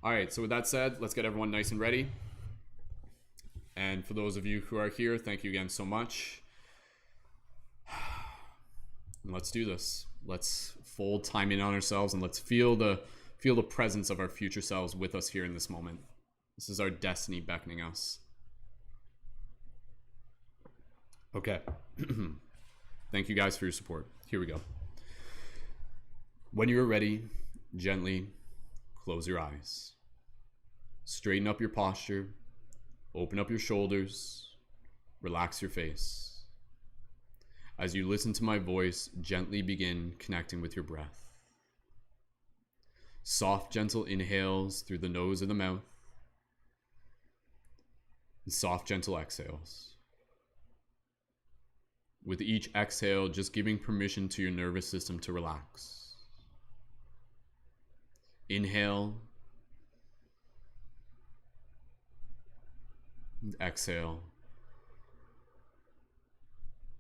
All right. So with that said, let's get everyone nice and ready. And for those of you who are here, thank you again so much. And let's do this. Let's fold time in on ourselves and let's feel the presence of our future selves with us here in this moment. This is our destiny beckoning us. Okay. Thank you guys for your support. Here we go. When you're ready, gently close your eyes. Straighten up your posture. Open up your shoulders. Relax your face. As you listen to my voice, gently begin connecting with your breath. Soft, gentle inhales through the nose or the mouth, and soft, gentle exhales. With each exhale, just giving permission to your nervous system to relax. Inhale. And exhale.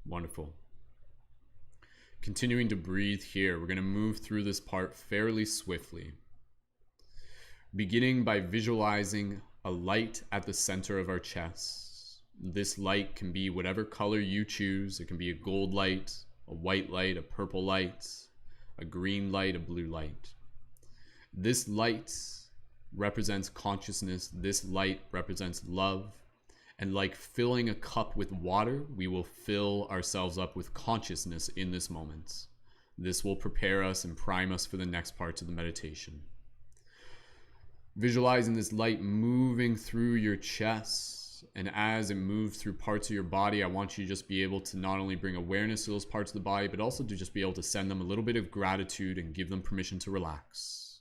Wonderful. Continuing to breathe here, we're going to move through this part fairly swiftly. Beginning by visualizing a light at the center of our chest. This light can be whatever color you choose. It can be a gold light, a white light, a purple light, a green light, a blue light. This light represents consciousness. This light represents love. And like filling a cup with water, we will fill ourselves up with consciousness in this moment. This will prepare us and prime us for the next parts of the meditation. Visualizing this light moving through your chest, and as it moves through parts of your body, I want you to just be able to not only bring awareness to those parts of the body, but also to just be able to send them a little bit of gratitude and give them permission to relax.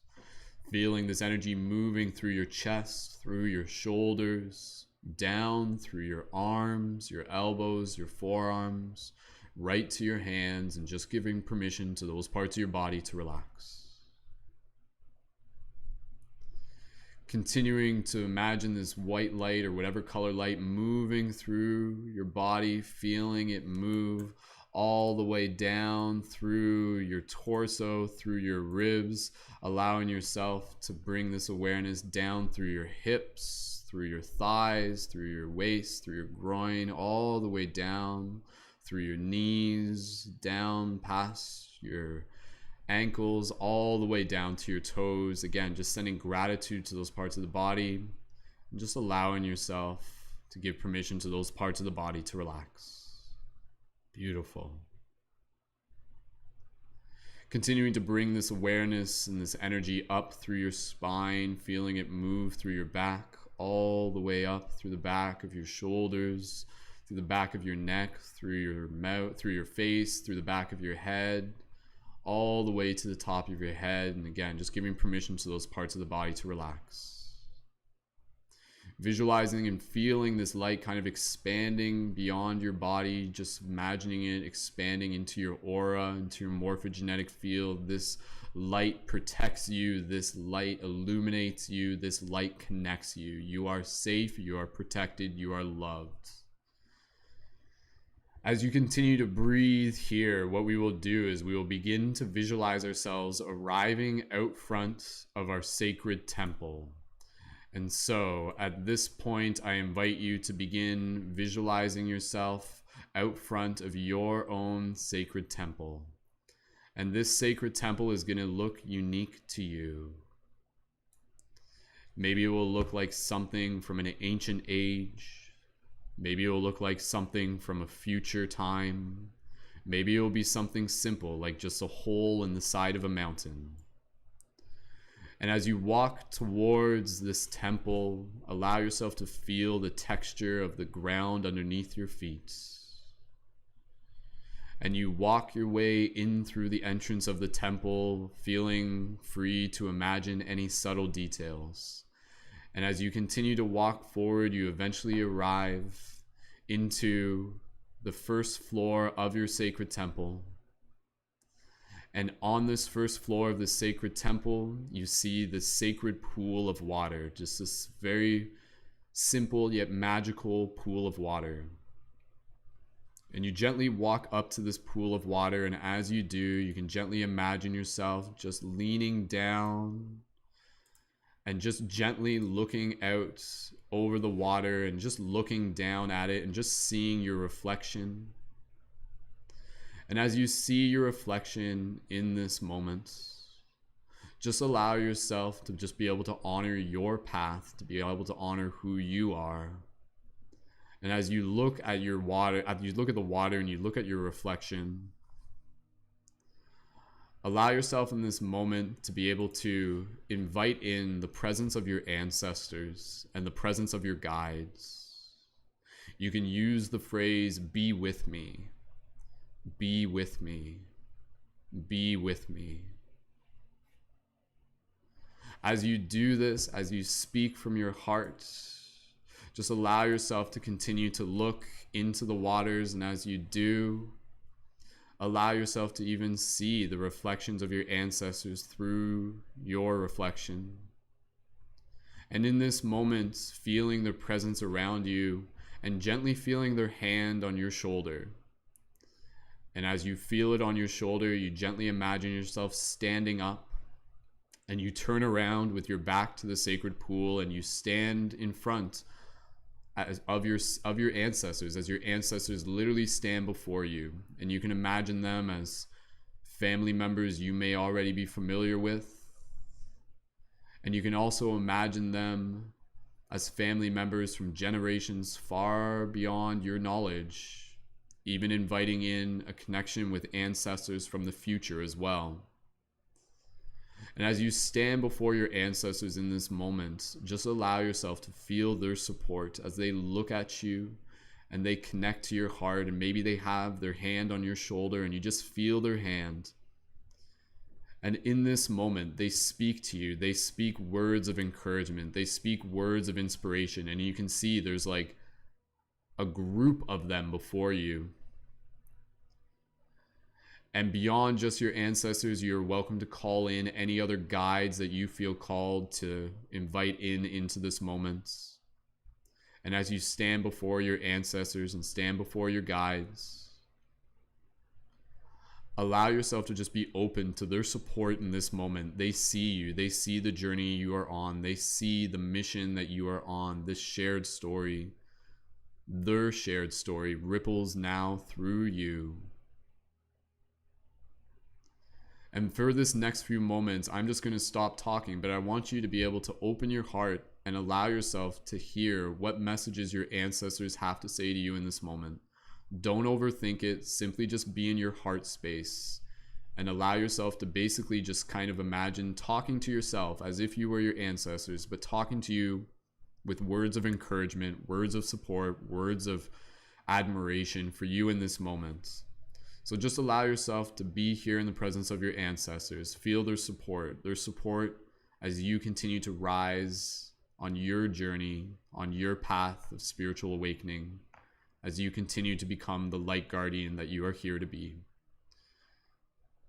Feeling this energy moving through your chest, through your shoulders, down through your arms, your elbows, your forearms, right to your hands, and just giving permission to those parts of your body to relax. Continuing to imagine this white light or whatever color light moving through your body, feeling it move all the way down through your torso, through your ribs, allowing yourself to bring this awareness down through your hips, through your thighs, through your waist, through your groin, all the way down through your knees, down past your ankles, all the way down to your toes. Again, just sending gratitude to those parts of the body and just allowing yourself to give permission to those parts of the body to relax. Beautiful. Continuing to bring this awareness and this energy up through your spine, feeling it move through your back, all the way up through the back of your shoulders, through the back of your neck, through your mouth, through your face, through the back of your head, all the way to the top of your head. And again, just giving permission to those parts of the body to relax. Visualizing and feeling this light kind of expanding beyond your body, just imagining it expanding into your aura, into your morphogenetic field. This light protects you, this light illuminates you, this light connects you. You are safe, you are protected, you are loved. As you continue to breathe here, what we will do is we will begin to visualize ourselves arriving out front of our sacred temple. And so at this point, I invite you to begin visualizing yourself out front of your own sacred temple. And this sacred temple is going to look unique to you. Maybe it will look like something from an ancient age. Maybe it will look like something from a future time. Maybe it will be something simple, like just a hole in the side of a mountain. And as you walk towards this temple, allow yourself to feel the texture of the ground underneath your feet. And you walk your way in through the entrance of the temple, feeling free to imagine any subtle details. And as you continue to walk forward, you eventually arrive into the first floor of your sacred temple. And on this first floor of the sacred temple, you see the sacred pool of water, just this very simple yet magical pool of water. And you gently walk up to this pool of water, and as you do, you can gently imagine yourself just leaning down and just gently looking out over the water and just looking down at it and just seeing your reflection. And as you see your reflection in this moment, just allow yourself to just be able to honor your path, to be able to honor who you are. And as you look at your water, as you look at the water and you look at your reflection, allow yourself in this moment to be able to invite in the presence of your ancestors and the presence of your guides. You can use the phrase, "be with me," Be with me. Be with me. As you do this, as you speak from your heart, just allow yourself to continue to look into the waters, and as you do, allow yourself to even see the reflections of your ancestors through your reflection. And in this moment, feeling their presence around you and gently feeling their hand on your shoulder. And as you feel it on your shoulder, you gently imagine yourself standing up, and you turn around with your back to the sacred pool, and you stand in front of your ancestors, as your ancestors literally stand before you. And you can imagine them as family members you may already be familiar with. And you can also imagine them as family members from generations far beyond your knowledge, even inviting in a connection with ancestors from the future as well. And as you stand before your ancestors in this moment, just allow yourself to feel their support as they look at you and they connect to your heart, and maybe they have their hand on your shoulder and you just feel their hand. And in this moment, they speak to you. They speak words of encouragement. They speak words of inspiration. And you can see there's like a group of them before you. And beyond just your ancestors, you're welcome to call in any other guides that you feel called to invite into this moment. And as you stand before your ancestors and stand before your guides, allow yourself to just be open to their support in this moment. They see you. They see the journey you are on. They see the mission that you are on. This shared story, their shared story, ripples now through you. And for this next few moments, I'm just going to stop talking, but I want you to be able to open your heart and allow yourself to hear what messages your ancestors have to say to you in this moment. Don't overthink it. Simply just be in your heart space and allow yourself to basically just kind of imagine talking to yourself as if you were your ancestors, but talking to you with words of encouragement, words of support, words of admiration for you in this moment. So just allow yourself to be here in the presence of your ancestors. Feel their support as you continue to rise on your journey, on your path of spiritual awakening, as you continue to become the light guardian that you are here to be.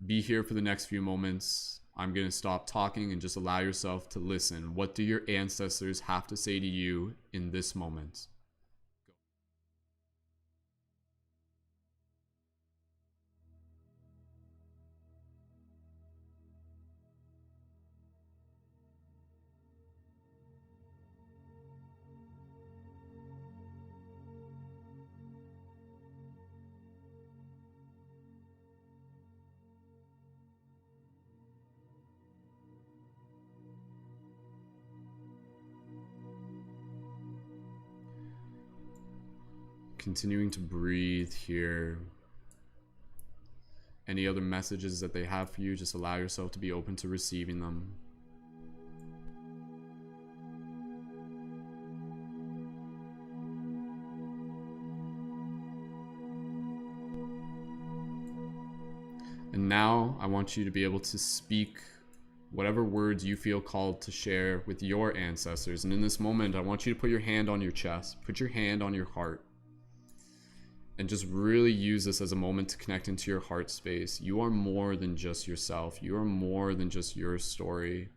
Be here for the next few moments. I'm going to stop talking and just allow yourself to listen. What do your ancestors have to say to you in this moment? Continuing to breathe here. Any other messages that they have for you, just allow yourself to be open to receiving them. And now I want you to be able to speak whatever words you feel called to share with your ancestors. And in this moment, I want you to put your hand on your chest, put your hand on your heart, and just really use this as a moment to connect into your heart space. You are more than just yourself. You are more than just your story.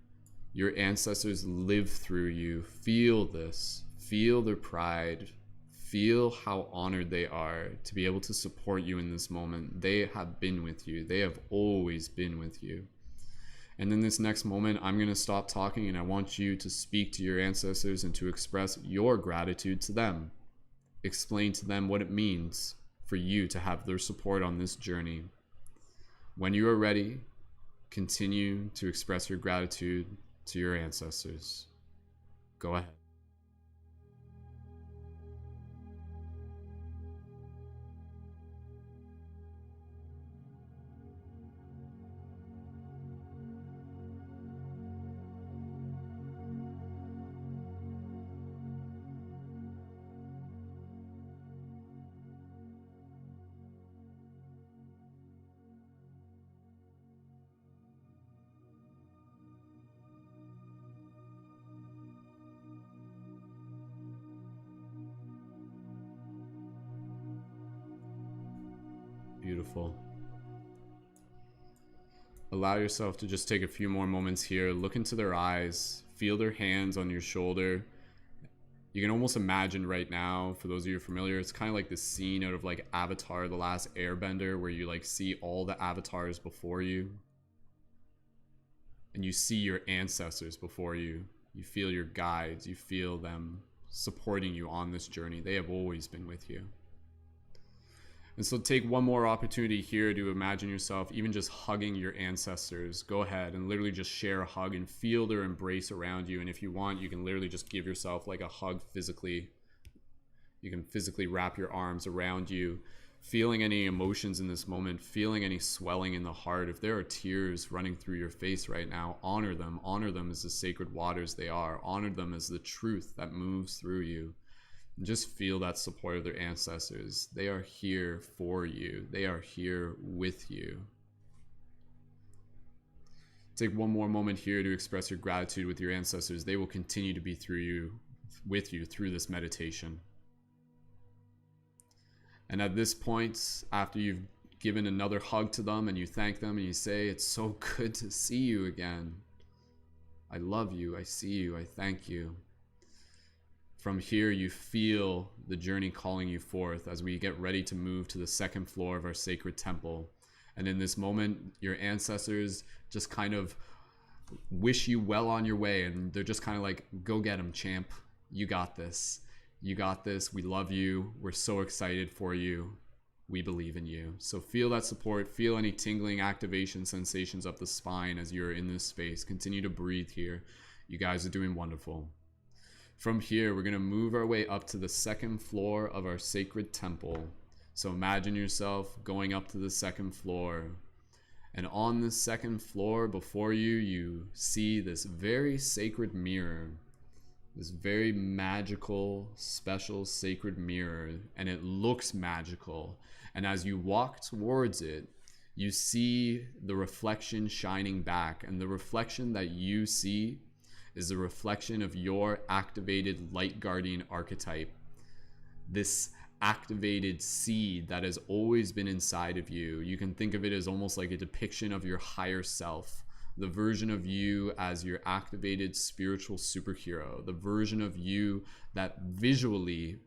Your ancestors live through you. Feel this. Feel their pride. Feel how honored they are to be able to support you in this moment. They have been with you. They have always been with you. And in this next moment, I'm going to stop talking, and I want you to speak to your ancestors and to express your gratitude to them. Explain to them what it means for you to have their support on this journey. When you are ready, continue to express your gratitude to your ancestors. Go ahead. beautiful. Allow yourself to just take a few more moments here. Look into their eyes. Feel their hands on your shoulder. You can almost imagine right now, for those of you familiar, it's kind of like this scene out of like Avatar, The Last Airbender, where you like see all the avatars before you. And you see your ancestors before you. You feel your guides. You feel them supporting you on this journey. They have always been with you. And so take one more opportunity here to imagine yourself even just hugging your ancestors. Go ahead and literally just share a hug and feel their embrace around you. And if you want, you can literally just give yourself like a hug physically. You can physically wrap your arms around you, feeling any emotions in this moment, feeling any swelling in the heart. If there are tears running through your face right now, honor them. Honor them as the sacred waters they are. Honor them as the truth that moves through you. And just feel that support of their ancestors. They are here for you. They are here with you. Take one more moment here to express your gratitude with your ancestors. They will continue to be with you through this meditation. And at this point, after you've given another hug to them and you thank them and you say, it's so good to see you again. I love you. I see you. I thank you. From here, you feel the journey calling you forth as we get ready to move to the second floor of our sacred temple. And in this moment, your ancestors just kind of wish you well on your way. And they're just kind of like, go get them, champ. You got this. You got this. We love you. We're so excited for you. We believe in you. So feel that support. Feel any tingling activation sensations up the spine as you're in this space. Continue to breathe here. You guys are doing wonderful. From here, we're going to move our way up to the second floor of our sacred temple. So imagine yourself going up to the second floor. And on the second floor before you, you see this very sacred mirror. This very magical, special, sacred mirror. And it looks magical. And as you walk towards it, you see the reflection shining back. And the reflection that you see is the reflection of your activated light guardian archetype. This activated seed that has always been inside of you. You can think of it as almost like a depiction of your higher self, the version of you as your activated spiritual superhero, the version of you that visually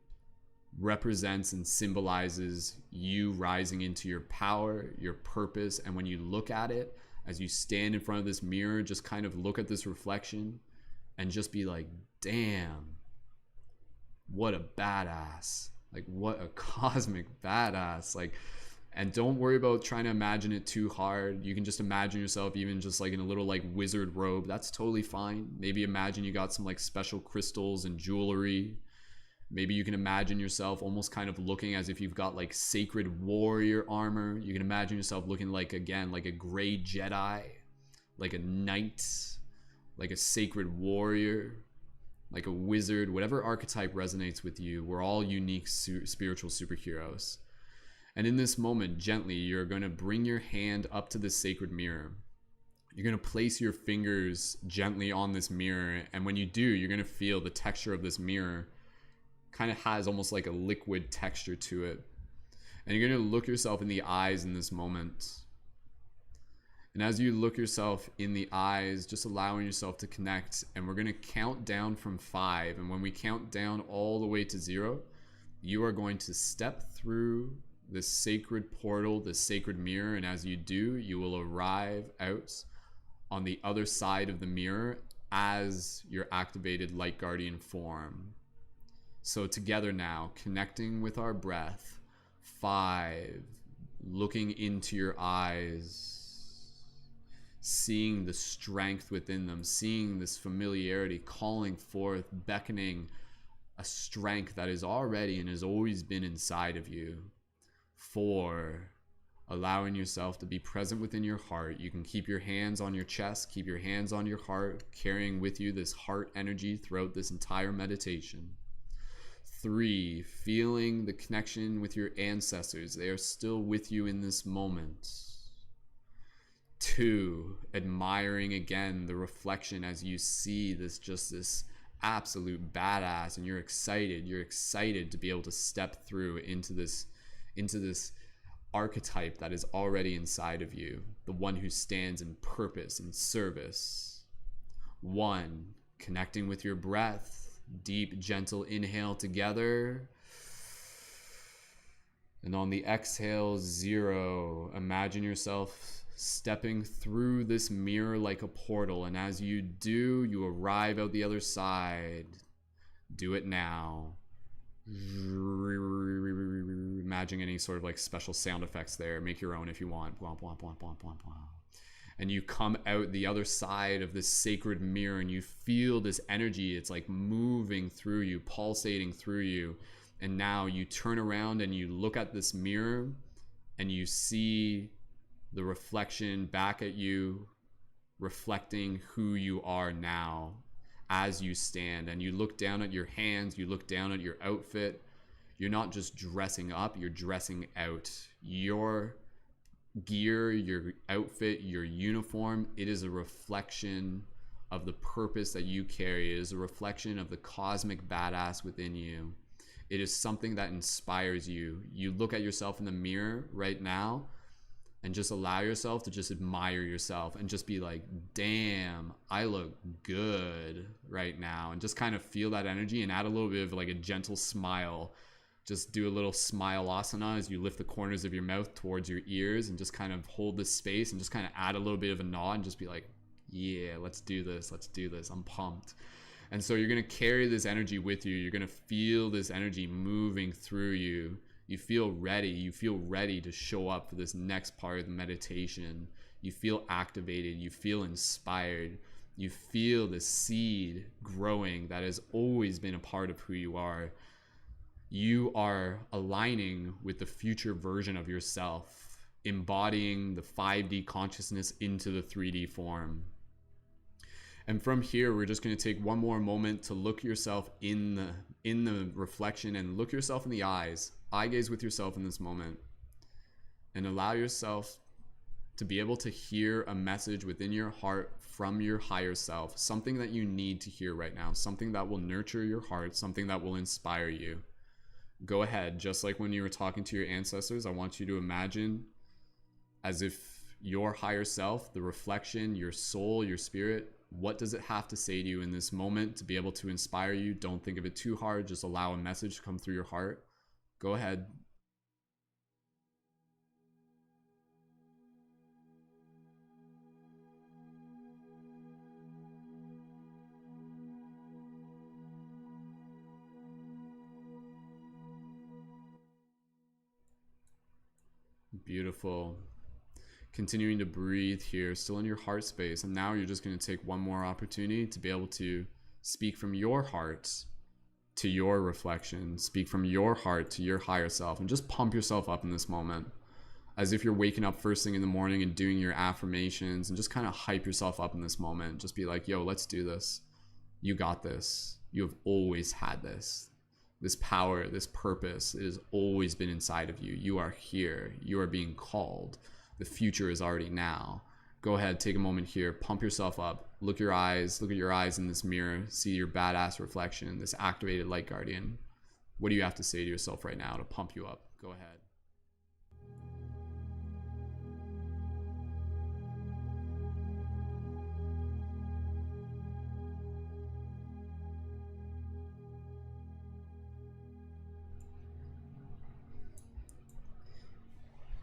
represents and symbolizes you rising into your power, your purpose. And when you look at it, as you stand in front of this mirror, just kind of look at this reflection and just be like, damn, what a badass. Like, what a cosmic badass. Like, and don't worry about trying to imagine it too hard. You can just imagine yourself even just like in a little like wizard robe. That's totally fine. Maybe imagine you got some like special crystals and jewelry. Maybe you can imagine yourself almost kind of looking as if you've got like sacred warrior armor. You can imagine yourself looking like, again, like a gray Jedi, like a knight, like a sacred warrior, like a wizard, whatever archetype resonates with you. We're all unique spiritual superheroes. And in this moment, gently, you're going to bring your hand up to this sacred mirror. You're going to place your fingers gently on this mirror. And when you do, you're going to feel the texture of this mirror kind of has almost like a liquid texture to it. And you're going to look yourself in the eyes in this moment. And as you look yourself in the eyes, just allowing yourself to connect, and we're going to count down from 5. And when we count down all the way to 0, you are going to step through this sacred portal, this sacred mirror. And as you do, you will arrive out on the other side of the mirror as your activated light guardian form. So together now, connecting with our breath, 5, looking into your eyes, seeing the strength within them, seeing this familiarity, calling forth, beckoning a strength that is already and has always been inside of you. 4, allowing yourself to be present within your heart. You can keep your hands on your chest, keep your hands on your heart, carrying with you this heart energy throughout this entire meditation. 3, feeling the connection with your ancestors. They are still with you in this moment. 2, admiring again the reflection as you see this absolute badass, and you're excited to be able to step through into this archetype that is already inside of you, the one who stands in purpose and service. 1, connecting with your breath, deep, gentle inhale together. And on the exhale, 0, imagine yourself stepping through this mirror like a portal. And as you do, you arrive out the other side. Do it now. Imagine any sort of like special sound effects there. Make your own if you want. Blah, blah, blah, blah, blah, blah. And you come out the other side of this sacred mirror and you feel this energy. It's like moving through you, pulsating through you. And now you turn around and you look at this mirror and you see the reflection back at you, reflecting who you are now as you stand. And you look down at your hands, you look down at your outfit. You're not just dressing up, you're dressing out. Your gear, your outfit, your uniform, it is a reflection of the purpose that you carry. It is a reflection of the cosmic badass within you. It is something that inspires you. You look at yourself in the mirror right now and just allow yourself to just admire yourself and just be like, damn, I look good right now. And just kind of feel that energy and add a little bit of like a gentle smile. Just do a little smile asana as you lift the corners of your mouth towards your ears and just kind of hold this space and just kind of add a little bit of a nod and just be like, yeah, let's do this. Let's do this. I'm pumped. And so you're going to carry this energy with you. You're going to feel this energy moving through you. You feel ready. You feel ready to show up for this next part of the meditation. You feel activated. You feel inspired. You feel the seed growing that has always been a part of who you are. You are aligning with the future version of yourself, embodying the 5D consciousness into the 3D form. And from here, we're just going to take one more moment to look yourself in the reflection and look yourself in the eyes. Eye gaze with yourself in this moment. And allow yourself to be able to hear a message within your heart from your higher self. Something that you need to hear right now. Something that will nurture your heart. Something that will inspire you. Go ahead. Just like when you were talking to your ancestors, I want you to imagine as if your higher self, the reflection, your soul, your spirit, what does it have to say to you in this moment to be able to inspire you? Don't think of it too hard. Just allow a message to come through your heart. Go ahead. Beautiful. Continuing to breathe here, still in your heart space. And now you're just going to take one more opportunity to be able to speak from your heart to your reflection, speak from your heart to your higher self, and just pump yourself up in this moment as if you're waking up first thing in the morning and doing your affirmations, and just kind of hype yourself up in this moment. Just be like, yo, let's do this. You got this. You have always had this. This power, this purpose, it has always been inside of you. You are here. You are being called. The future is already now. Go ahead, take a moment here, pump yourself up. Look at your eyes in this mirror. See your badass reflection, this activated light guardian. What do you have to say to yourself right now to pump you up? Go ahead.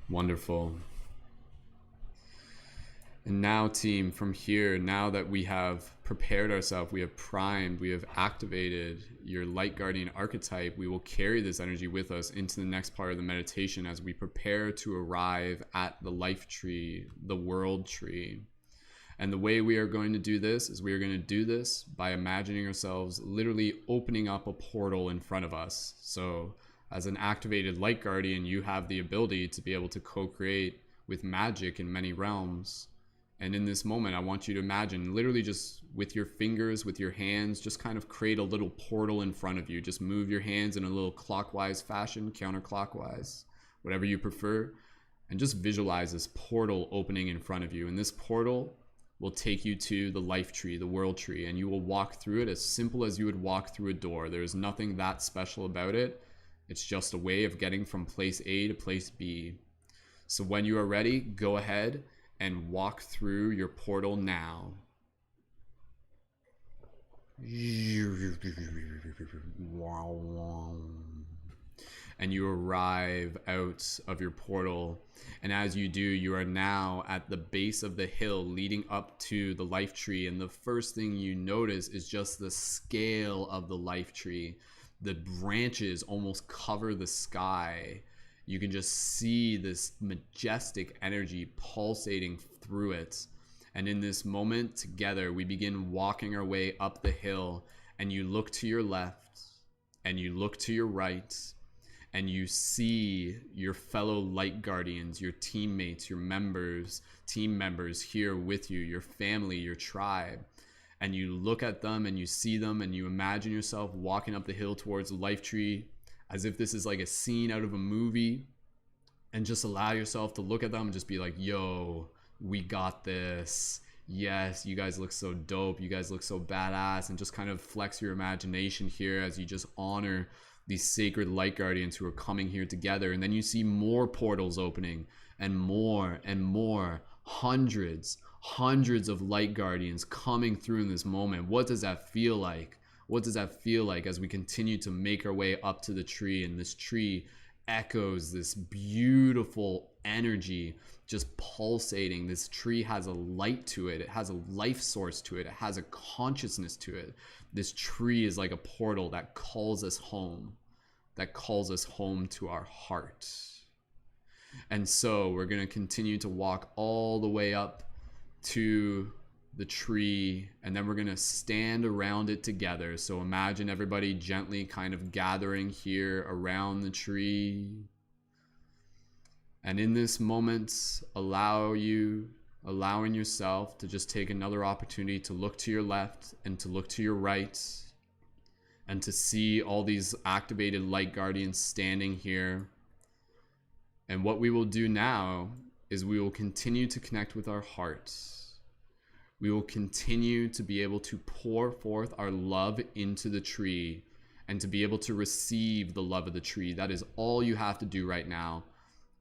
Wonderful. And now, team, from here, now that we have prepared ourselves, we have primed, we have activated your light guardian archetype, we will carry this energy with us into the next part of the meditation as we prepare to arrive at the life tree, the world tree. And the way we are going to do this is we are going to do this by imagining ourselves literally opening up a portal in front of us. So as an activated light guardian, you have the ability to be able to co-create with magic in many realms. And in this moment, I want you to imagine literally just with your fingers, with your hands, just kind of create a little portal in front of you. Just move your hands in a little clockwise fashion, counterclockwise, whatever you prefer. And just visualize this portal opening in front of you. And this portal will take you to the life tree, the world tree, and you will walk through it as simple as you would walk through a door. There's nothing that special about it. It's just a way of getting from place A to place B. So when you are ready, go ahead and walk through your portal now. And you arrive out of your portal, and as you do, you are now at the base of the hill leading up to the life tree. And the first thing you notice is just the scale of the life tree. The branches almost cover the sky. You can just see this majestic energy pulsating through it. And in this moment together, we begin walking our way up the hill, and you look to your left and you look to your right, and you see your fellow light guardians, your teammates, your team members here with you, your family, your tribe. And you look at them and you see them, and you imagine yourself walking up the hill towards the life tree as if this is like a scene out of a movie, and just allow yourself to look at them and just be like, yo, we got this. Yes, you guys look so dope. You guys look so badass. And just kind of flex your imagination here as you just honor these sacred light guardians who are coming here together. And then you see more portals opening, and more, hundreds of light guardians coming through in this moment. What does that feel like? What does that feel like as we continue to make our way up to the tree, and this tree echoes this beautiful energy just pulsating. This tree has a light to it. It has a life source to it. It has a consciousness to it. This tree is like a portal that calls us home, to our heart. And so we're going to continue to walk all the way up to the tree, and then we're going to stand around it together. So imagine everybody gently kind of gathering here around the tree. And in this moment, allowing yourself to just take another opportunity to look to your left and to look to your right, and to see all these activated light guardians standing here. And what we will do now is we will continue to connect with our hearts. We will continue to be able to pour forth our love into the tree, and to be able to receive the love of the tree. That is all you have to do right now.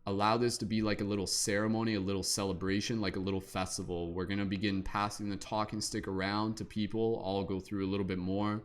Allow this to be like a little ceremony, a little celebration, like a little festival. We're going to begin passing the talking stick around to people. I'll go through a little bit more.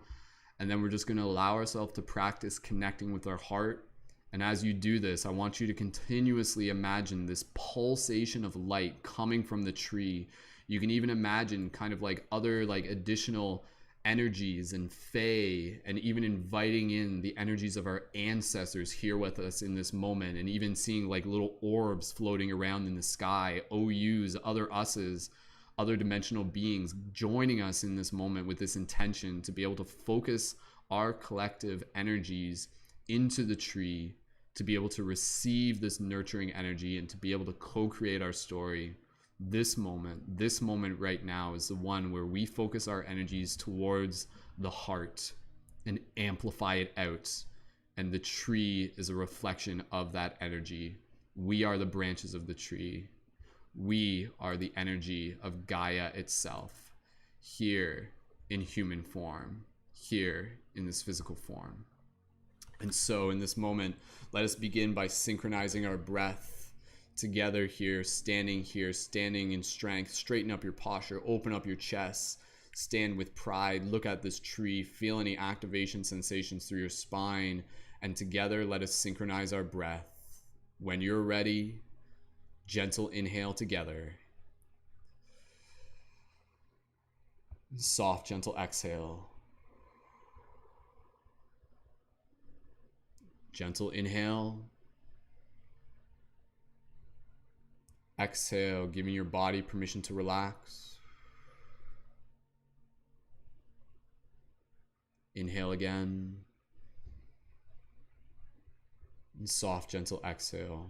And then we're just going to allow ourselves to practice connecting with our heart. And as you do this, I want you to continuously imagine this pulsation of light coming from the tree. You can even imagine kind of like other like additional energies and fae, and even inviting in the energies of our ancestors here with us in this moment, and even seeing like little orbs floating around in the sky, OUs, other us's, other dimensional beings joining us in this moment with this intention to be able to focus our collective energies into the tree, to be able to receive this nurturing energy and to be able to co-create our story. This moment right now is the one where we focus our energies towards the heart and amplify it out. And the tree is a reflection of that energy. We are the branches of the tree. We are the energy of Gaia itself, here in human form, here in this physical form. And so in this moment, let us begin by synchronizing our breath together here, standing in strength. Straighten up your posture, open up your chest, stand with pride, look at this tree, feel any activation sensations through your spine, and together let us synchronize our breath. When you're ready, gentle inhale together. Soft, gentle exhale. Gentle inhale. Exhale, giving your body permission to relax. Inhale again. And soft, gentle exhale.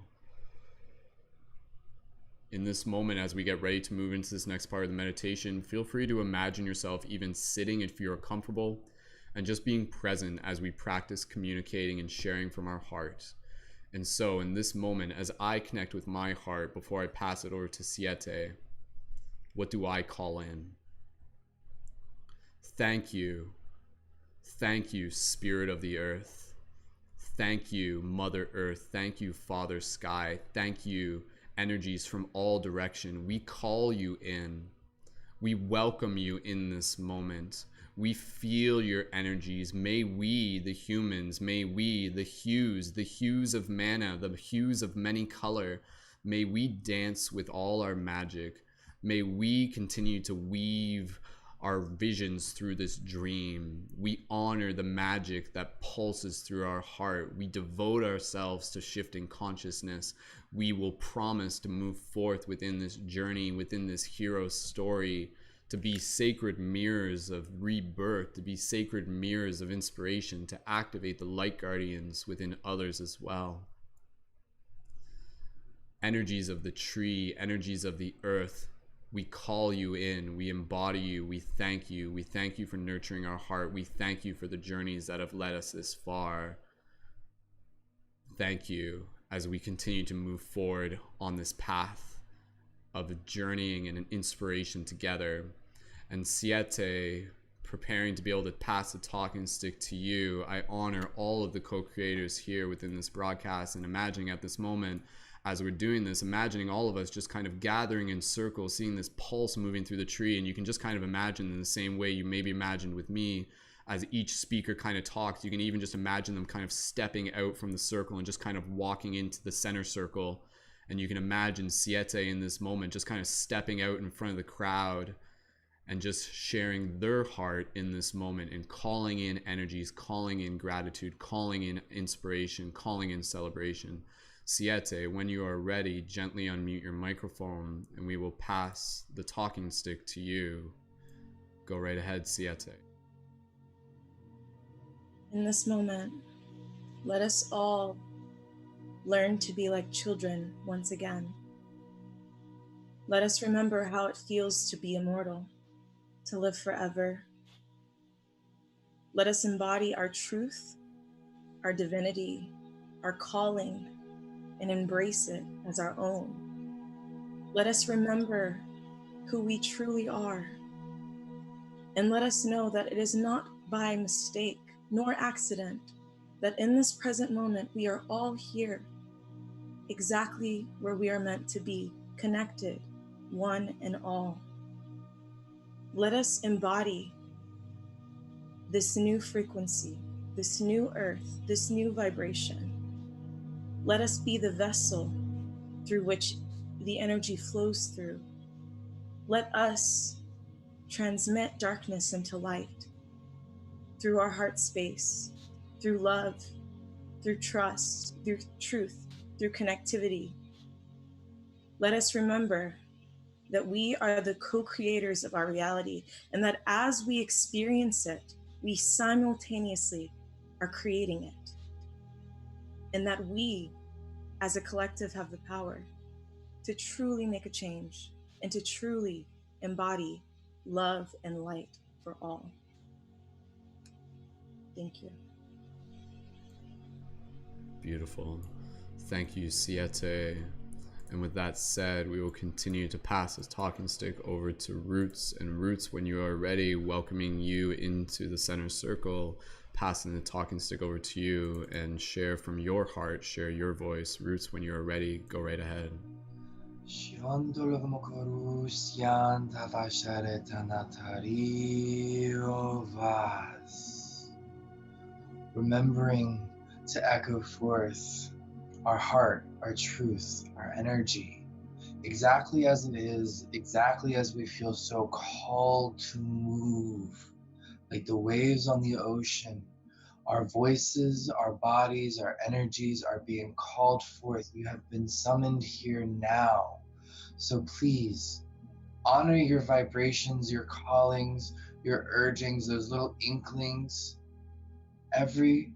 In this moment, as we get ready to move into this next part of the meditation, feel free to imagine yourself even sitting if you're comfortable, and just being present as we practice communicating and sharing from our heart. And so in this moment, as I connect with my heart before I pass it over to Siete, what do I call in? Thank you. Thank you, Spirit of the Earth. Thank you, Mother Earth. Thank you, Father Sky. Thank you, energies from all direction. We call you in. We welcome you in this moment. We feel your energies. May we, the humans, may we, the hues of mana, the hues of many color, may we dance with all our magic. May we continue to weave our visions through this dream. We honor the magic that pulses through our heart. We devote ourselves to shifting consciousness. We will promise to move forth within this journey, within this hero story, to be sacred mirrors of rebirth, to be sacred mirrors of inspiration, to activate the light guardians within others as well. Energies of the tree, energies of the earth, we call you in, we embody you, we thank you. We thank you for nurturing our heart. We thank you for the journeys that have led us this far. Thank you as we continue to move forward on this path of journeying and an inspiration together. And Siete, preparing to be able to pass the talking stick to you, I honor all of the co-creators here within this broadcast, and imagining at this moment, as we're doing this, imagining all of us just kind of gathering in circles, seeing this pulse moving through the tree. And you can just kind of imagine in the same way you maybe imagined with me, as each speaker kind of talks, you can even just imagine them kind of stepping out from the circle and just kind of walking into the center circle. And you can imagine Siete in this moment just kind of stepping out in front of the crowd and just sharing their heart in this moment and calling in energies, calling in gratitude, calling in inspiration, calling in celebration. Siete, when you are ready, gently unmute your microphone and we will pass the talking stick to you. Go right ahead, Siete. In this moment, let us all learn to be like children once again. Let us remember how it feels to be immortal, to live forever. Let us embody our truth, our divinity, our calling, and embrace it as our own. Let us remember who we truly are. And let us know that it is not by mistake nor accident that in this present moment we are all here, exactly where we are meant to be, connected, one and all. Let us embody this new frequency, this new earth, this new vibration. Let us be the vessel through which the energy flows through. Let us transmit darkness into light through our heart space, through love, through trust, through truth, through connectivity. Let us remember that we are the co-creators of our reality, and that as we experience it, we simultaneously are creating it. And that we, as a collective, have the power to truly make a change and to truly embody love and light for all. Thank you. Beautiful. Thank you, Siete. And with that said, we will continue to pass this talking stick over to Rootz. And Rootz, when you are ready, welcoming you into the center circle, passing the talking stick over to you, and share from your heart, share your voice. Rootz, when you are ready, go right ahead. Remembering to echo forth our heart, our truth, our energy, exactly as it is, exactly as we feel so called to move, like the waves on the ocean. Our voices, our bodies, our energies are being called forth. You have been summoned here now. So please honor your vibrations, your callings, your urgings, those little inklings. Every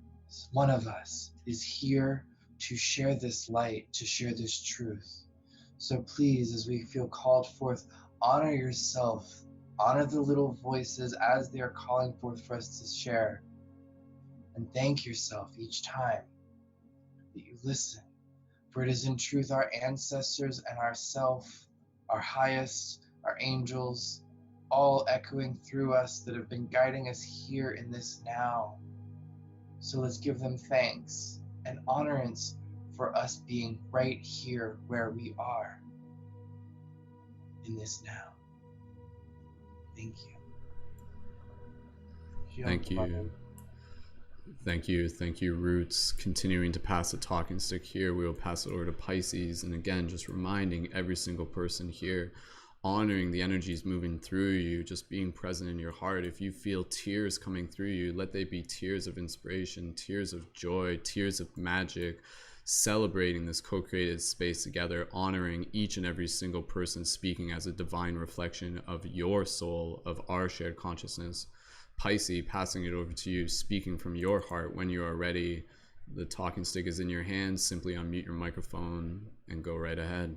one of us is here to share this light, to share this truth. So please, as we feel called forth, honor yourself, honor the little voices as they are calling forth for us to share. And thank yourself each time that you listen. For it is in truth our ancestors and ourself, our highest, our angels, all echoing through us that have been guiding us here in this now. So let's give them thanks and honorance for us being right here where we are in this now. Thank you. Thank you. Thank you. Thank you, Rootz. Continuing to pass the talking stick here, we will pass it over to Pisces. And again, just reminding every single person here, honoring the energies moving through you, just being present in your heart. If you feel tears coming through you, let they be tears of inspiration, tears of joy, tears of magic, celebrating this co-created space together, honoring each and every single person speaking as a divine reflection of your soul, of our shared consciousness. Pisces, passing it over to you, speaking from your heart when you are ready. The talking stick is in your hands. Simply unmute your microphone and go right ahead.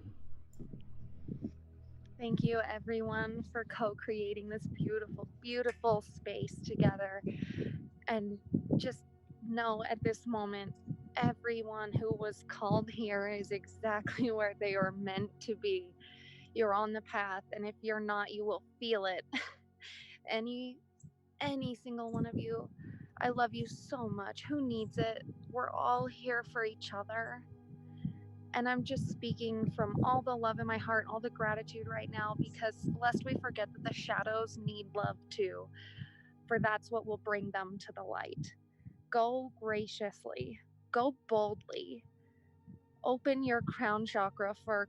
Thank you, everyone, for co-creating this beautiful, beautiful space together. And just know at this moment, everyone who was called here is exactly where they are meant to be. You're on the path, and if you're not, you will feel it. Any single one of you, I love you so much. Who needs it? We're all here for each other. And I'm just speaking from all the love in my heart, all the gratitude right now, because lest we forget that the shadows need love too, for that's what will bring them to the light. Go graciously, go boldly, open your crown chakra, for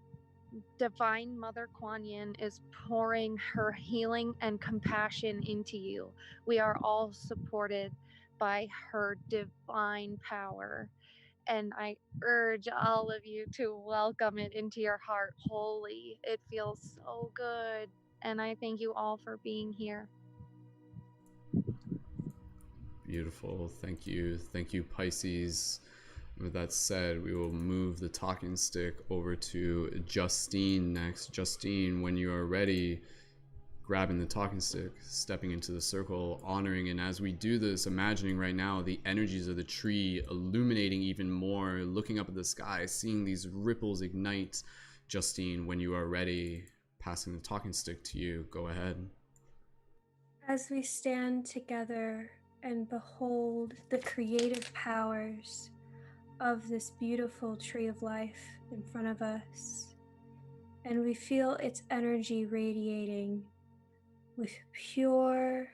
Divine Mother Kuan Yin is pouring her healing and compassion into you. We are all supported by her divine power. And I urge all of you to welcome it into your heart wholly. It feels so good. And I thank you all for being here. Beautiful. Thank you. Thank you, Pisces. With that said, we will move the talking stick over to Justine next. Justine, when you are ready, grabbing the talking stick, stepping into the circle, honoring, and as we do this, imagining right now the energies of the tree illuminating even more, looking up at the sky, seeing these ripples ignite. Justine, when you are ready, passing the talking stick to you, go ahead. As we stand together and behold the creative powers of this beautiful tree of life in front of us, and we feel its energy radiating with pure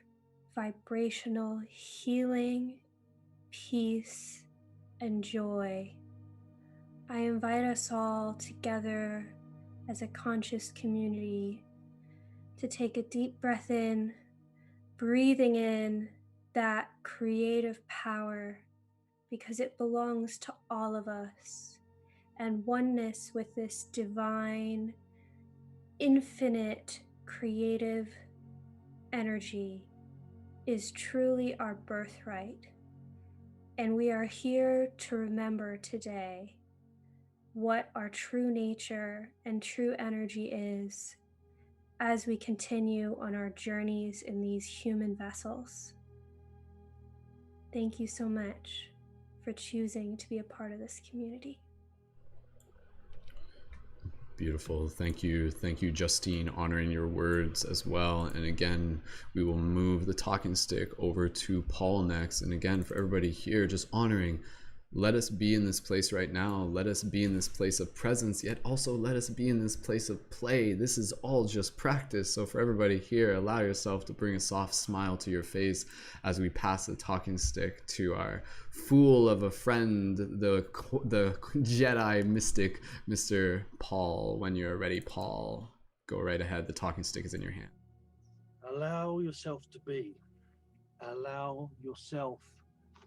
vibrational healing, peace, and joy. I invite us all together as a conscious community to take a deep breath in, breathing in that creative power, because it belongs to all of us, and oneness with this divine, infinite, creative energy is truly our birthright. And we are here to remember today what our true nature and true energy is as we continue on our journeys in these human vessels. Thank you so much for choosing to be a part of this community. Beautiful. Thank you. Thank you, Justine, honoring your words as well. And again, we will move the talking stick over to Paul next. And again, for everybody here, just honoring, let us be in this place right now. Let us be in this place of presence, yet also let us be in this place of play. This is all just practice. So for everybody here, allow yourself to bring a soft smile to your face as we pass the talking stick to our fool of a friend, the Jedi mystic, Mr. Paul. When you're ready, Paul, go right ahead. The talking stick is in your hand. Allow yourself to be. Allow yourself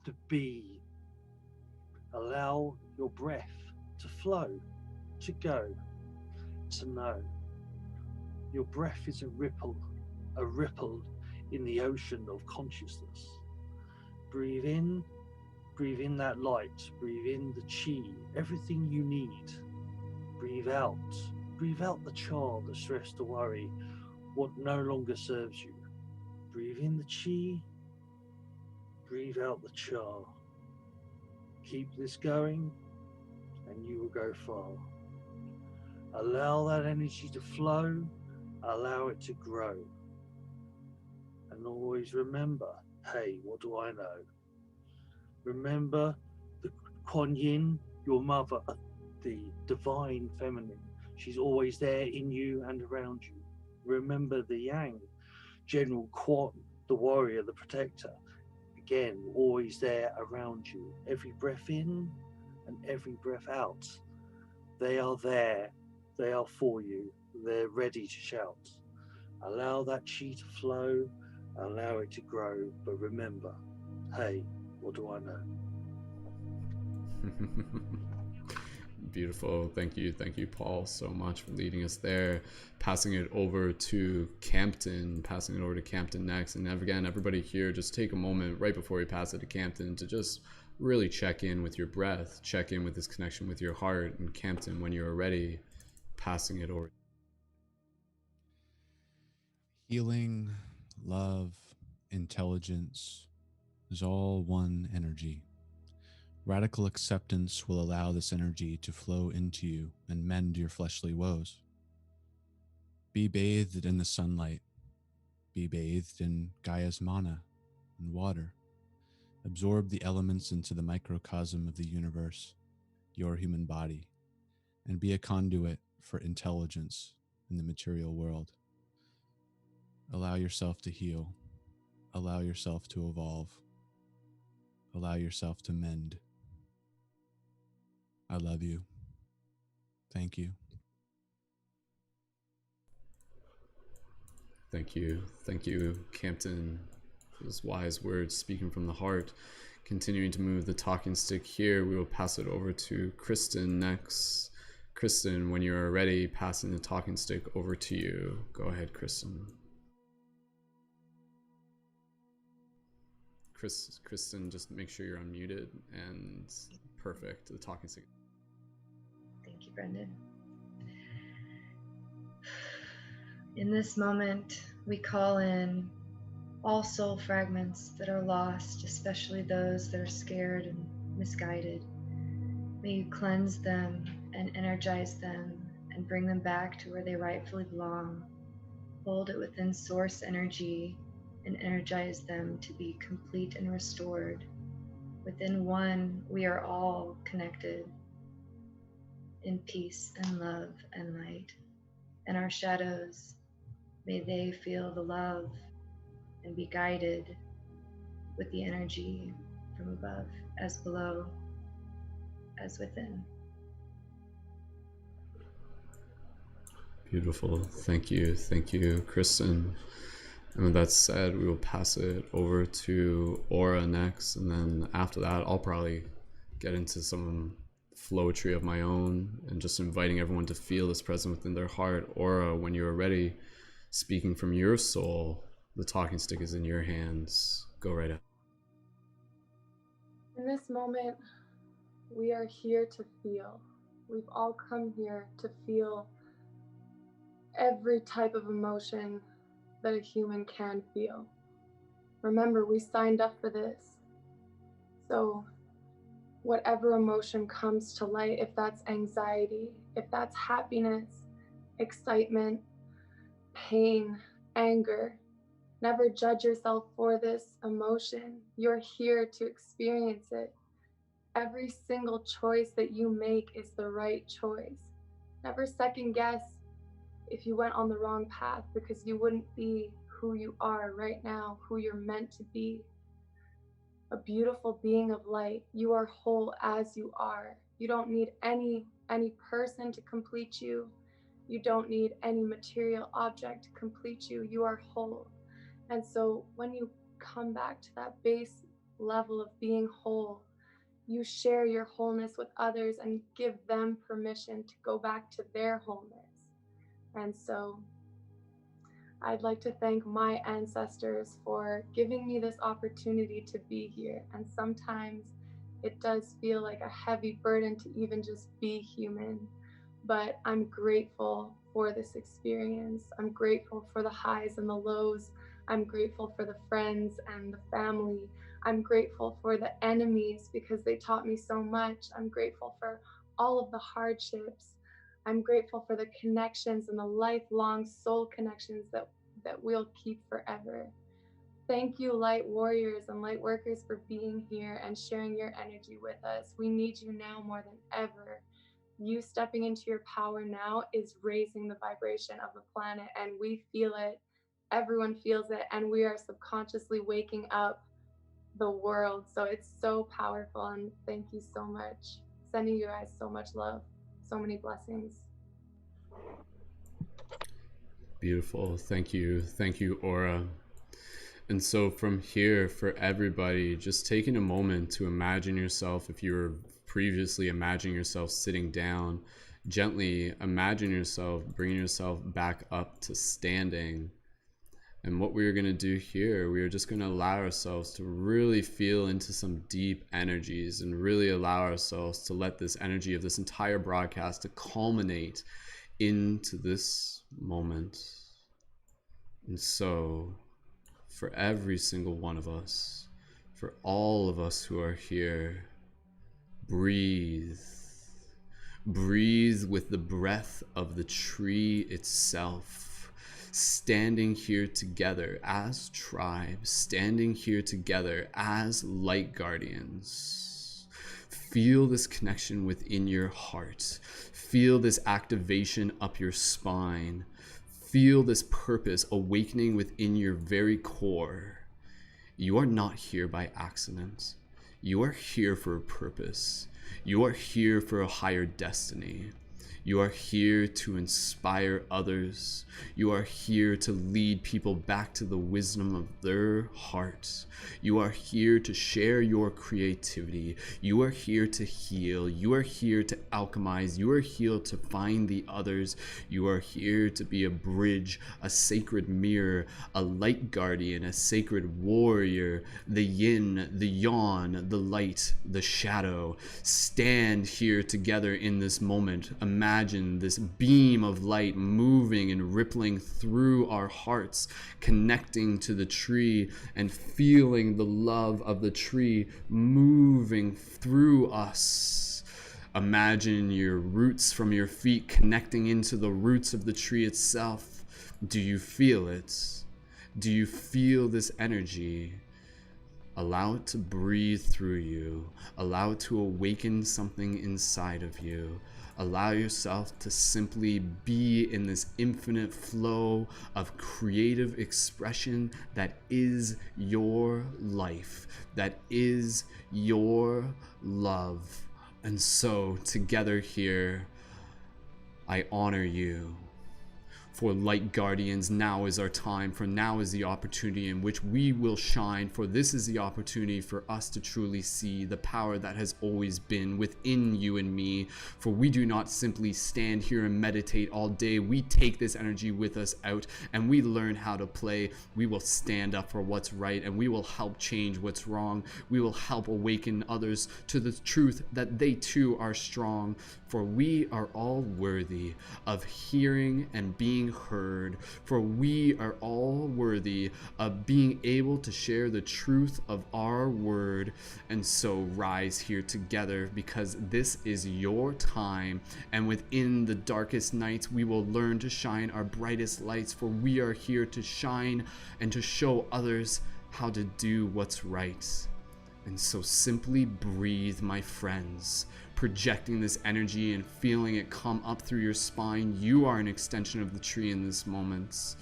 to be. Allow your breath to flow, to go, to know. Your breath is a ripple in the ocean of consciousness. Breathe in that light, breathe in the chi, everything you need. Breathe out the char, the stress, the worry, what no longer serves you. Breathe in the chi, breathe out the char. Keep this going and you will go far. Allow that energy to flow, allow it to grow. And always remember, hey, what do I know? Remember the Kuan Yin your mother, the divine feminine. She's always there in you and around you. Remember the yang, General Quan, the warrior, the protector. Again, always there around you. Every breath in and every breath out. They are there. They are for you. They're ready to shout. Allow that chi to flow. Allow it to grow. But remember, hey, what do I know? Beautiful. Thank you, Paul, so much for leading us there. Passing it over to Campton next. And again, everybody here, just take a moment right before we pass it to Campton to just really check in with your breath, check in with this connection with your heart. And Campton, when you're ready, passing it over. Healing, love, intelligence is all one energy. Radical acceptance will allow this energy to flow into you and mend your fleshly woes. Be bathed in the sunlight. Be bathed in Gaia's mana and water. Absorb the elements into the microcosm of the universe, your human body, and be a conduit for intelligence in the material world. Allow yourself to heal. Allow yourself to evolve. Allow yourself to mend. I love you. Thank you. Thank you, Campton, for those wise words, speaking from the heart. Continuing to move the talking stick here, we will pass it over to Kristen next. Kristen, when you're ready, passing the talking stick over to you. Go ahead, Kristen. Kristen, just make sure you're unmuted and perfect. The talking stick. Thank you, Brendon. In this moment, we call in all soul fragments that are lost, especially those that are scared and misguided. May you cleanse them and energize them and bring them back to where they rightfully belong. Hold it within source energy and energize them to be complete and restored. Within one, we are all connected in peace and love and light. And our shadows, may they feel the love and be guided with the energy from above, as below, as within. Beautiful. Thank you, Kristen. And with that said, we will pass it over to Aura next. And then after that, I'll probably get into some flowetry of my own and just inviting everyone to feel this presence within their heart. Aura, when you are ready, speaking from your soul, the talking stick is in your hands. Go right ahead. In this moment, we are here to feel. We've all come here to feel every type of emotion that a human can feel. Remember, we signed up for this. So whatever emotion comes to light, if that's anxiety, if that's happiness, excitement, pain, anger, never judge yourself for this emotion. You're here to experience it. Every single choice that you make is the right choice. Never second guess if you went on the wrong path, because you wouldn't be who you are right now, who you're meant to be. A beautiful being of light. You are whole as you are. You don't need any person to complete you. You don't need any material object to complete you. You are whole. And so when you come back to that base level of being whole, you share your wholeness with others and give them permission to go back to their wholeness. And so I'd like to thank my ancestors for giving me this opportunity to be here. And sometimes it does feel like a heavy burden to even just be human, but I'm grateful for this experience. I'm grateful for the highs and the lows. I'm grateful for the friends and the family. I'm grateful for the enemies because they taught me so much. I'm grateful for all of the hardships. I'm grateful for the connections and the lifelong soul connections that we'll keep forever. Thank you, light warriors and light workers, for being here and sharing your energy with us. We need you now more than ever. You stepping into your power now is raising the vibration of the planet, and we feel it. Everyone feels it, and we are subconsciously waking up the world. So it's so powerful, and thank you so much. Sending you guys so much love, so many blessings. Beautiful. Thank you. Thank you, Aura. And so from here, for everybody, just taking a moment to imagine yourself, if you were previously imagining yourself sitting down, gently imagine yourself bringing yourself back up to standing. And what we're going to do here, we are just going to allow ourselves to really feel into some deep energies and really allow ourselves to let this energy of this entire broadcast to culminate into this moment. And so for every single one of us, for all of us who are here, breathe. Breathe with the breath of the tree itself. Standing here together as tribes, standing here together as light guardians. Feel this connection within your heart. Feel this activation up your spine. Feel this purpose awakening within your very core. You are not here by accident. You are here for a purpose. You are here for a higher destiny. You are here to inspire others. You are here to lead people back to the wisdom of their hearts. You are here to share your creativity. You are here to heal. You are here to alchemize. You are here to find the others. You are here to be a bridge, a sacred mirror, a light guardian, a sacred warrior, the yin, the yang, the light, the shadow. Stand here together in this moment. Imagine this beam of light moving and rippling through our hearts, connecting to the tree and feeling the love of the tree moving through us. Imagine your roots from your feet connecting into the roots of the tree itself. Do you feel it? Do you feel this energy? Allow it to breathe through you. Allow it to awaken something inside of you. Allow yourself to simply be in this infinite flow of creative expression that is your life, that is your love. And so together here, I honor you. For light guardians, now is our time, for now is the opportunity in which we will shine, for this is the opportunity for us to truly see the power that has always been within you and me. For we do not simply stand here and meditate all day. We take this energy with us out and we learn how to play. We will stand up for what's right and we will help change what's wrong. We will help awaken others to the truth that they too are strong. For we are all worthy of hearing and being heard. For we are all worthy of being able to share the truth of our word. And so rise here together, because this is your time. And within the darkest nights, we will learn to shine our brightest lights. For we are here to shine and to show others how to do what's right. And so simply breathe, my friends, projecting this energy and feeling it come up through your spine. You are an extension of the tree in this moment.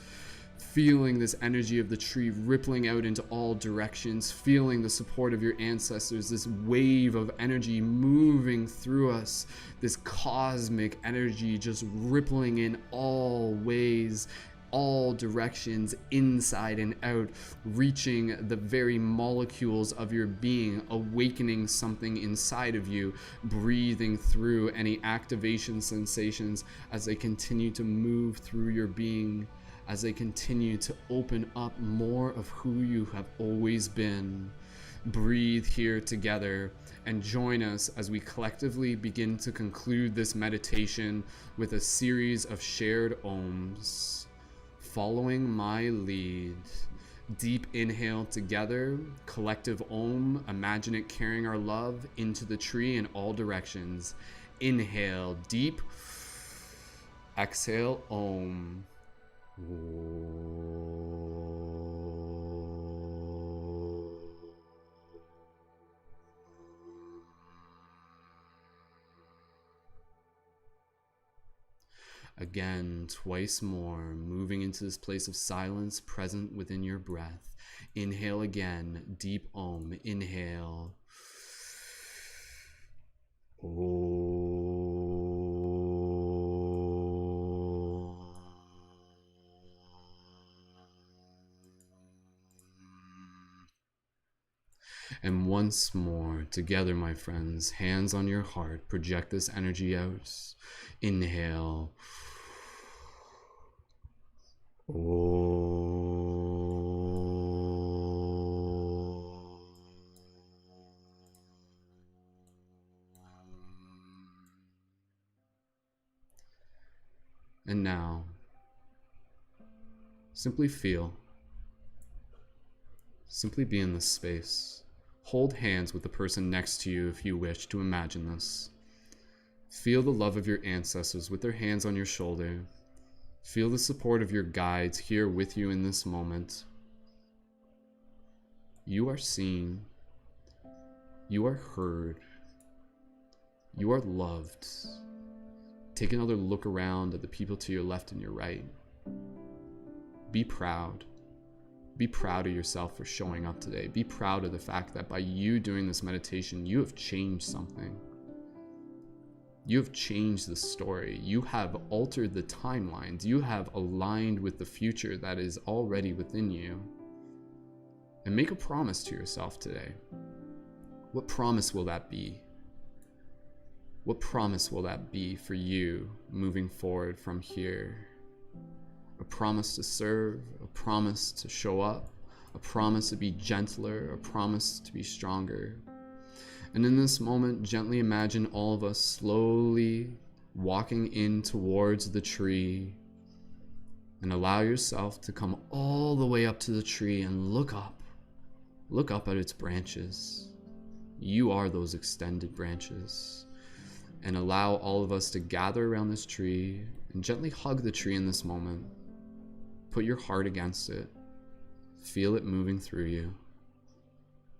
Feeling this energy of the tree rippling out into all directions, feeling the support of your ancestors, this wave of energy moving through us, this cosmic energy just rippling in all ways, all directions, inside and out, reaching the very molecules of your being, awakening something inside of you, breathing through any activation sensations as they continue to move through your being, as they continue to open up more of who you have always been. Breathe here together and join us as we collectively begin to conclude this meditation with a series of shared ohms. Following my lead, deep inhale together, collective om, imagine it carrying our love into the tree in all directions. Inhale deep, exhale om. Again, twice more, moving into this place of silence present within your breath. Inhale again, deep Om. Inhale. And once more, together, my friends, hands on your heart, project this energy out. Inhale. And now, simply feel. Simply be in this space. Hold hands with the person next to you if you wish to imagine this. Feel the love of your ancestors with their hands on your shoulder. Feel the support of your guides here with you in this moment. You are seen. You are heard. You are loved. Take another look around at the people to your left and your right. Be proud. Be proud of yourself for showing up today. Be proud of the fact that by you doing this meditation, you have changed something. You have changed the story. You have altered the timelines. You have aligned with the future that is already within you. And make a promise to yourself today. What promise will that be? What promise will that be for you moving forward from here? A promise to serve, a promise to show up, a promise to be gentler, a promise to be stronger. And in this moment, gently imagine all of us slowly walking in towards the tree, and allow yourself to come all the way up to the tree and look up. Look up at its branches. You are those extended branches. And allow all of us to gather around this tree and gently hug the tree in this moment. Put your heart against it. Feel it moving through you.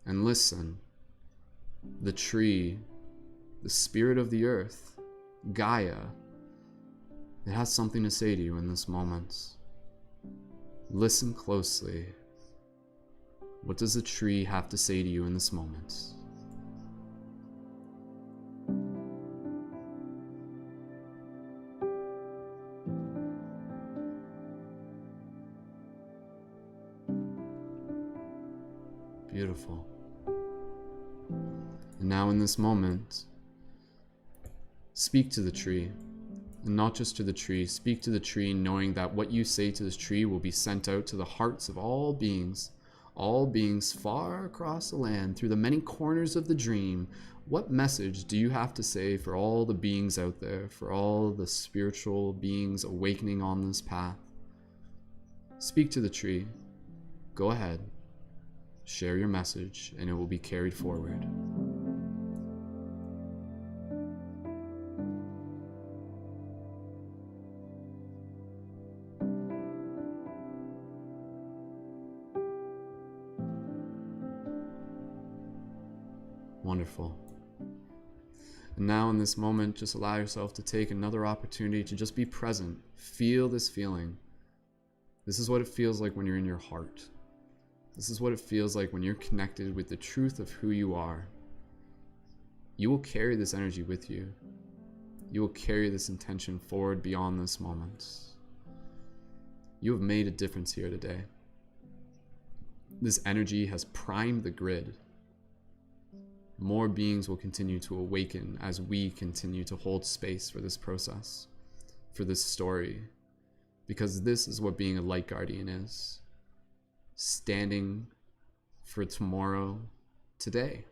And listen. The tree, the spirit of the earth, Gaia, it has something to say to you in this moment. Listen closely. What does the tree have to say to you in this moment? Beautiful. And now in this moment, speak to the tree. And not just to the tree, speak to the tree knowing that what you say to this tree will be sent out to the hearts of all beings far across the land, through the many corners of the dream. What message do you have to say for all the beings out there, for all the spiritual beings awakening on this path? Speak to the tree. Go ahead. Share your message, and it will be carried forward. Wonderful. And now in this moment, just allow yourself to take another opportunity to just be present. Feel this feeling. This is what it feels like when you're in your heart. This is what it feels like when you're connected with the truth of who you are. You will carry this energy with you. You will carry this intention forward beyond this moment. You have made a difference here today. This energy has primed the grid. More beings will continue to awaken as we continue to hold space for this process, for this story, because this is what being a light guardian is. Standing for tomorrow, today.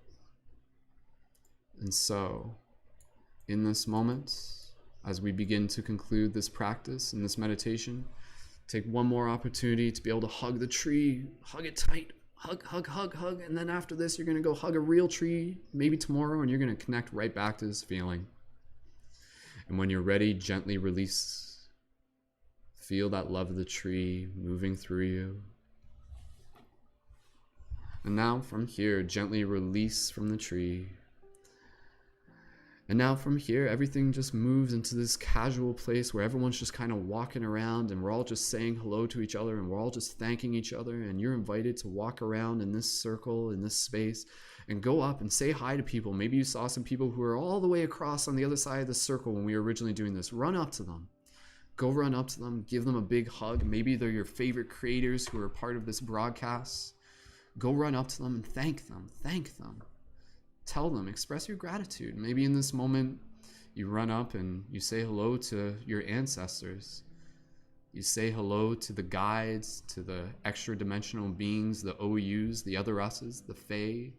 And so, in this moment, as we begin to conclude this practice and this meditation, take one more opportunity to be able to hug the tree, hug it tight. Hug, hug, hug, hug, and then after this, you're going to go hug a real tree, maybe tomorrow, and you're going to connect right back to this feeling. And when you're ready, gently release. Feel that love of the tree moving through you. And now from here, gently release from the tree. And now from here, everything just moves into this casual place where everyone's just kind of walking around and we're all just saying hello to each other and we're all just thanking each other. And you're invited to walk around in this circle, in this space, and go up and say hi to people. Maybe you saw some people who are all the way across on the other side of the circle when we were originally doing this. Run up to them. Go run up to them. Give them a big hug. Maybe they're your favorite creators who are part of this broadcast. Go run up to them and thank them. Thank them. Tell them, express your gratitude. Maybe in this moment, you run up and you say hello to your ancestors. You say hello to the guides, to the extra dimensional beings, the OUs, the other us's, the Fae.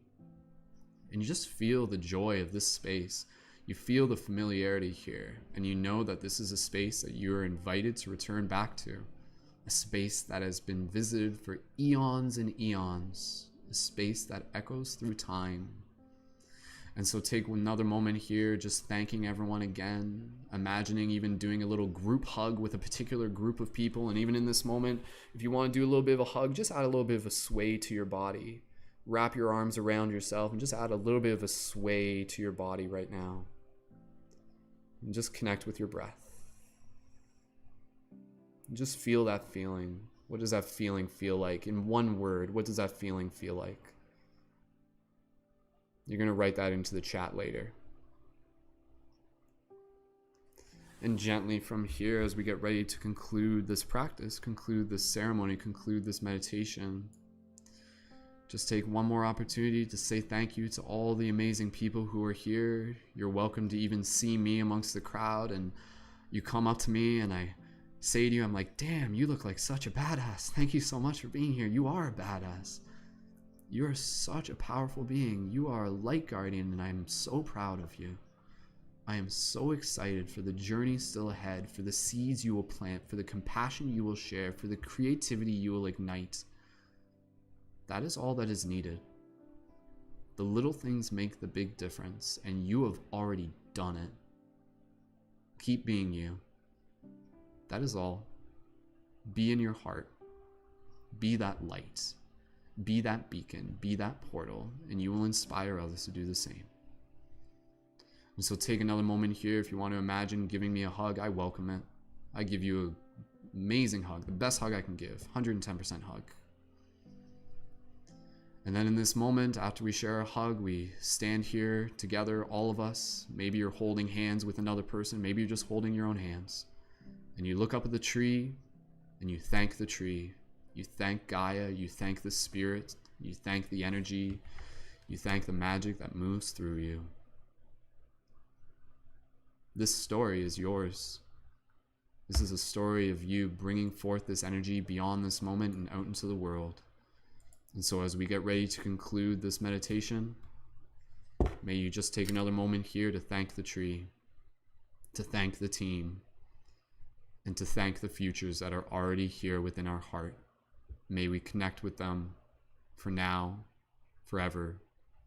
And you just feel the joy of this space. You feel the familiarity here. And you know that this is a space that you are invited to return back to. A space that has been visited for eons and eons. A space that echoes through time. And so take another moment here, just thanking everyone again, imagining even doing a little group hug with a particular group of people. And even in this moment, if you want to do a little bit of a hug, just add a little bit of a sway to your body. Wrap your arms around yourself and just add a little bit of a sway to your body right now. And just connect with your breath. And just feel that feeling. What does that feeling feel like? In one word, what does that feeling feel like? You're going to write that into the chat later. And gently from here, as we get ready to conclude this practice, conclude this ceremony, conclude this meditation, just take one more opportunity to say thank you to all the amazing people who are here. You're welcome to even see me amongst the crowd, and you come up to me and I say to you, I'm like, damn, you look like such a badass. Thank you so much for being here. You are a badass. You are such a powerful being. You are a light guardian, and I'm so proud of you. I am so excited for the journey still ahead, for the seeds you will plant, for the compassion you will share, for the creativity you will ignite. That is all that is needed. The little things make the big difference, and you have already done it. Keep being you. That is all. Be in your heart. Be that light. Be that beacon, be that portal, and you will inspire others to do the same. And so take another moment here. If you want to imagine giving me a hug, I welcome it. I give you an amazing hug, the best hug I can give, 110% hug. And then in this moment, after we share a hug, we stand here together, all of us. Maybe you're holding hands with another person, maybe you're just holding your own hands. And you look up at the tree, and you thank the tree. You thank Gaia, you thank the spirit, you thank the energy, you thank the magic that moves through you. This story is yours. This is a story of you bringing forth this energy beyond this moment and out into the world. And so as we get ready to conclude this meditation, may you just take another moment here to thank the tree, to thank the team, and to thank the futures that are already here within our heart. May we connect with them for now, forever,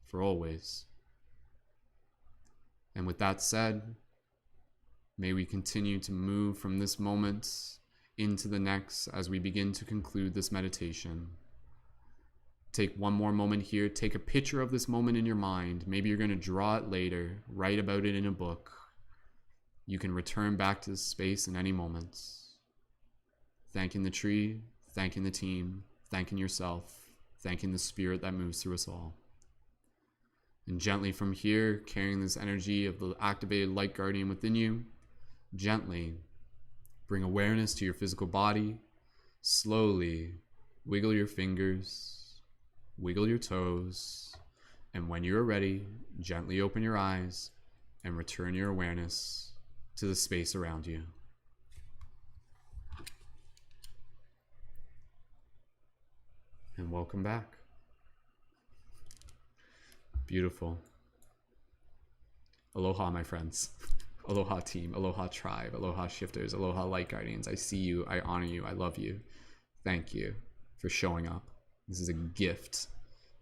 for always. And with that said, may we continue to move from this moment into the next as we begin to conclude this meditation. Take one more moment here. Take a picture of this moment in your mind. Maybe you're going to draw it later, write about it in a book. You can return back to this space in any moment. Thanking the tree, thanking the team, thanking yourself, thanking the spirit that moves through us all. And gently from here, carrying this energy of the activated light guardian within you, gently bring awareness to your physical body. Slowly wiggle your fingers, wiggle your toes, and when you are ready, gently open your eyes and return your awareness to the space around you. And welcome back. Beautiful. Aloha, my friends. Aloha team, aloha tribe, aloha shifters, aloha light guardians. I see you, I honor you, I love you. Thank you for showing up. This is a gift.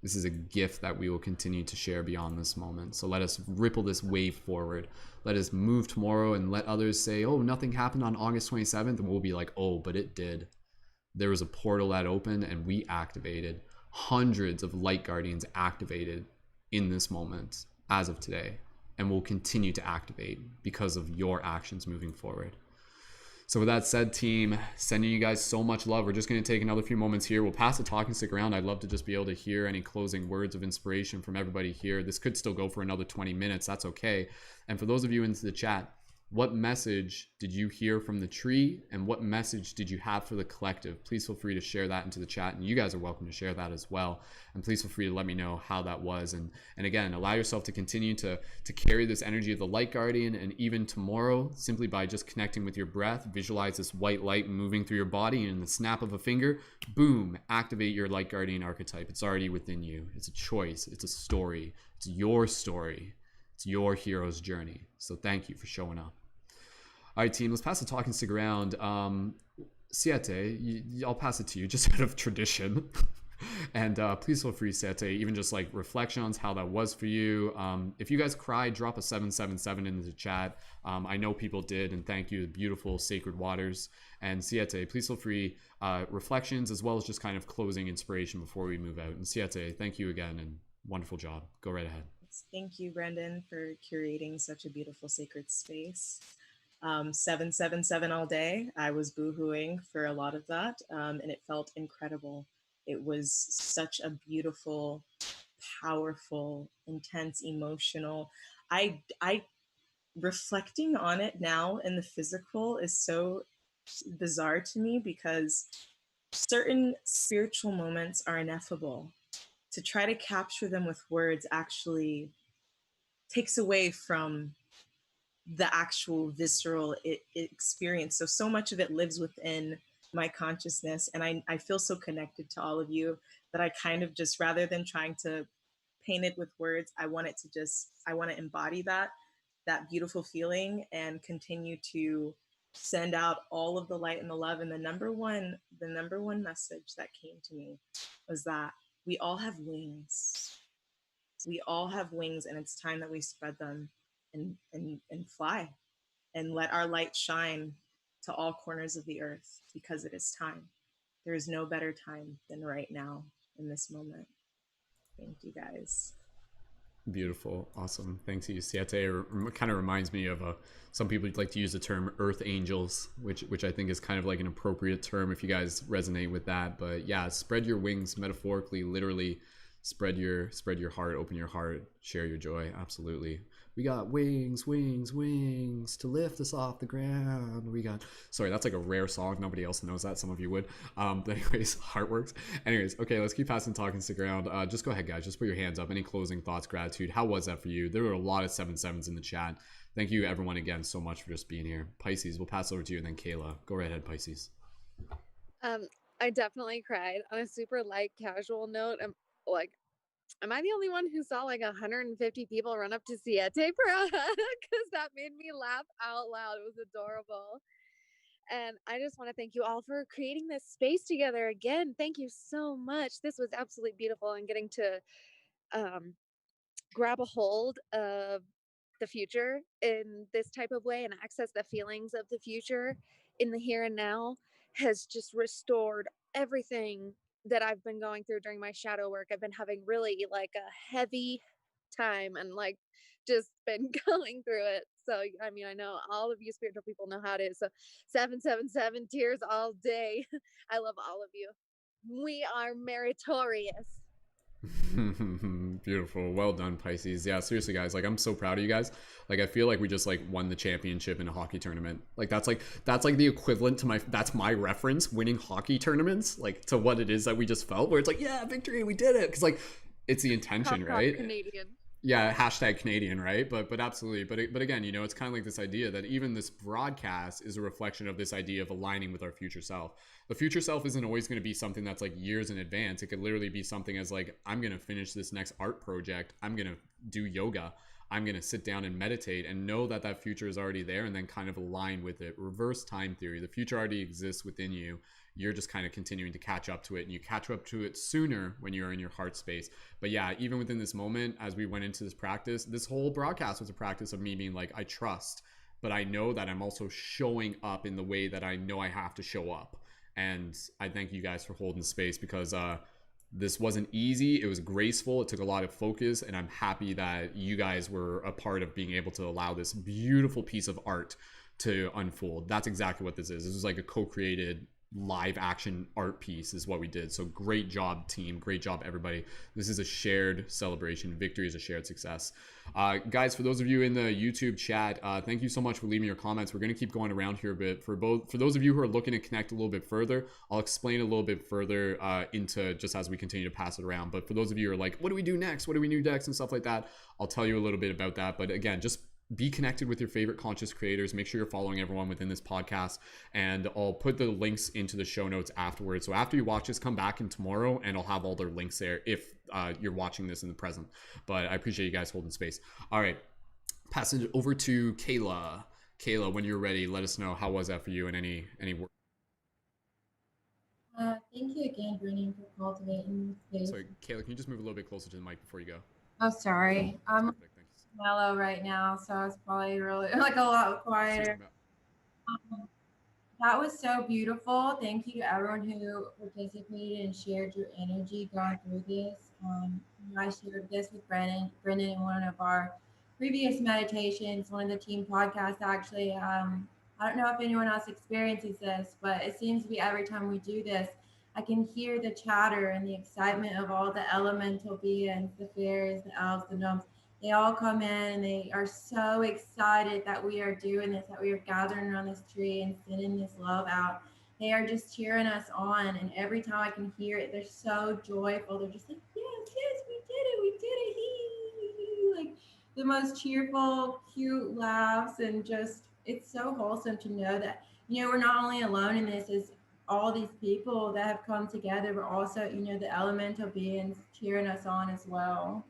This is a gift that we will continue to share beyond this moment. So let us ripple this wave forward. Let us move tomorrow and let others say, oh, nothing happened on August 27th. And we'll be like, oh, but it did. There was a portal that opened and we activated. Hundreds of light guardians activated in this moment as of today. and will continue to activate because of your actions moving forward. So with that said, team, sending you guys so much love. We're just going to take another few moments here. We'll pass the talking stick around. I'd love to just be able to hear any closing words of inspiration from everybody here. This could still go for another 20 minutes. That's okay. And for those of you into the chat, what message did you hear from the tree, and what message did you have for the collective? Please feel free to share that into the chat, and you guys are welcome to share that as well. And please feel free to let me know how that was. And again, allow yourself to continue to carry this energy of the light guardian, and even tomorrow, simply by just connecting with your breath, visualize this white light moving through your body, and in the snap of a finger, boom, activate your light guardian archetype. It's already within you. It's a choice. It's a story. It's your story. It's your hero's journey. So thank you for showing up. All right, team, let's pass the talking stick around. Siete, I'll pass it to you just out of tradition. And please feel free, Siete, even just like reflections, how that was for you. If you guys cried, drop a 777 into the chat. I know people did, and thank you, beautiful sacred waters. And Siete, please feel free, reflections as well as just kind of closing inspiration before we move out. And Siete, thank you again, and wonderful job. Go right ahead. Thank you, Brendon, for curating such a beautiful sacred space. 777 all day. I was boohooing for a lot of that, and it felt incredible. It was such a beautiful, powerful, intense, emotional. I reflecting on it now in the physical is so bizarre to me, because certain spiritual moments are ineffable. To try to capture them with words actually takes away from the actual visceral experience. So much of it lives within my consciousness, and I feel so connected to all of you that I kind of just, rather than trying to paint it with words, I want to embody that beautiful feeling and continue to send out all of the light and the love. And the number one message that came to me was that we all have wings. We all have wings, and it's time that we spread them and fly and let our light shine to all corners of the earth, because it is time. There is no better time than right now in this moment. Thank you, guys. Beautiful. Awesome. Thanks to you, Siete. It kind of reminds me of some people like to use the term earth angels, which I think is kind of like an appropriate term if you guys resonate with that. But yeah, spread your wings, metaphorically, literally spread your heart, open your heart, share your joy. Absolutely. We got wings, wings, wings to lift us off the ground. We got, sorry, that's like a rare song. Nobody else knows that. Some of you would. But anyways, heart works. Anyways, okay, let's keep passing talking stick around. Just go ahead, guys. Just put your hands up. Any closing thoughts, gratitude? How was that for you? There were a lot of 7-7s in the chat. Thank you, everyone, again, so much for just being here. Pisces, we'll pass over to you, and then Kayla. Go right ahead, Pisces. I definitely cried. On a super light, casual note, I'm like, am I the only one who saw like 150 people run up to Siete for a hug? Because that made me laugh out loud. It was adorable. And I just want to thank you all for creating this space together again. Thank you so much. This was absolutely beautiful, and getting to grab a hold of the future in this type of way and access the feelings of the future in the here and now has just restored everything that I've been going through during my shadow work. I've been having really like a heavy time and like just been going through it. So, I mean, I know all of you spiritual people know how it is. So 777 tears all day. I love all of you. We are meritorious. Beautiful. Well done, Pisces. Yeah, seriously, guys, like I'm so proud of you guys. Like I feel like we just like won the championship in a hockey tournament. Like that's like the equivalent to that's my reference, winning hockey tournaments, like to what it is that we just felt, where it's like, yeah, victory, we did it. Because like it's the intention, right? Canadian. Yeah, hashtag Canadian, right? But absolutely. But again, you know, it's kind of like this idea that even this broadcast is a reflection of this idea of aligning with our future self. The future self isn't always going to be something that's like years in advance. It could literally be something as like, I'm going to finish this next art project. I'm going to do yoga. I'm going to sit down and meditate and know that that future is already there, and then kind of align with it. Reverse time theory. The future already exists within you. You're just kind of continuing to catch up to it, and you catch up to it sooner when you're in your heart space. But yeah, even within this moment, as we went into this practice, this whole broadcast was a practice of me being like, I trust, but I know that I'm also showing up in the way that I know I have to show up. And I thank you guys for holding space, because This wasn't easy. It was graceful. It took a lot of focus, and I'm happy that you guys were a part of being able to allow this beautiful piece of art to unfold. That's exactly what this is. This is like a co-created live action art piece is what we did. So great job, team. Great job, everybody. This is a shared celebration. Victory is a shared success. Guys, for those of you in the YouTube chat, thank you so much for leaving your comments. We're going to keep going around here a bit. For those of you who are looking to connect a little bit further, I'll explain a little bit further into just as we continue to pass it around. But for those of you who are like, what do we do next? What do we do next? And stuff like that, I'll tell you a little bit about that. But again, just be connected with your favorite conscious creators. Make sure you're following everyone within this podcast, and I'll put the links into the show notes afterwards. So after you watch this, come back in tomorrow and I'll have all their links there if you're watching this in the present. But I appreciate you guys holding space. All right, passing it over to Kayla. Kayla, when you're ready, let us know how was that for you and any work. Thank you again, Brendon, for cultivating space. Sorry, Kayla, can you just move a little bit closer to the mic before you go? Oh, sorry. I'm mellow right now, so I was probably really like a lot quieter. That was so beautiful. Thank you to everyone who participated and shared your energy going through this. I shared this with Brendon in one of our previous meditations, one of the team podcasts actually. I don't know if anyone else experiences this, but it seems to be every time we do this, I can hear the chatter and the excitement of all the elemental beings, the fairies, the elves, the gnomes. They all come in and they are so excited that we are doing this, that we are gathering around this tree and sending this love out. They are just cheering us on. And every time I can hear it, they're so joyful. They're just like, yes, yes, we did it. We did it. Hee. Like the most cheerful, cute laughs. And just, it's so wholesome to know that, we're not only alone in this as all these people that have come together, but also, the elemental beings cheering us on as well.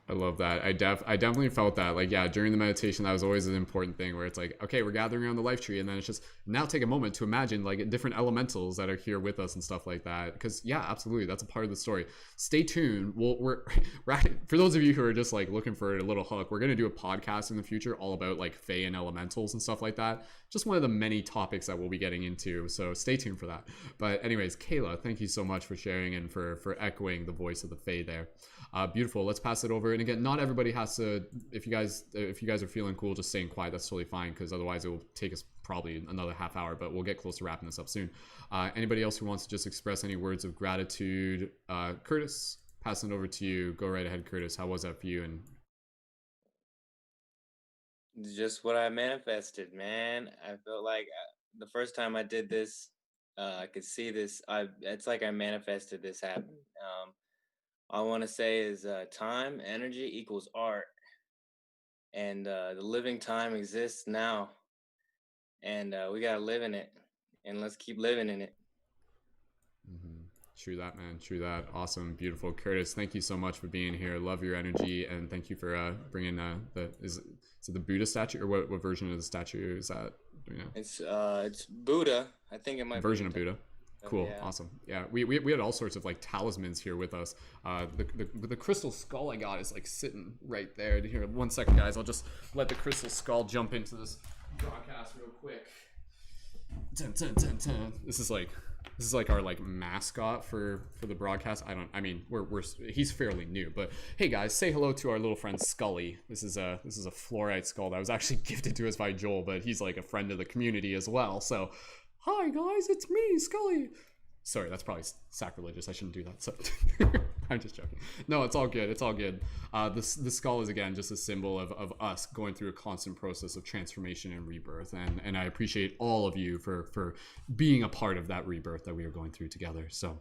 I love that. I definitely felt that. Like, yeah, during the meditation, that was always an important thing where it's like, okay, we're gathering around the life tree, and then it's just now take a moment to imagine like different elementals that are here with us and stuff like that. Because yeah, absolutely, that's a part of the story. Stay tuned. We're for those of you who are just like looking for a little hook, we're gonna do a podcast in the future all about like fae and elementals and stuff like that. Just one of the many topics that we'll be getting into. So stay tuned for that. But anyways, Kayla, thank you so much for sharing and for echoing the voice of the fae there. Beautiful. Let's pass it over. And again, not everybody has to. If you guys are feeling cool, just staying quiet, that's totally fine, because otherwise it will take us probably another half hour. But we'll get close to wrapping this up soon. Anybody else who wants to just express any words of gratitude? Curtis, passing it over to you. Go right ahead, Curtis. How was that for you? And just what I manifested, man. I felt like the first time I did this, I could see this. It's like I manifested this happen. All I want to say is time, energy equals art. And the living time exists now. And we got to live in it. And let's keep living in it. True that, man. True that. Awesome. Beautiful. Curtis, thank you so much for being here. Love your energy. And thank you for bringing is it the Buddha statue, or what version of the statue is that? It's Buddha. I think it might version be of Buddha. Cool. Yeah. Awesome. Yeah, we had all sorts of like talismans here with us. The crystal skull I got is like sitting right there. Here, 1 second, guys. I'll just let the crystal skull jump into this broadcast real quick. Dun, dun, dun, dun. This is like our like mascot for the broadcast. He's fairly new, but hey guys, say hello to our little friend Scully. This is a fluorite skull that was actually gifted to us by Joel, but he's like a friend of the community as well. So hi guys, it's me, Scully. Sorry, that's probably sacrilegious. I shouldn't do that. So I'm just joking. No, it's all good. It's all good. The skull is, again, just a symbol of us going through a constant process of transformation and rebirth. And I appreciate all of you for being a part of that rebirth that we are going through together. So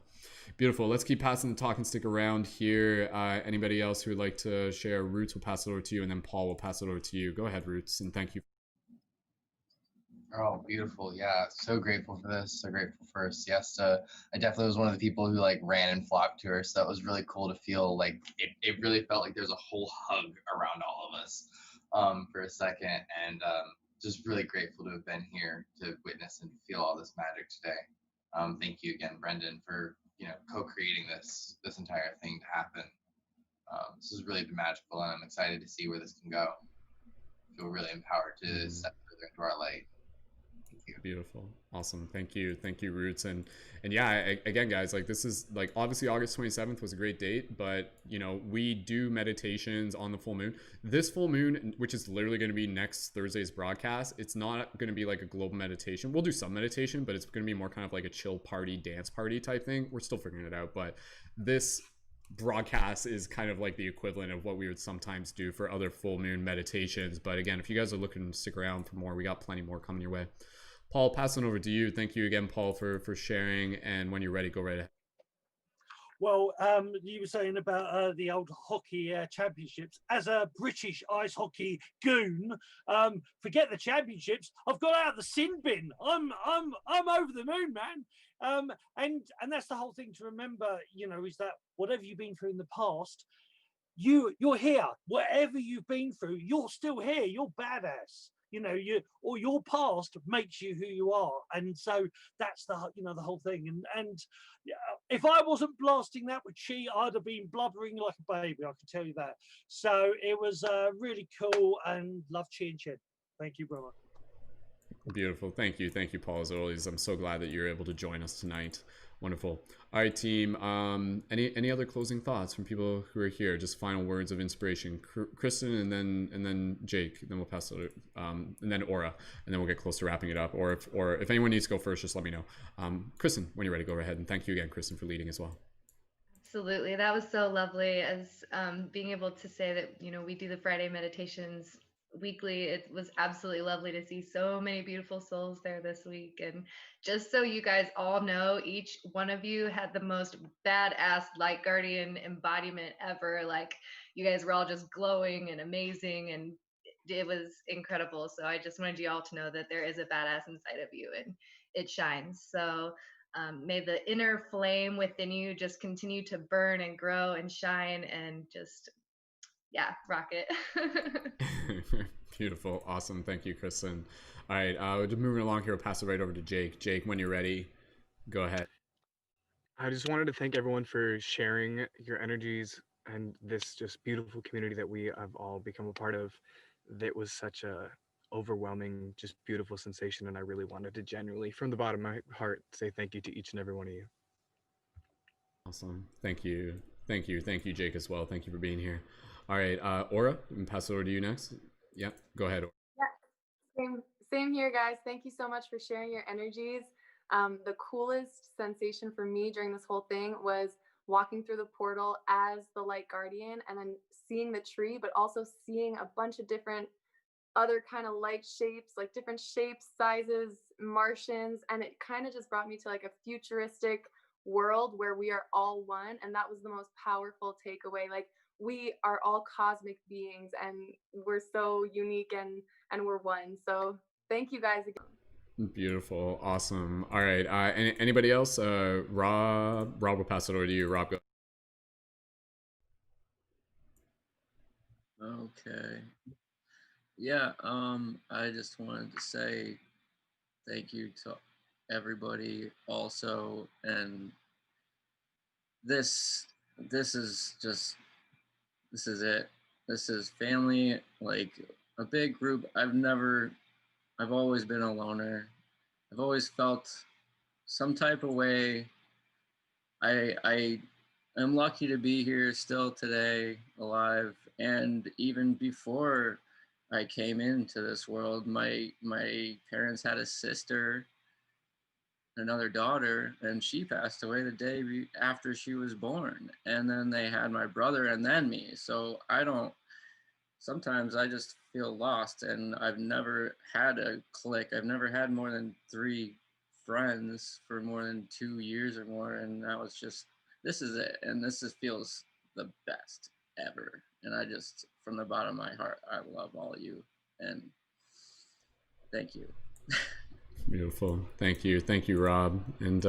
beautiful. Let's keep passing the talking stick around here. Anybody else who would like to share? Rootz will pass it over to you, and then Paul will pass it over to you. Go ahead, Rootz, and thank you. Oh, beautiful. Yeah. So grateful for this. So grateful for Siesta. I definitely was one of the people who like ran and flocked to her. So that was really cool to feel like it really felt like there's a whole hug around all of us for a second. And just really grateful to have been here to witness and feel all this magic today. Thank you again, Brendon, for, co-creating this entire thing to happen. This has really been magical, and I'm excited to see where this can go. I feel really empowered to step further into our light. Thank you. Beautiful. Awesome. Thank you. Thank you, Rootz. And yeah, again, guys, like this is like obviously August 27th was a great date, but you know, we do meditations on the full moon. This full moon, which is literally going to be next Thursday's broadcast, it's not going to be like a global meditation. We'll do some meditation, but it's going to be more kind of like a chill party, dance party type thing. We're still figuring it out, but this broadcast is kind of like the equivalent of what we would sometimes do for other full moon meditations. But again, if you guys are looking to stick around for more, we got plenty more coming your way. Paul, passing over to you. Thank you again, Paul, for sharing. And when you're ready, go right ahead. Well, you were saying about the old hockey championships. As a British ice hockey goon, forget the championships. I've got out of the sin bin. I'm over the moon, man. And that's the whole thing to remember. You know, is that whatever you've been through in the past, you're here. Whatever you've been through, you're still here. You're badass. You know, your past makes you who you are, and so that's the whole thing. And if I wasn't blasting that with chi, I'd have been blubbering like a baby. I can tell you that. So it was really cool, and love chi and chin. Thank you, brother. Beautiful. Thank you, Paul. As always, I'm so glad that you're able to join us tonight. Wonderful. All right, team. Any other closing thoughts from people who are here? Just final words of inspiration. Kristen, and then Jake. Then we'll pass it. And then Aura, and then we'll get close to wrapping it up. Or if anyone needs to go first, just let me know. Kristen, when you're ready, go ahead. And thank you again, Kristen, for leading as well. Absolutely. That was so lovely, as being able to say that, you know, we do the Friday meditations weekly. It was absolutely lovely to see so many beautiful souls there this week. And just so you guys all know, each one of you had the most badass light guardian embodiment ever. Like, you guys were all just glowing and amazing, and it was incredible. So I just wanted you all to know that there is a badass inside of you, and it shines. So may the inner flame within you just continue to burn and grow and shine, and just, yeah, rock it. Beautiful. Awesome. Thank you, Kristen. All right. Just moving along here, we'll pass it right over to Jake. Jake, when you're ready, go ahead. I just wanted to thank everyone for sharing your energies and this just beautiful community that we have all become a part of. That was such a overwhelming, just beautiful sensation, and I really wanted to genuinely, from the bottom of my heart, say thank you to each and every one of you. Awesome. Thank you, Jake, as well. Thank you for being here. All right, Aura, and pass it over to you next. Yeah, go ahead. Yeah, same here, guys. Thank you so much for sharing your energies. The coolest sensation for me during this whole thing was walking through the portal as the light guardian, and then seeing the tree, but also seeing a bunch of different other kind of light shapes, like different shapes, sizes, Martians, and it kind of just brought me to like a futuristic world where we are all one. And that was the most powerful takeaway. Like, we are all cosmic beings, and we're so unique, and we're one. So thank you guys again. Beautiful. Awesome. All right. Anybody else? Rob, we'll pass it over to you. Rob, go. Okay. Yeah, I just wanted to say thank you to everybody also, and this is it. This is family, like a big group. I've always been a loner. I've always felt some type of way. I am lucky to be here still today, alive, and even before I came into this world, my parents had a sister, another daughter, and she passed away the day after she was born. And then they had my brother and then me. So sometimes I just feel lost, and I've never had a clique. I've never had more than 3 friends for more than 2 years or more. And that was just, this is it. And feels the best ever. And I just, from the bottom of my heart, I love all of you, and thank you. Beautiful. Thank you, Rob. And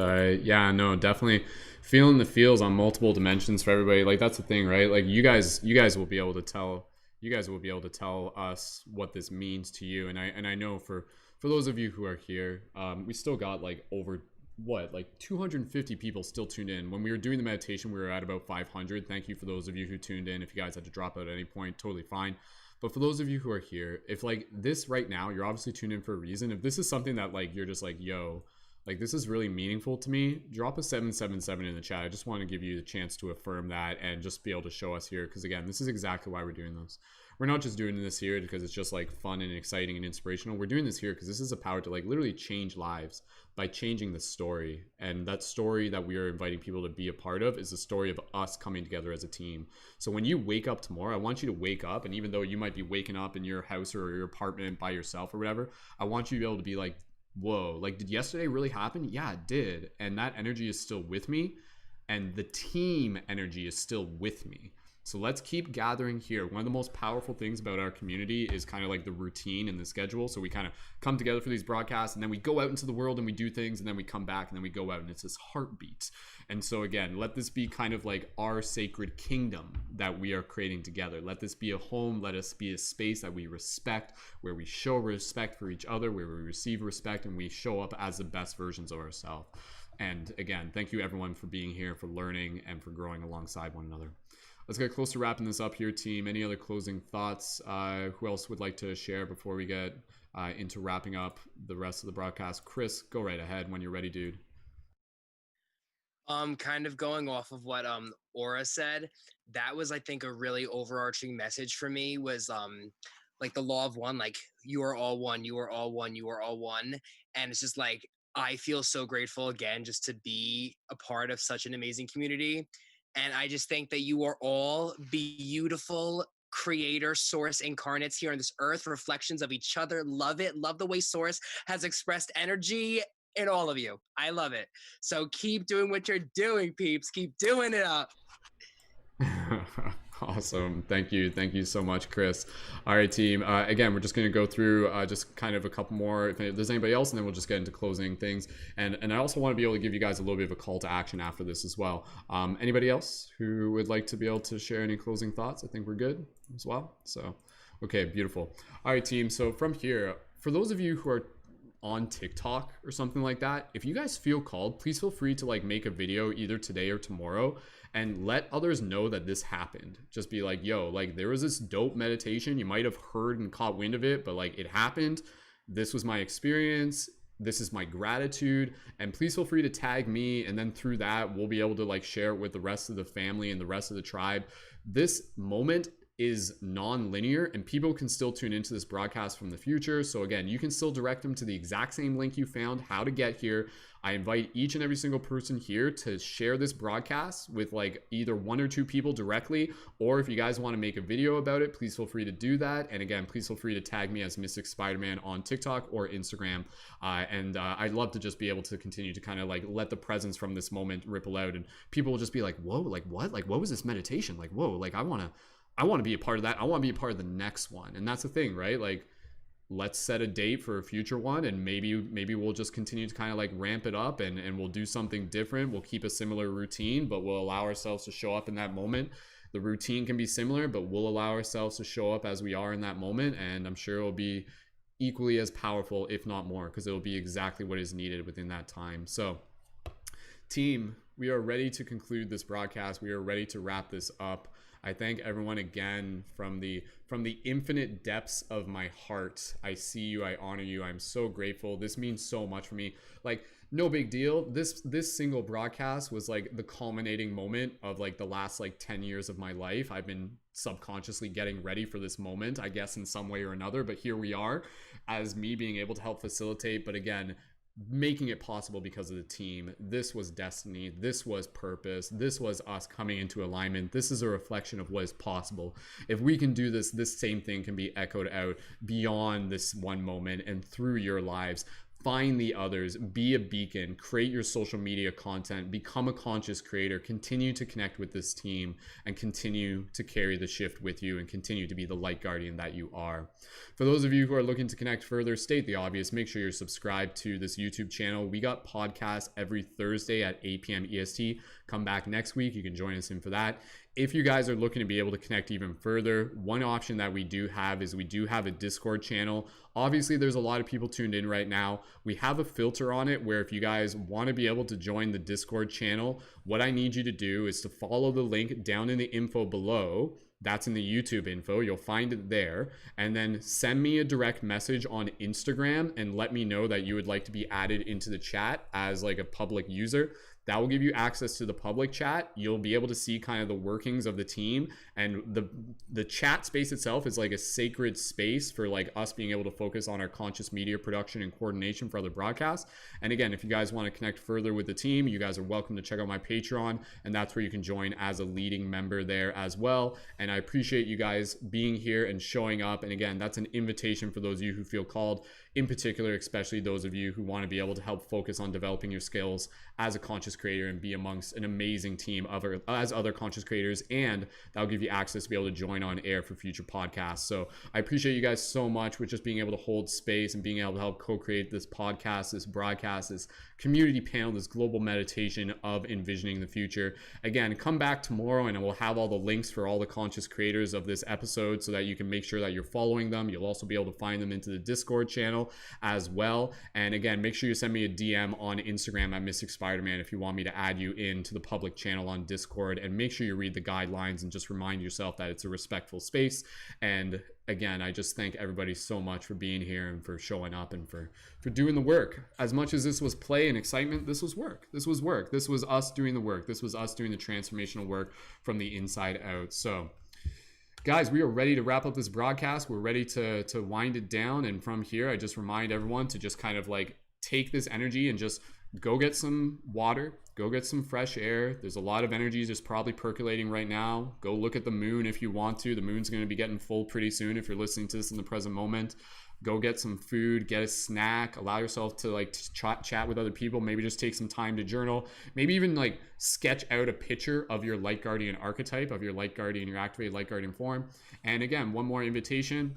yeah, no, definitely feeling the feels on multiple dimensions for everybody. Like, that's the thing, right? Like, you guys will be able to tell us what this means to you. And I know for those of you who are here, we still got like over what, like 250 people still tuned in. When we were doing the meditation, we were at about 500. Thank you for those of you who tuned in. If you guys had to drop out at any point, totally fine. But for those of you who are here, if like this right now, you're obviously tuned in for a reason. If this is something that like you're just like, yo, like this is really meaningful to me, drop a 777 in the chat. I just want to give you the chance to affirm that and just be able to show us here, because again, this is exactly why we're doing this. We're not just doing this here because it's just like fun and exciting and inspirational. We're doing this here because this is a power to like literally change lives by changing the story. And that story that we are inviting people to be a part of is the story of us coming together as a team. So when you wake up tomorrow, I want you to wake up, and even though you might be waking up in your house or your apartment by yourself or whatever, I want you to be able to be like, whoa, like did yesterday really happen? Yeah, it did. And that energy is still with me, and the team energy is still with me. So let's keep gathering here. One of the most powerful things about our community is kind of like the routine and the schedule. So we kind of come together for these broadcasts, and then we go out into the world and we do things, and then we come back and then we go out, and it's this heartbeat. And so again, let this be kind of like our sacred kingdom that we are creating together. Let this be a home. Let us be a space that we respect, where we show respect for each other, where we receive respect, and we show up as the best versions of ourselves. And again, thank you everyone for being here, for learning, and for growing alongside one another. Let's get close to wrapping this up here, team. Any other closing thoughts? Who else would like to share before we get into wrapping up the rest of the broadcast? Chris, go right ahead when you're ready, dude. Kind of going off of what Aura said, that was, I think, a really overarching message for me, was like the law of one, like you are all one, you are all one, you are all one. And it's just like, I feel so grateful again just to be a part of such an amazing community. And I just think that you are all beautiful creator source incarnates here on this earth, reflections of each other. Love it. Love the way source has expressed energy in all of you. I love it. So keep doing what you're doing, peeps. Keep doing it up. Awesome. Thank you. Thank you so much, Chris. All right, team. Again, we're just going to go through just kind of a couple more, if there's anybody else, and then we'll just get into closing things. And I also want to be able to give you guys a little bit of a call to action after this as well. Anybody else who would like to be able to share any closing thoughts? I think we're good as well. So, okay, beautiful. All right, team. So from here, for those of you who are on TikTok or something like that, if you guys feel called, please feel free to like make a video either today or tomorrow and let others know that this happened. Just be like, yo, like there was this dope meditation. You might have heard and caught wind of it, but like it happened. This was my experience. This is my gratitude. And please feel free to tag me. And then through that, we'll be able to like share it with the rest of the family and the rest of the tribe. This moment is non-linear, and people can still tune into this broadcast from the future. So again, you can still direct them to the exact same link you found how to get here. I invite each and every single person here to share this broadcast with like either one or two people directly, or if you guys want to make a video about it, please feel free to do that. And again, please feel free to tag me as Mystic Spider-Man on TikTok or Instagram. I'd love to just be able to continue to kind of like let the presence from this moment ripple out, and people will just be like, whoa, like what? Like what was this meditation? Like, whoa, like I want to be a part of that. I want to be a part of the next one. And that's the thing, right? Like, let's set a date for a future one, and maybe we'll just continue to kind of like ramp it up, and we'll do something different. We'll keep a similar routine, but we'll allow ourselves to show up in that moment. The routine can be similar, but we'll allow ourselves to show up as we are in that moment. And I'm sure it'll be equally as powerful, if not more, because it'll be exactly what is needed within that time. So team, we are ready to conclude this broadcast. We are ready to wrap this up. I thank everyone again from the infinite depths of my heart. I see you, I honor you. I'm so grateful. This means so much for me. Like, no big deal. This single broadcast was like the culminating moment of like the last like 10 years of my life. I've been subconsciously getting ready for this moment, I guess, in some way or another, but here we are as me being able to help facilitate. But again, making it possible because of the team. This was destiny. This was purpose. This was us coming into alignment. This is a reflection of what is possible. If we can do this, this same thing can be echoed out beyond this one moment and through your lives. Find the others, be a beacon, create your social media content, become a conscious creator, continue to connect with this team, and continue to carry the shift with you and continue to be the light guardian that you are. For those of you who are looking to connect further, state the obvious, make sure you're subscribed to this YouTube channel. We got podcasts every Thursday at 8 p.m. EST. come back next week, you can join us in for that. If you guys are looking to be able to connect even further, one option that we do have is we do have a Discord channel. Obviously, there's a lot of people tuned in right now. We have a filter on it where if you guys want to be able to join the Discord channel, what I need you to do is to follow the link down in the info below. That's in the YouTube info. You'll find it there. And then send me a direct message on Instagram and let me know that you would like to be added into the chat as like a public user. That will give you access to the public chat. You'll be able to see kind of the workings of the team, and the chat space itself is like a sacred space for like us being able to focus on our conscious media production and coordination for other broadcasts. And again, if you guys want to connect further with the team, you guys are welcome to check out my Patreon, and that's where you can join as a leading member there as well. And I appreciate you guys being here and showing up. And again, that's an invitation for those of you who feel called, in particular, especially those of you who want to be able to help focus on developing your skills as a conscious creator and be amongst an amazing team of as other conscious creators, and that'll give you access to be able to join on air for future podcasts. So I appreciate you guys so much with just being able to hold space and being able to help co-create this podcast, this broadcast, this community panel, this global meditation of envisioning the future. Again, come back tomorrow and we'll have all the links for all the conscious creators of this episode so that you can make sure that you're following them. You'll also be able to find them into the Discord channel as well. And again, make sure you send me a DM on Instagram at Mystic Spider-Man if you want me to add you into the public channel on Discord, and make sure you read the guidelines and just remind yourself that it's a respectful space. And again, I just thank everybody so much for being here and for showing up and for doing the work. As much as this was play and excitement, this was work. This was work. This was us doing the work. This was us doing the transformational work from the inside out. So guys, we are ready to wrap up this broadcast. We're ready to wind it down. And from here, I just remind everyone to just kind of like take this energy and just go get some water, go get some fresh air. There's a lot of energy just probably percolating right now. Go look at the moon if you want to. The moon's going to be getting full pretty soon if you're listening to this in the present moment. Go get some food, get a snack, allow yourself to like chat with other people. Maybe just take some time to journal. Maybe even like sketch out a picture of your light guardian archetype, of your light guardian, your activated light guardian form. And again, one more invitation.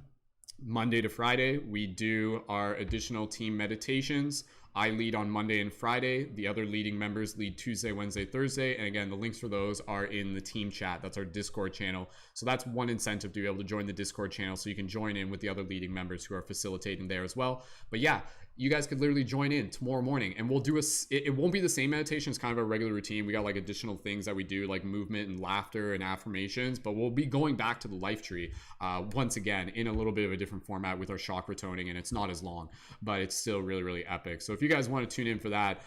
Monday to Friday, we do our additional team meditations. I lead on Monday and Friday. The other leading members lead Tuesday, Wednesday, Thursday. And again, the links for those are in the team chat. That's our Discord channel. So that's one incentive to be able to join the Discord channel so you can join in with the other leading members who are facilitating there as well. But yeah, you guys could literally join in tomorrow morning, and we'll do it won't be the same meditation. It's kind of a regular routine. We got like additional things that we do, like movement and laughter and affirmations, but we'll be going back to the life tree once again in a little bit of a different format with our chakra toning, and it's not as long, but it's still really, really epic. So if you guys want to tune in for that,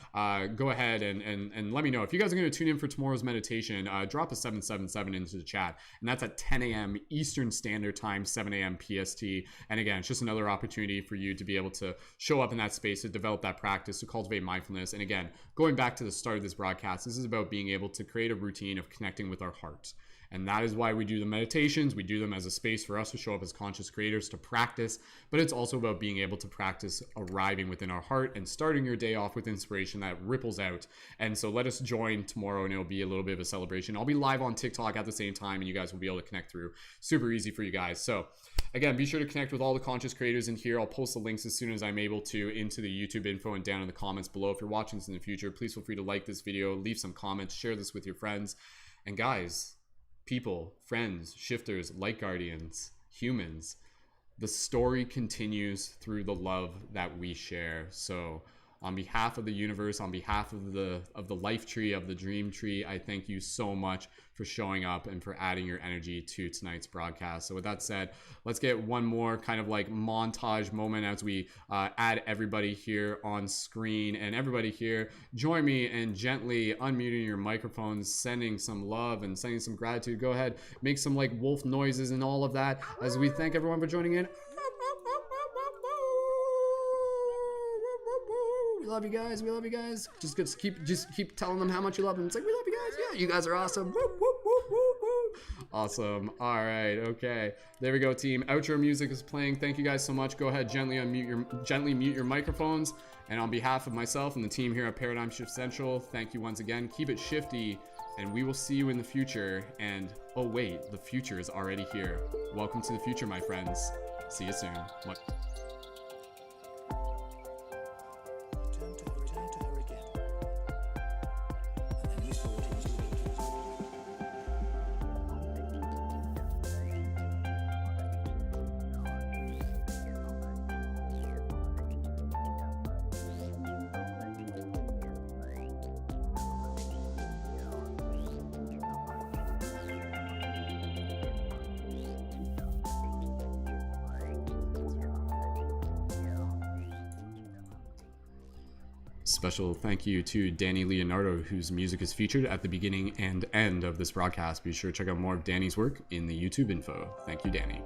go ahead and let me know. If you guys are going to tune in for tomorrow's meditation, drop a 777 into the chat, and that's at 10 a.m. Eastern Standard Time, 7 a.m. PST. And again, it's just another opportunity for you to be able to show up in that space, to develop that practice, to cultivate mindfulness. And again, going back to the start of this broadcast, this is about being able to create a routine of connecting with our heart. And that is why we do the meditations. We do them as a space for us to show up as conscious creators, to practice, but it's also about being able to practice arriving within our heart and starting your day off with inspiration that ripples out. And so let us join tomorrow, and it'll be a little bit of a celebration. I'll be live on TikTok at the same time, and you guys will be able to connect through. Super easy for you guys. So again, be sure to connect with all the conscious creators in here. I'll post the links as soon as I'm able to into the YouTube info and down in the comments below. If you're watching this in the future, please feel free to like this video, leave some comments, share this with your friends. And guys, people, friends, shifters, light guardians, humans, the story continues through the love that we share. So on behalf of the universe, on behalf of the life tree, of the dream tree, I thank you so much for showing up and for adding your energy to tonight's broadcast. So with that said, let's get one more kind of like montage moment as we add everybody here on screen. And everybody here, join me in gently unmuting your microphones, sending some love and sending some gratitude. Go ahead, make some like wolf noises and all of that as we thank everyone for joining in. We love you guys. We love you guys. Just keep telling them how much you love them. It's like, we love you guys. Yeah, you guys are awesome. Woo, woo, woo, woo, woo. Awesome. All right. Okay. There we go, team. Outro music is playing. Thank you guys so much. Go ahead, gently mute your microphones. And on behalf of myself and the team here at Paradigm Shift Central, thank you once again. Keep it shifty, and we will see you in the future. And oh wait, the future is already here. Welcome to the future, my friends. See you soon. Return to her again. And then you saw what he was doing. Special thank you to Danny Leonardo, whose music is featured at the beginning and end of this broadcast. Be sure to check out more of Danny's work in the YouTube info. Thank you, Danny.